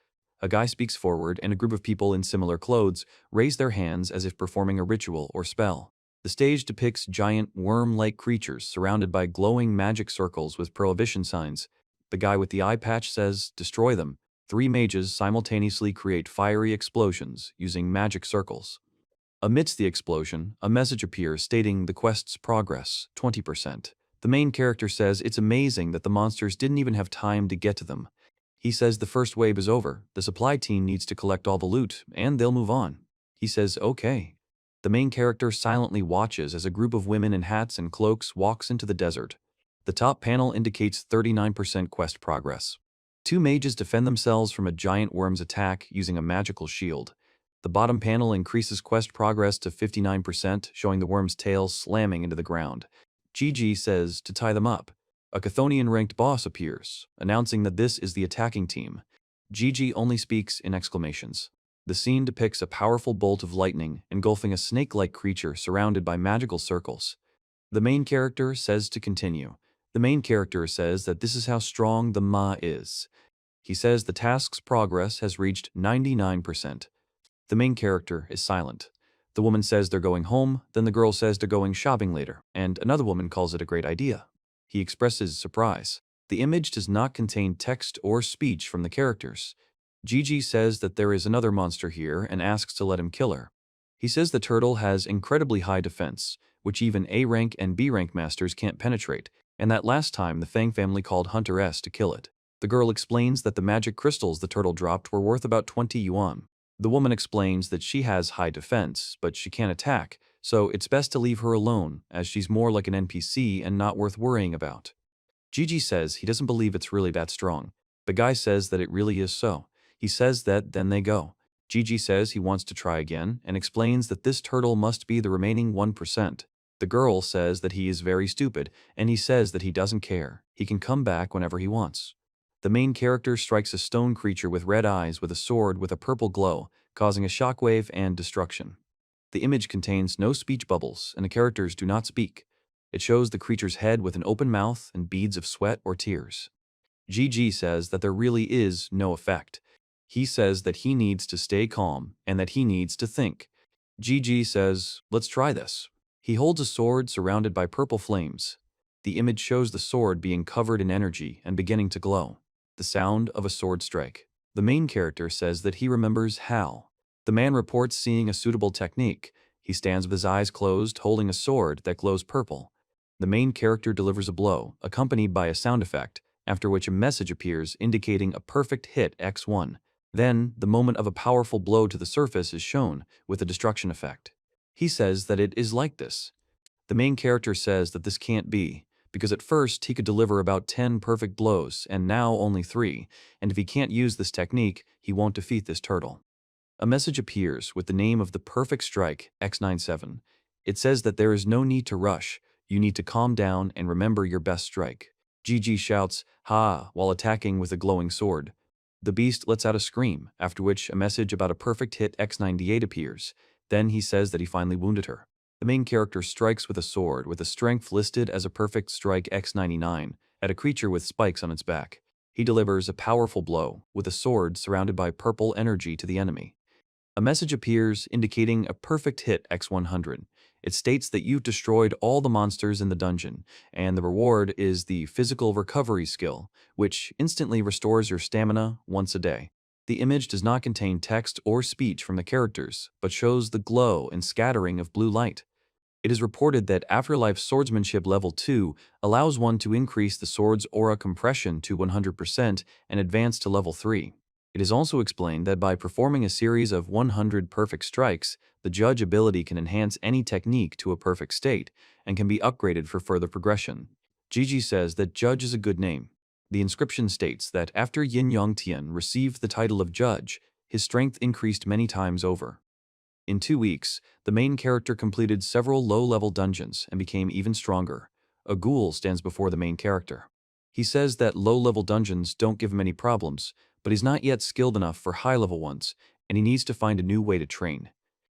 A guy speaks forward, and a group of people in similar clothes raise their hands as if performing a ritual or spell. The stage depicts giant, worm-like creatures surrounded by glowing magic circles with prohibition signs. The guy with the eye patch says, destroy them. 3 mages simultaneously create fiery explosions using magic circles. Amidst the explosion, a message appears stating the quest's progress, 20%. The main character says it's amazing that the monsters didn't even have time to get to them. He says the first wave is over, the supply team needs to collect all the loot, and they'll move on. He says, okay. The main character silently watches as a group of women in hats and cloaks walks into the desert. The top panel indicates 39% quest progress. 2 mages defend themselves from a giant worm's attack using a magical shield. The bottom panel increases quest progress to 59%, showing the worm's tail slamming into the ground. Gigi says to tie them up. A Chthonian-ranked boss appears, announcing that this is the attacking team. Gigi only speaks in exclamations. The scene depicts a powerful bolt of lightning engulfing a snake-like creature surrounded by magical circles. The main character says to continue. The main character says that this is how strong the Ma is. He says the task's progress has reached 99%. The main character is silent. The woman says they're going home, then the girl says they're going shopping later, and another woman calls it a great idea. He expresses surprise. The image does not contain text or speech from the characters. Gigi says that there is another monster here and asks to let him kill her. He says the turtle has incredibly high defense, which even A rank and B rank masters can't penetrate, and that last time the Fang family called Hunter S to kill it. The girl explains that the magic crystals the turtle dropped were worth about 20 yuan. The woman explains that she has high defense, but she can't attack, so it's best to leave her alone, as she's more like an NPC and not worth worrying about. Gigi says he doesn't believe it's really that strong. The guy says that it really is so. He says that, then they go. Gigi says he wants to try again and explains that this turtle must be the remaining 1%. The girl says that he is very stupid, and he says that he doesn't care. He can come back whenever he wants. The main character strikes a stone creature with red eyes with a sword with a purple glow, causing a shockwave and destruction. The image contains no speech bubbles, and the characters do not speak. It shows the creature's head with an open mouth and beads of sweat or tears. GG says that there really is no effect. He says that he needs to stay calm and that he needs to think. GG says, let's try this. He holds a sword surrounded by purple flames. The image shows the sword being covered in energy and beginning to glow. The sound of a sword strike. The main character says that he remembers how. The man reports seeing a suitable technique. He stands with his eyes closed, holding a sword that glows purple. The main character delivers a blow, accompanied by a sound effect, after which a message appears indicating a perfect hit X1. Then, the moment of a powerful blow to the surface is shown, with a destruction effect. He says that it is like this. The main character says that this can't be, because at first he could deliver about 10 perfect blows and now only 3, and if he can't use this technique, he won't defeat this turtle. A message appears with the name of the perfect strike, X97. It says that there is no need to rush, you need to calm down and remember your best strike. GG shouts, "Ha!" while attacking with a glowing sword. The beast lets out a scream, after which a message about a perfect hit X98 appears. Then he says that he finally wounded her. The main character strikes with a sword with a strength listed as a perfect strike X99 at a creature with spikes on its back. He delivers a powerful blow with a sword surrounded by purple energy to the enemy. A message appears indicating a perfect hit X100. It states that you've destroyed all the monsters in the dungeon, and the reward is the physical recovery skill, which instantly restores your stamina once a day. The image does not contain text or speech from the characters, but shows the glow and scattering of blue light. It is reported that Afterlife Swordsmanship Level 2 allows one to increase the sword's aura compression to 100% and advance to Level 3. It is also explained that by performing a series of 100 perfect strikes, the judge ability can enhance any technique to a perfect state and can be upgraded for further progression. Gigi says that judge is a good name. The inscription states that after Yin Yongtian received the title of judge, his strength increased many times over. In 2 weeks, the main character completed several low-level dungeons and became even stronger. A ghoul stands before the main character. He says that low-level dungeons don't give him any problems, but he's not yet skilled enough for high-level ones, and he needs to find a new way to train.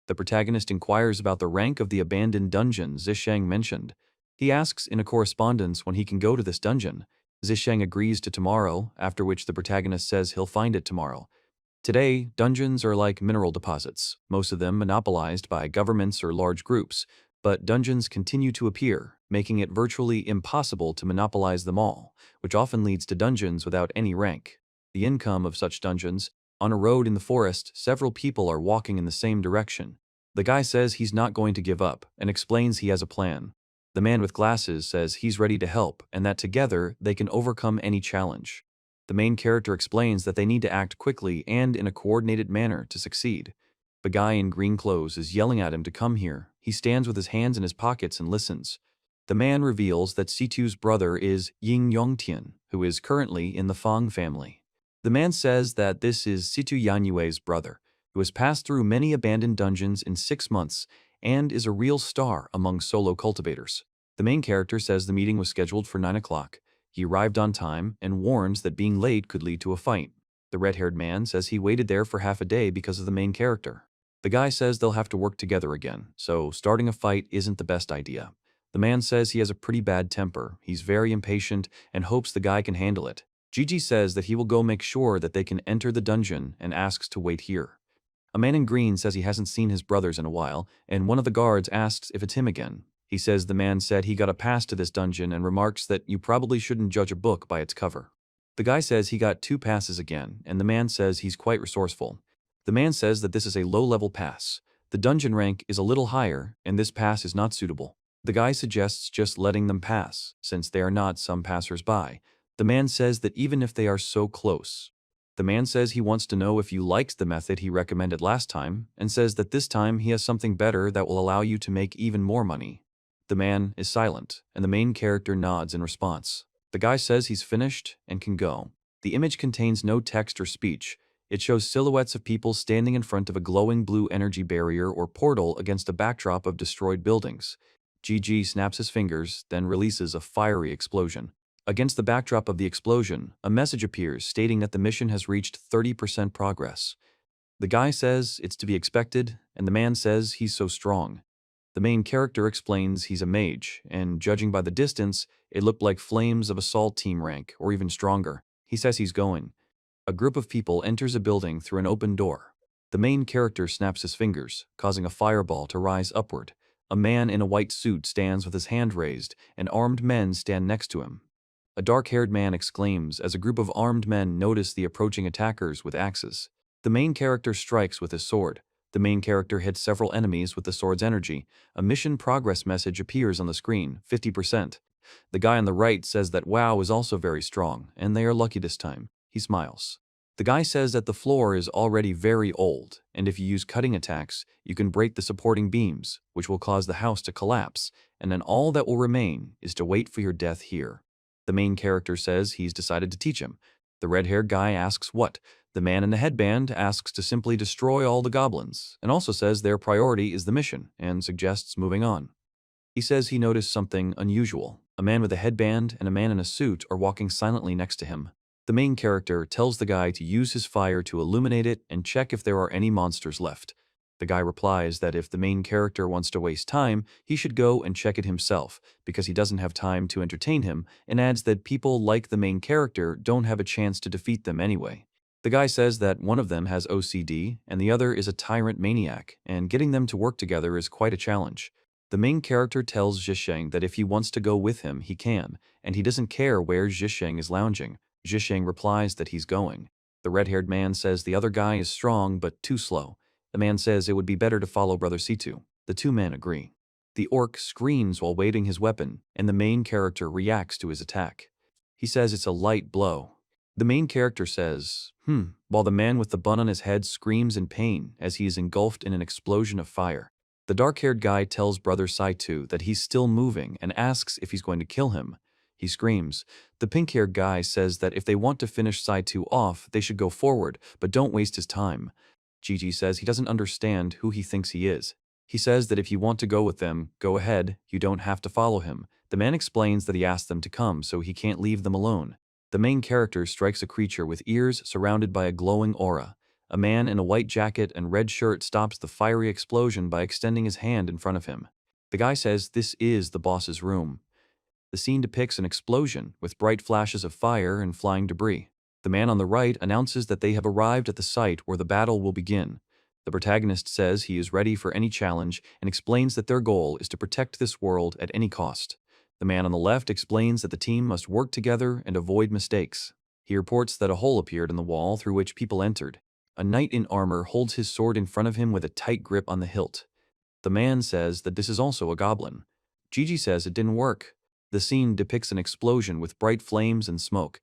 The protagonist inquires about the rank of the abandoned dungeon Zisheng mentioned. He asks in a correspondence when he can go to this dungeon. Zisheng agrees to tomorrow, after which the protagonist says he'll find it tomorrow. Today, dungeons are like mineral deposits, most of them monopolized by governments or large groups, but dungeons continue to appear, making it virtually impossible to monopolize them all, which often leads to dungeons without any rank. The income of such dungeons, on a road in the forest, several people are walking in the same direction. The guy says he's not going to give up and explains he has a plan. The man with glasses says he's ready to help and that together they can overcome any challenge. The main character explains that they need to act quickly and in a coordinated manner to succeed. The guy in green clothes is yelling at him to come here. He stands with his hands in his pockets and listens. The man reveals that Situ's brother is Ying Yongtian, who is currently in the Fang family. The man says that this is Situ Yanyue's brother, who has passed through many abandoned dungeons in 6 months and is a real star among solo cultivators. The main character says the meeting was scheduled for 9 o'clock. He arrived on time and warns that being late could lead to a fight. The red-haired man says he waited there for half a day because of the main character. The guy says they'll have to work together again, so starting a fight isn't the best idea. The man says he has a pretty bad temper, he's very impatient, and hopes the guy can handle it. Gigi says that he will go make sure that they can enter the dungeon and asks to wait here. A man in green says he hasn't seen his brothers in a while, and one of the guards asks if it's him again. He says the man said he got a pass to this dungeon and remarks that you probably shouldn't judge a book by its cover. The guy says he got 2 passes again, and the man says he's quite resourceful. The man says that this is a low-level pass. The dungeon rank is a little higher, and this pass is not suitable. The guy suggests just letting them pass, since they are not some passers-by. The man says that even if they are so close. The man says he wants to know if you liked the method he recommended last time, and says that this time he has something better that will allow you to make even more money. The man is silent, and the main character nods in response. The guy says he's finished and can go. The image contains no text or speech. It shows silhouettes of people standing in front of a glowing blue energy barrier or portal against a backdrop of destroyed buildings. GG snaps his fingers, then releases a fiery explosion. Against the backdrop of the explosion, a message appears stating that the mission has reached 30% progress. The guy says it's to be expected, and the man says he's so strong. The main character explains he's a mage, and judging by the distance, it looked like flames of assault team rank, or even stronger. He says he's going. A group of people enters a building through an open door. The main character snaps his fingers, causing a fireball to rise upward. A man in a white suit stands with his hand raised, and armed men stand next to him. A dark-haired man exclaims as a group of armed men notice the approaching attackers with axes. The main character strikes with his sword. The main character hits several enemies with the sword's energy. A mission progress message appears on the screen, 50%. The guy on the right says that WoW is also very strong, and they are lucky this time. He smiles. The guy says that the floor is already very old, and if you use cutting attacks, you can break the supporting beams, which will cause the house to collapse, and then all that will remain is to wait for your death here. The main character says he's decided to teach him. The red-haired guy asks what. The man in the headband asks to simply destroy all the goblins, and also says their priority is the mission, and suggests moving on. He says he noticed something unusual. A man with a headband and a man in a suit are walking silently next to him. The main character tells the guy to use his fire to illuminate it and check if there are any monsters left. The guy replies that if the main character wants to waste time, he should go and check it himself, because he doesn't have time to entertain him, and adds that people like the main character don't have a chance to defeat them anyway. The guy says that one of them has OCD, and the other is a tyrant maniac, and getting them to work together is quite a challenge. The main character tells Zhisheng that if he wants to go with him, he can, and he doesn't care where Zhisheng is lounging. Zhisheng replies that he's going. The red-haired man says the other guy is strong but too slow. The man says it would be better to follow Brother Situ. The two men agree. The orc screams while waving his weapon, and the main character reacts to his attack. He says it's a light blow. The main character says, while the man with the bun on his head screams in pain as he is engulfed in an explosion of fire. The dark-haired guy tells Brother Situ that he's still moving and asks if he's going to kill him. He screams. The pink-haired guy says that if they want to finish Situ off, they should go forward, but don't waste his time. Gigi says he doesn't understand who he thinks he is. He says that if you want to go with them, go ahead, you don't have to follow him. The man explains that he asked them to come, so he can't leave them alone. The main character strikes a creature with ears surrounded by a glowing aura. A man in a white jacket and red shirt stops the fiery explosion by extending his hand in front of him. The guy says this is the boss's room. The scene depicts an explosion with bright flashes of fire and flying debris. The man on the right announces that they have arrived at the site where the battle will begin. The protagonist says he is ready for any challenge and explains that their goal is to protect this world at any cost. The man on the left explains that the team must work together and avoid mistakes. He reports that a hole appeared in the wall through which people entered. A knight in armor holds his sword in front of him with a tight grip on the hilt. The man says that this is also a goblin. Gigi says it didn't work. The scene depicts an explosion with bright flames and smoke.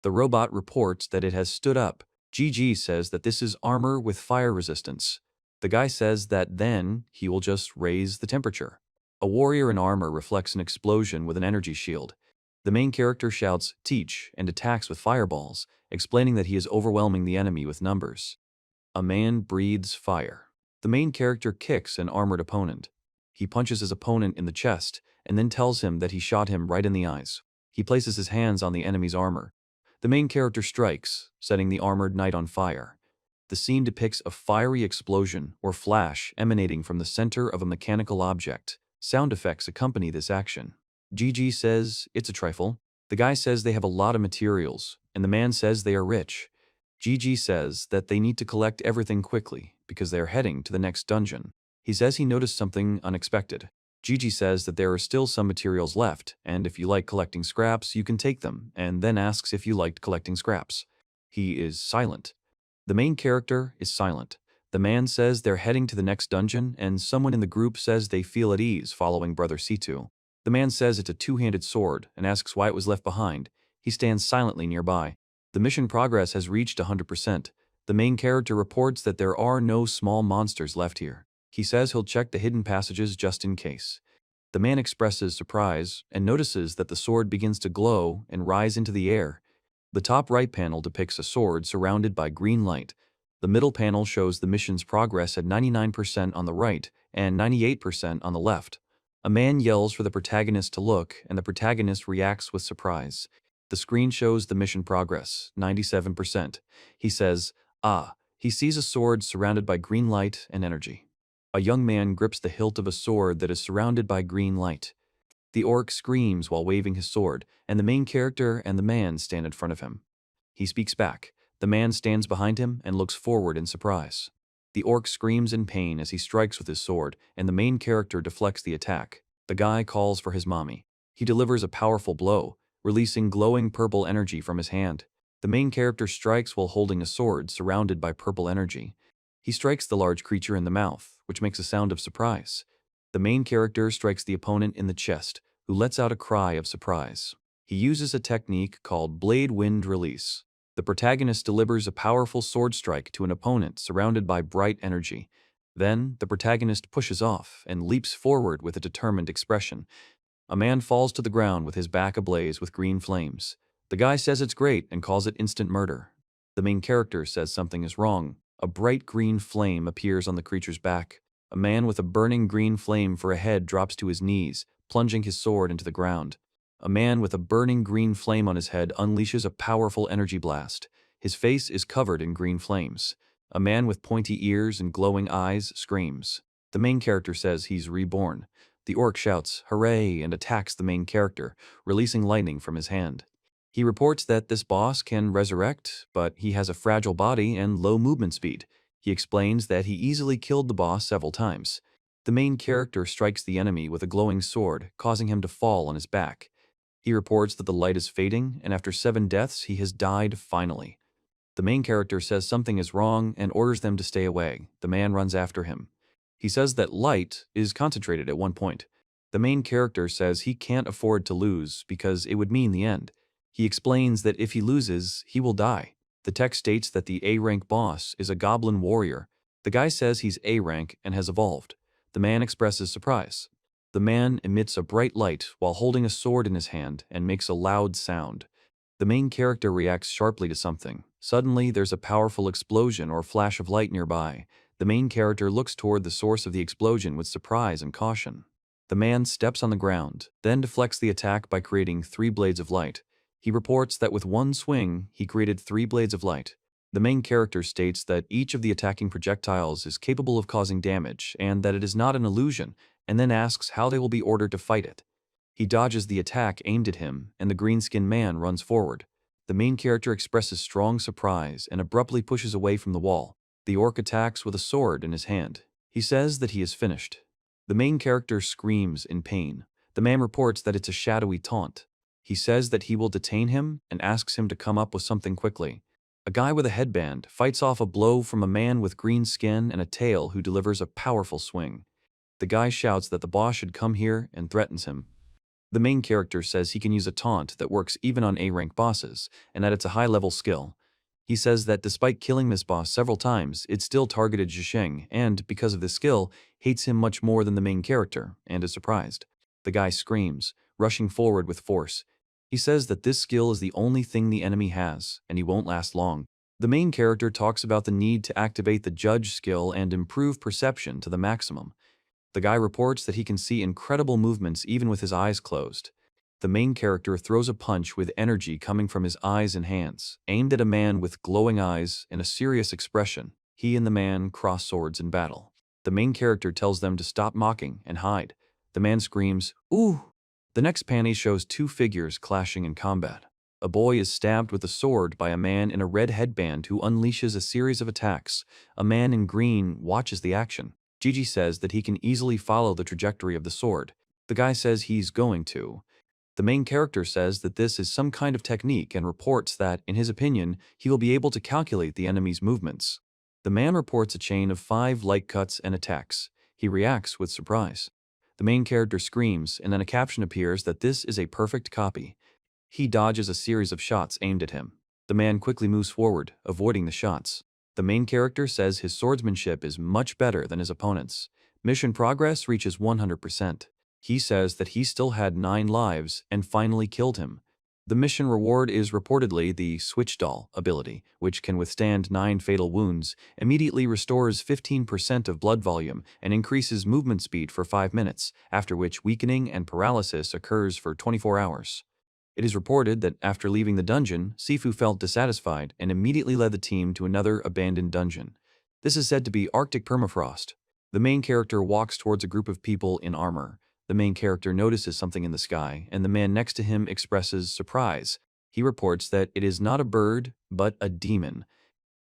The robot reports that it has stood up. GG says that this is armor with fire resistance. The guy says that then he will just raise the temperature. A warrior in armor reflects an explosion with an energy shield. The main character shouts, "Teach," and attacks with fireballs, explaining that he is overwhelming the enemy with numbers. A man breathes fire. The main character kicks an armored opponent. He punches his opponent in the chest, and then tells him that he shot him right in the eyes. He places his hands on the enemy's armor. The main character strikes, setting the armored knight on fire. The scene depicts a fiery explosion or flash emanating from the center of a mechanical object. Sound effects accompany this action. GG says it's a trifle. The guy says they have a lot of materials, and the man says they are rich. GG says that they need to collect everything quickly because they are heading to the next dungeon. He says he noticed something unexpected. Gigi says that there are still some materials left, and if you like collecting scraps, you can take them, and then asks if you liked collecting scraps. He is silent. The main character is silent. The man says they're heading to the next dungeon, and someone in the group says they feel at ease following Brother Situ. The man says it's a two-handed sword and asks why it was left behind. He stands silently nearby. The mission progress has reached 100%. The main character reports that there are no small monsters left here. He says he'll check the hidden passages just in case. The man expresses surprise and notices that the sword begins to glow and rise into the air. The top right panel depicts a sword surrounded by green light. The middle panel shows the mission's progress at 99% on the right and 98% on the left. A man yells for the protagonist to look, and the protagonist reacts with surprise. The screen shows the mission progress, 97%. He says, "Ah." He sees a sword surrounded by green light and energy. A young man grips the hilt of a sword that is surrounded by green light. The orc screams while waving his sword, and the main character and the man stand in front of him. He speaks back. The man stands behind him and looks forward in surprise. The orc screams in pain as he strikes with his sword, and the main character deflects the attack. The guy calls for his mommy. He delivers a powerful blow, releasing glowing purple energy from his hand. The main character strikes while holding a sword surrounded by purple energy. He strikes the large creature in the mouth, which makes a sound of surprise. The main character strikes the opponent in the chest, who lets out a cry of surprise. He uses a technique called blade wind release. The protagonist delivers a powerful sword strike to an opponent surrounded by bright energy. Then, the protagonist pushes off and leaps forward with a determined expression. A man falls to the ground with his back ablaze with green flames. The guy says it's great and calls it instant murder. The main character says something is wrong. A bright green flame appears on the creature's back. A man with a burning green flame for a head drops to his knees, plunging his sword into the ground. A man with a burning green flame on his head unleashes a powerful energy blast. His face is covered in green flames. A man with pointy ears and glowing eyes screams. The main character says he's reborn. The orc shouts, "Hooray!" and attacks the main character, releasing lightning from his hand. He reports that this boss can resurrect, but he has a fragile body and low movement speed. He explains that he easily killed the boss several times. The main character strikes the enemy with a glowing sword, causing him to fall on his back. He reports that the light is fading, and after 7 deaths, he has died finally. The main character says something is wrong and orders them to stay away. The man runs after him. He says that light is concentrated at one point. The main character says he can't afford to lose because it would mean the end. He explains that if he loses, he will die. The text states that the A-rank boss is a goblin warrior. The guy says he's A-rank and has evolved. The man expresses surprise. The man emits a bright light while holding a sword in his hand and makes a loud sound. The main character reacts sharply to something. Suddenly, there's a powerful explosion or flash of light nearby. The main character looks toward the source of the explosion with surprise and caution. The man steps on the ground, then deflects the attack by creating 3 blades of light. He reports that with one swing, he created 3 blades of light. The main character states that each of the attacking projectiles is capable of causing damage and that it is not an illusion, and then asks how they will be ordered to fight it. He dodges the attack aimed at him, and the green-skinned man runs forward. The main character expresses strong surprise and abruptly pushes away from the wall. The orc attacks with a sword in his hand. He says that he is finished. The main character screams in pain. The man reports that it's a shadowy taunt. He says that he will detain him and asks him to come up with something quickly. A guy with a headband fights off a blow from a man with green skin and a tail who delivers a powerful swing. The guy shouts that the boss should come here and threatens him. The main character says he can use a taunt that works even on A-rank bosses, and that it's a high-level skill. He says that despite killing this boss several times, it still targeted Zhisheng, and, because of this skill, hates him much more than the main character, and is surprised. The guy screams, rushing forward with force. He says that this skill is the only thing the enemy has, and he won't last long. The main character talks about the need to activate the judge skill and improve perception to the maximum. The guy reports that he can see incredible movements even with his eyes closed. The main character throws a punch with energy coming from his eyes and hands, aimed at a man with glowing eyes and a serious expression. He and the man cross swords in battle. The main character tells them to stop mocking and hide. The man screams, "Ooh!" The next panel shows 2 figures clashing in combat. A boy is stabbed with a sword by a man in a red headband who unleashes a series of attacks. A man in green watches the action. Gigi says that he can easily follow the trajectory of the sword. The guy says he's going to. The main character says that this is some kind of technique and reports that, in his opinion, he will be able to calculate the enemy's movements. The man reports a chain of 5 light cuts and attacks. He reacts with surprise. The main character screams, and then a caption appears that this is a perfect copy. He dodges a series of shots aimed at him. The man quickly moves forward, avoiding the shots. The main character says his swordsmanship is much better than his opponent's. Mission progress reaches 100%. He says that he still had 9 lives and finally killed him. The mission reward is reportedly the Switch Doll ability, which can withstand 9 fatal wounds, immediately restores 15% of blood volume, and increases movement speed for 5 minutes, after which weakening and paralysis occurs for 24 hours. It is reported that after leaving the dungeon, Sifu felt dissatisfied and immediately led the team to another abandoned dungeon. This is said to be Arctic permafrost. The main character walks towards a group of people in armor. The main character notices something in the sky, and the man next to him expresses surprise. He reports that it is not a bird, but a demon.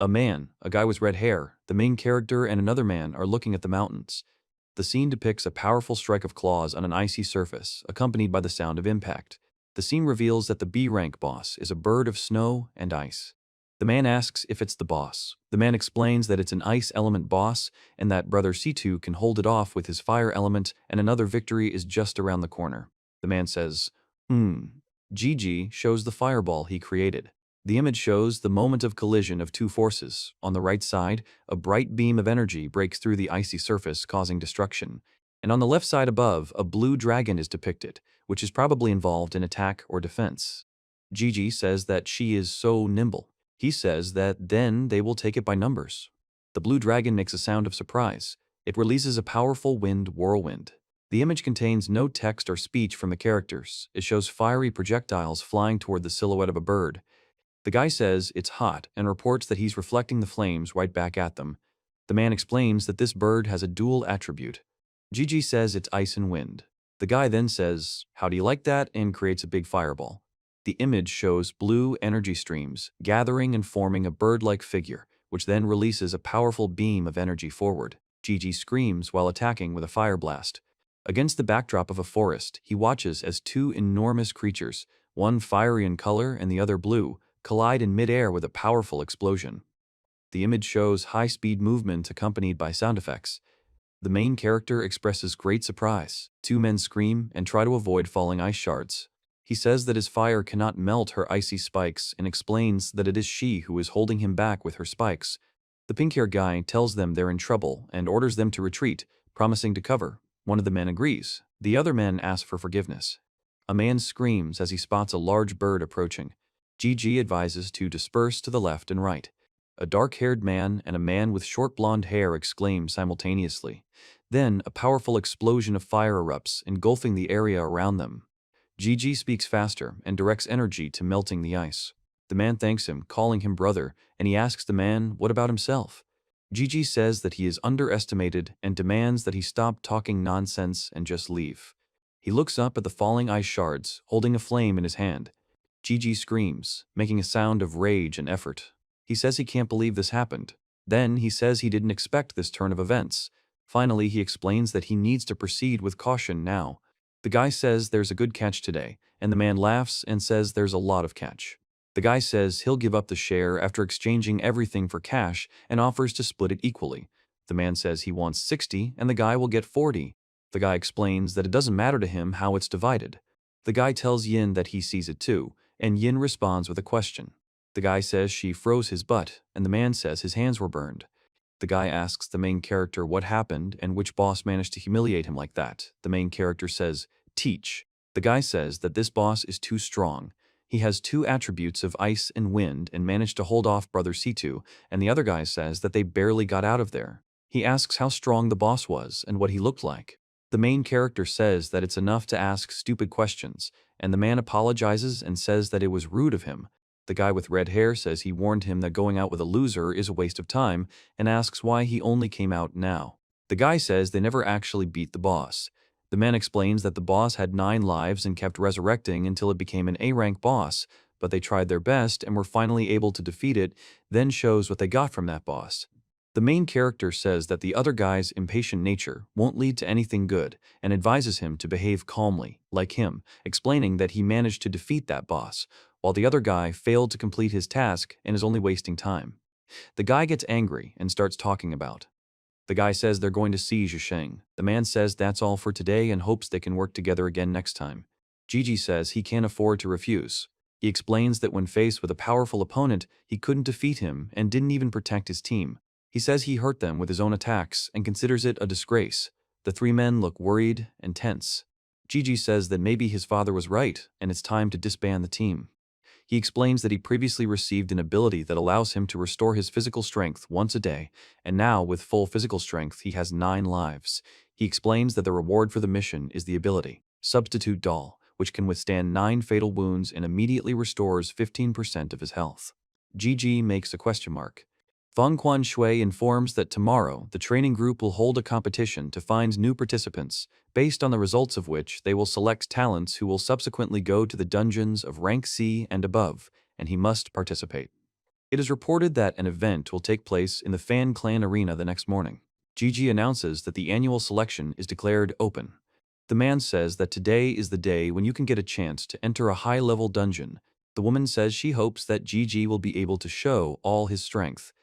A man, a guy with red hair, the main character and another man are looking at the mountains. The scene depicts a powerful strike of claws on an icy surface, accompanied by the sound of impact. The scene reveals that the B-rank boss is a bird of snow and ice. The man asks if it's the boss. The man explains that it's an ice element boss and that Brother C2 can hold it off with his fire element and another victory is just around the corner. The man says, GG shows the fireball he created. The image shows the moment of collision of 2 forces. On the right side, a bright beam of energy breaks through the icy surface, causing destruction. And on the left side above, a blue dragon is depicted, which is probably involved in attack or defense. Gigi says that she is so nimble. He says that then they will take it by numbers. The blue dragon makes a sound of surprise. It releases a powerful wind whirlwind. The image contains no text or speech from the characters. It shows fiery projectiles flying toward the silhouette of a bird. The guy says it's hot and reports that he's reflecting the flames right back at them. The man explains that this bird has a dual attribute. Gigi says it's ice and wind. The guy then says, "How do you like that?" and creates a big fireball. The image shows blue energy streams gathering and forming a bird-like figure, which then releases a powerful beam of energy forward. Gigi screams while attacking with a fire blast. Against the backdrop of a forest, he watches as 2 enormous creatures, one fiery in color and the other blue, collide in midair with a powerful explosion. The image shows high-speed movement accompanied by sound effects. The main character expresses great surprise. 2 men scream and try to avoid falling ice shards. He says that his fire cannot melt her icy spikes and explains that it is she who is holding him back with her spikes. The pink-haired guy tells them they're in trouble and orders them to retreat, promising to cover. One of the men agrees. The other men ask for forgiveness. A man screams as he spots a large bird approaching. Gigi advises to disperse to the left and right. A dark-haired man and a man with short blonde hair exclaim simultaneously. Then, a powerful explosion of fire erupts, engulfing the area around them. Gigi speaks faster and directs energy to melting the ice. The man thanks him, calling him brother, and he asks the man what about himself. Gigi says that he is underestimated and demands that he stop talking nonsense and just leave. He looks up at the falling ice shards, holding a flame in his hand. Gigi screams, making a sound of rage and effort. He says he can't believe this happened. Then he says he didn't expect this turn of events. Finally, he explains that he needs to proceed with caution now. The guy says there's a good catch today, and the man laughs and says there's a lot of catch. The guy says he'll give up the share after exchanging everything for cash and offers to split it equally. The man says he wants 60 and the guy will get 40. The guy explains that it doesn't matter to him how it's divided. The guy tells Yin that he sees it too, and Yin responds with a question. The guy says she froze his butt, and the man says his hands were burned. The guy asks the main character what happened and which boss managed to humiliate him like that. The main character says, "Teach." The guy says that this boss is too strong. He has 2 attributes of ice and wind and managed to hold off Brother C2, and the other guy says that they barely got out of there. He asks how strong the boss was and what he looked like. The main character says that it's enough to ask stupid questions, and the man apologizes and says that it was rude of him. The guy with red hair says he warned him that going out with a loser is a waste of time and asks why he only came out now. The guy says they never actually beat the boss. The man explains that the boss had 9 lives and kept resurrecting until it became an A-rank boss, but they tried their best and were finally able to defeat it, then shows what they got from that boss. The main character says that the other guy's impatient nature won't lead to anything good and advises him to behave calmly, like him, explaining that he managed to defeat that boss, while the other guy failed to complete his task and is only wasting time. The guy gets angry and starts talking about. The guy says they're going to see Zhisheng. The man says that's all for today and hopes they can work together again next time. Gigi says he can't afford to refuse. He explains that when faced with a powerful opponent, he couldn't defeat him and didn't even protect his team. He says he hurt them with his own attacks and considers it a disgrace. The three men look worried and tense. Gigi says that maybe his father was right and it's time to disband the team. He explains that he previously received an ability that allows him to restore his physical strength once a day, and now with full physical strength he has 9 lives. He explains that the reward for the mission is the ability, Substitute Doll, which can withstand 9 fatal wounds and immediately restores 15% of his health. Gigi makes a question mark. Feng Quan Shui informs that tomorrow the training group will hold a competition to find new participants, based on the results of which they will select talents who will subsequently go to the dungeons of rank C and above, and he must participate. It is reported that an event will take place in the Fan Clan Arena the next morning. Gigi announces that the annual selection is declared open. The man says that today is the day when you can get a chance to enter a high-level dungeon. The woman says she hopes that Gigi will be able to show all his strength.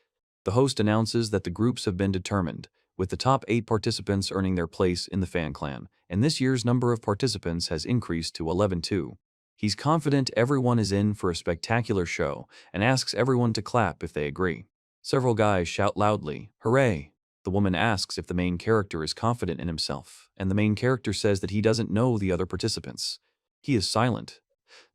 The host announces that the groups have been determined, with the top 8 participants earning their place in the Fan Clan, and this year's number of participants has increased to 11 too. He's confident everyone is in for a spectacular show and asks everyone to clap if they agree. Several guys shout loudly, "Hooray!" The woman asks if the main character is confident in himself, and the main character says that he doesn't know the other participants. He is silent.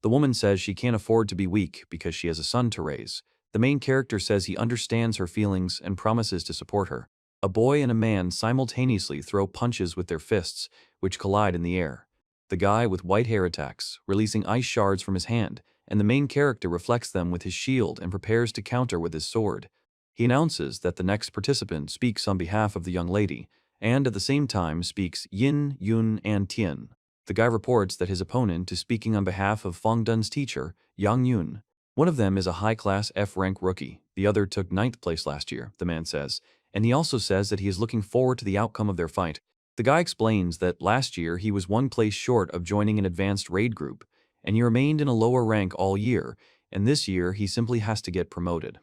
The woman says she can't afford to be weak because she has a son to raise. The main character says he understands her feelings and promises to support her. A boy and a man simultaneously throw punches with their fists, which collide in the air. The guy with white hair attacks, releasing ice shards from his hand, and the main character reflects them with his shield and prepares to counter with his sword. He announces that the next participant speaks on behalf of the young lady, and at the same time speaks Yin, Yun, and Tian. The guy reports that his opponent is speaking on behalf of Feng Dun's teacher, Yang Yun. One of them is a high-class F-rank rookie. The other took 9th place last year, the man says, and he also says that he is looking forward to the outcome of their fight. The guy explains that last year he was 1 place short of joining an advanced raid group, and he remained in a lower rank all year, and this year he simply has to get promoted.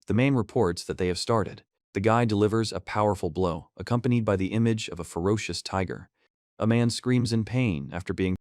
The man reports that they have started. The guy delivers a powerful blow, accompanied by the image of a ferocious tiger. A man screams in pain after being